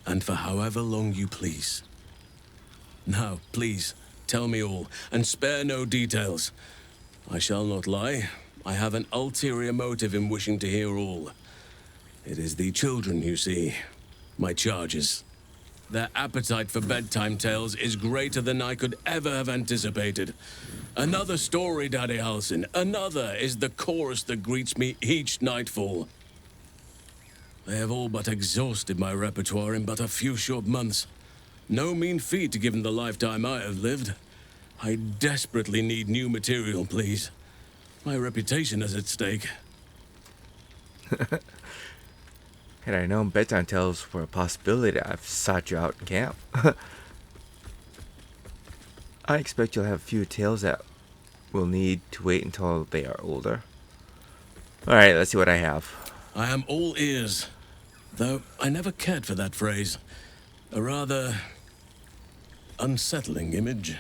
and for however long you please. Now, please, tell me all, and spare no details. I shall not lie. I have an ulterior motive in wishing to hear all. It is the children, you see, my charges. Their appetite for bedtime tales is greater than I could ever have anticipated. Another story, Daddy Halsin. Another is the chorus that greets me each nightfall. They have all but exhausted my repertoire in but a few short months. No mean feat given the lifetime I have lived. I desperately need new material, please. My reputation is at stake. Had I known bedtime tales were a possibility, I've sought you out in camp. I expect you'll have a few tales that will need to wait until they are older. Alright, let's see what I have. I am all ears. Though I never cared for that phrase. A rather unsettling image.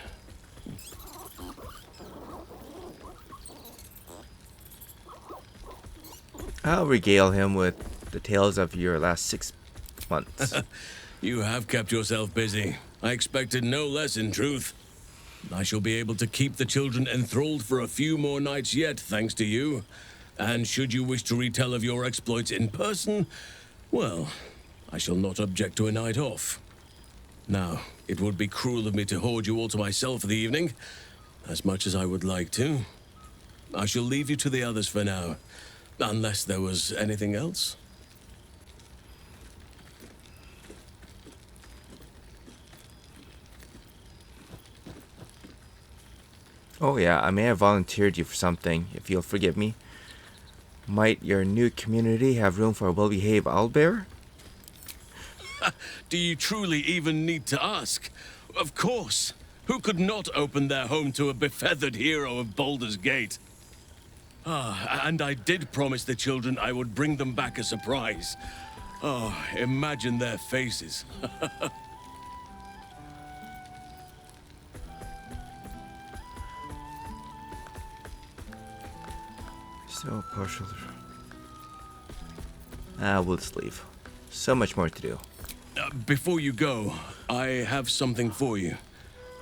I'll regale him with the tales of your last 6 months. You have kept yourself busy. I expected no less, in truth. I shall be able to keep the children enthralled for a few more nights yet, thanks to you. And should you wish to retell of your exploits in person, well, I shall not object to a night off. Now, it would be cruel of me to hoard you all to myself for the evening, as much as I would like to. I shall leave you to the others for now, unless there was anything else. Oh yeah, I may have volunteered you for something, if you'll forgive me. Might your new community have room for a well-behaved owlbear? Do you truly even need to ask? Of course. Who could not open their home to a befeathered hero of Baldur's Gate? And I did promise the children I would bring them back a surprise. Oh, imagine their faces. So partial. We'll just leave. So much more to do. Before you go, I have something for you.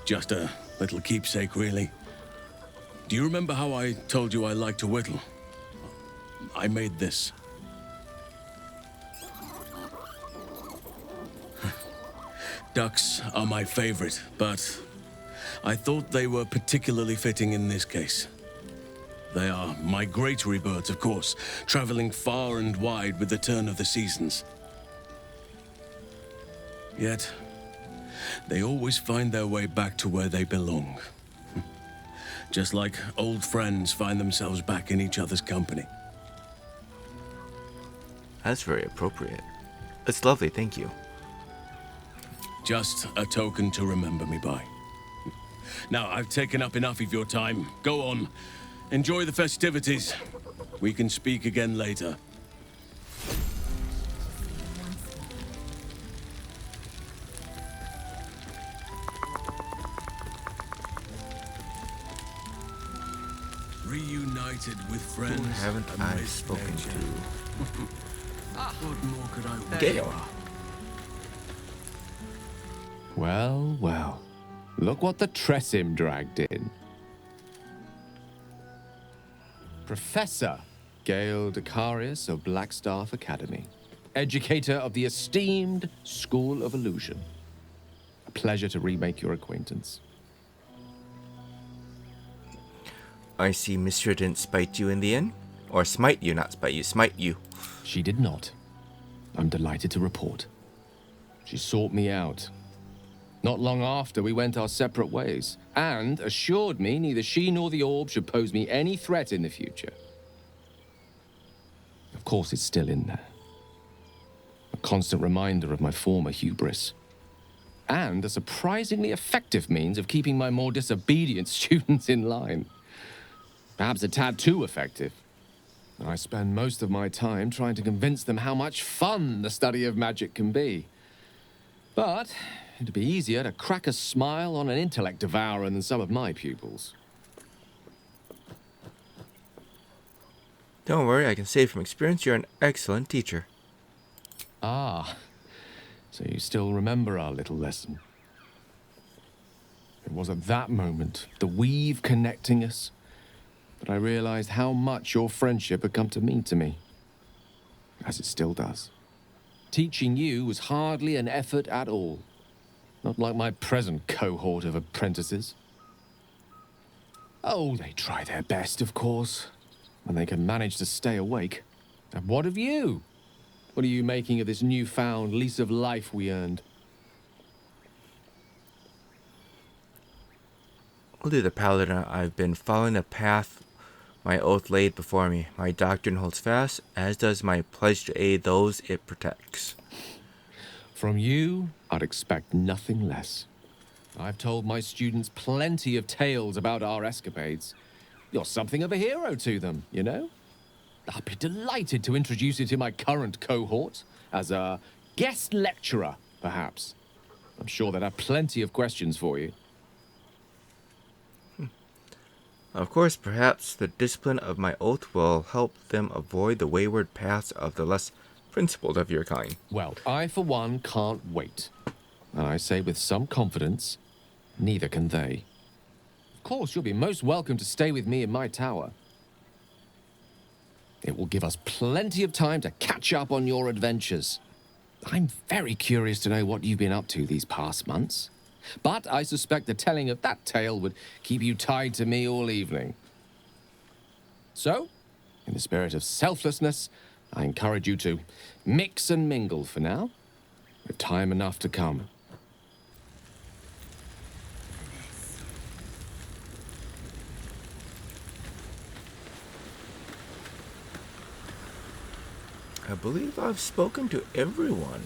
Just a little keepsake, really. Do you remember how I told you I like to whittle? I made this. Ducks are my favorite, but I thought they were particularly fitting in this case. They are migratory birds, of course, traveling far and wide with the turn of the seasons. Yet, they always find their way back to where they belong. Just like old friends find themselves back in each other's company. That's very appropriate. It's lovely, thank you. Just a token to remember me by. Now, I've taken up enough of your time. Go on. Enjoy the festivities. We can speak again later. Reunited with friends. Who haven't I spoken to? What more could I want? Gale. Well, well. Look what the Tressim dragged in. Professor Gale Decarius of Blackstaff Academy. Educator of the esteemed School of Illusion. A pleasure to remake your acquaintance. I see Monsieur didn't spite you in the end? Or smite you, not spite you, smite you. She did not. I'm delighted to report. She sought me out. Not long after, we went our separate ways, and assured me neither she nor the orb should pose me any threat in the future. Of course, it's still in there. A constant reminder of my former hubris. And a surprisingly effective means of keeping my more disobedient students in line. Perhaps a tad too effective. I spend most of my time trying to convince them how much fun the study of magic can be. But it'd be easier to crack a smile on an intellect devourer than some of my pupils. Don't worry, I can say from experience you're an excellent teacher. Ah, so you still remember our little lesson. It was at that moment, the weave connecting us, that I realized how much your friendship had come to mean to me. As it still does. Teaching you was hardly an effort at all. Not like my present cohort of apprentices. Oh, they try their best, of course, when they can manage to stay awake. And what of you? What are you making of this newfound lease of life we earned? I'll do the paladin. I've been following the path my oath laid before me. My doctrine holds fast, as does my pledge to aid those it protects. From you, I'd expect nothing less. I've told my students plenty of tales about our escapades. You're something of a hero to them, you know? I'd be delighted to introduce you to my current cohort as a guest lecturer, perhaps. I'm sure they'd have plenty of questions for you. Of course, perhaps the discipline of my oath will help them avoid the wayward paths of the less principled of your kind. Well, I, for one, can't wait. And I say with some confidence, neither can they. Of course, you'll be most welcome to stay with me in my tower. It will give us plenty of time to catch up on your adventures. I'm very curious to know what you've been up to these past months. But I suspect the telling of that tale would keep you tied to me all evening. So, in the spirit of selflessness, I encourage you to mix and mingle for now, with time enough to come. I believe I've spoken to everyone.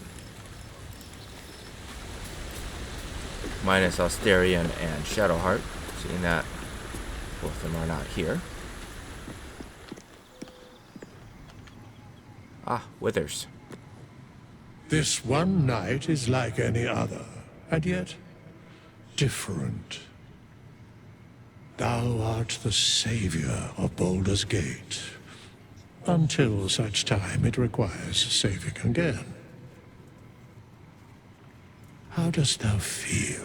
Minus Asterion and Shadowheart, seeing that both of them are not here. Ah, Withers. This one night is like any other, and yet different. Thou art the savior of Baldur's Gate, until such time it requires saving again. How dost thou feel?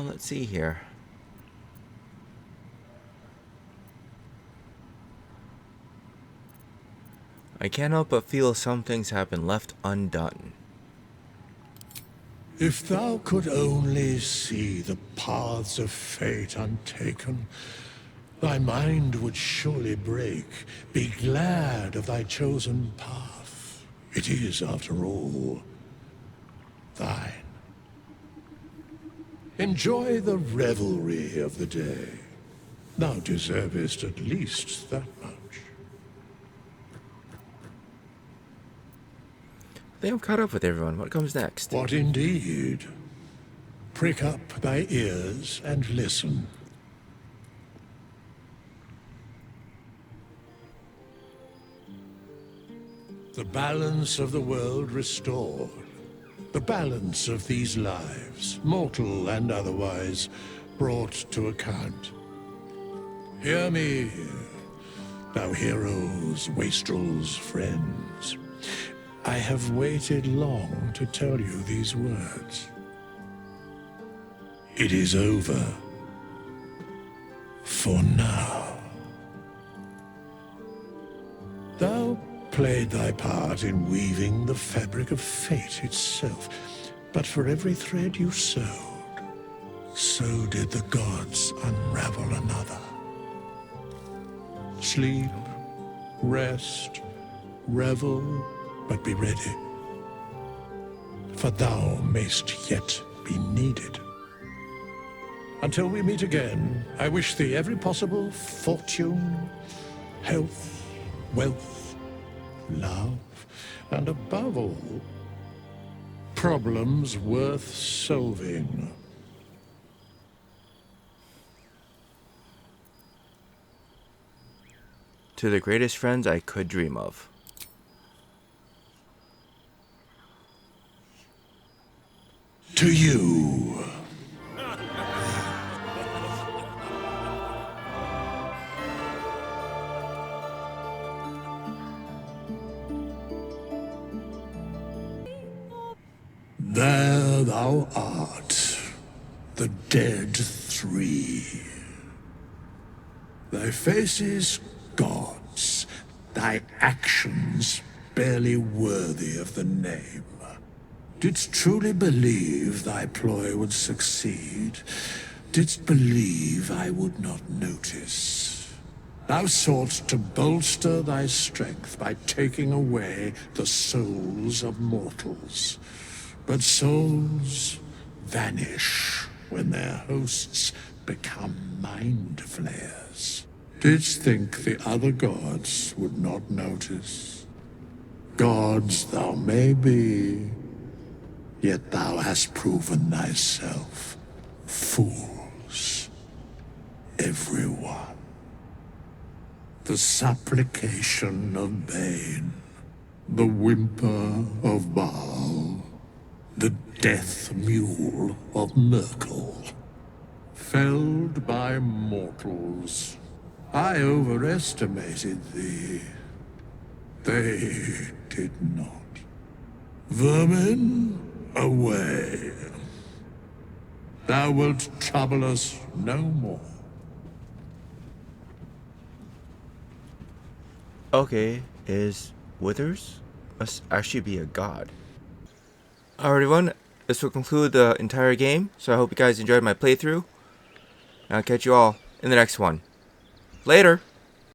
Let's see here. I can't help but feel some things have been left undone. If thou could only see the paths of fate untaken, thy mind would surely break. Be glad of thy chosen path. It is, after all, thine. Enjoy the revelry of the day. Thou deservest at least that much. I think I'm caught up with everyone. What comes next? What indeed? Prick up thy ears and listen. The balance of the world restored. The balance of these lives, mortal and otherwise, brought to account. Hear me, thou heroes, wastrels, friends. I have waited long to tell you these words. It is over. For now. Thou played thy part in weaving the fabric of fate itself, but for every thread you sewed, so did the gods unravel another. Sleep, rest, revel, but be ready, for thou mayst yet be needed. Until we meet again, I wish thee every possible fortune, health, wealth, love, and above all, problems worth solving. To the greatest friends I could dream of. To you. There thou art, the dead three. Thy faces gods, thy actions barely worthy of the name. Didst truly believe thy ploy would succeed? Didst believe I would not notice? Thou sought to bolster thy strength by taking away the souls of mortals. But souls vanish when their hosts become mind flayers. Didst think the other gods would not notice? Gods thou may be, yet thou hast proven thyself fools, everyone. The supplication of Bane, the whimper of Baal, the death mule of Merkel. Felled by mortals, I overestimated thee. They did not. Vermin, away. thou wilt trouble us no more. Okay, is Withers must actually be a god. Alright everyone, this will conclude the entire game, so I hope you guys enjoyed my playthrough. And I'll catch you all in the next one. Later!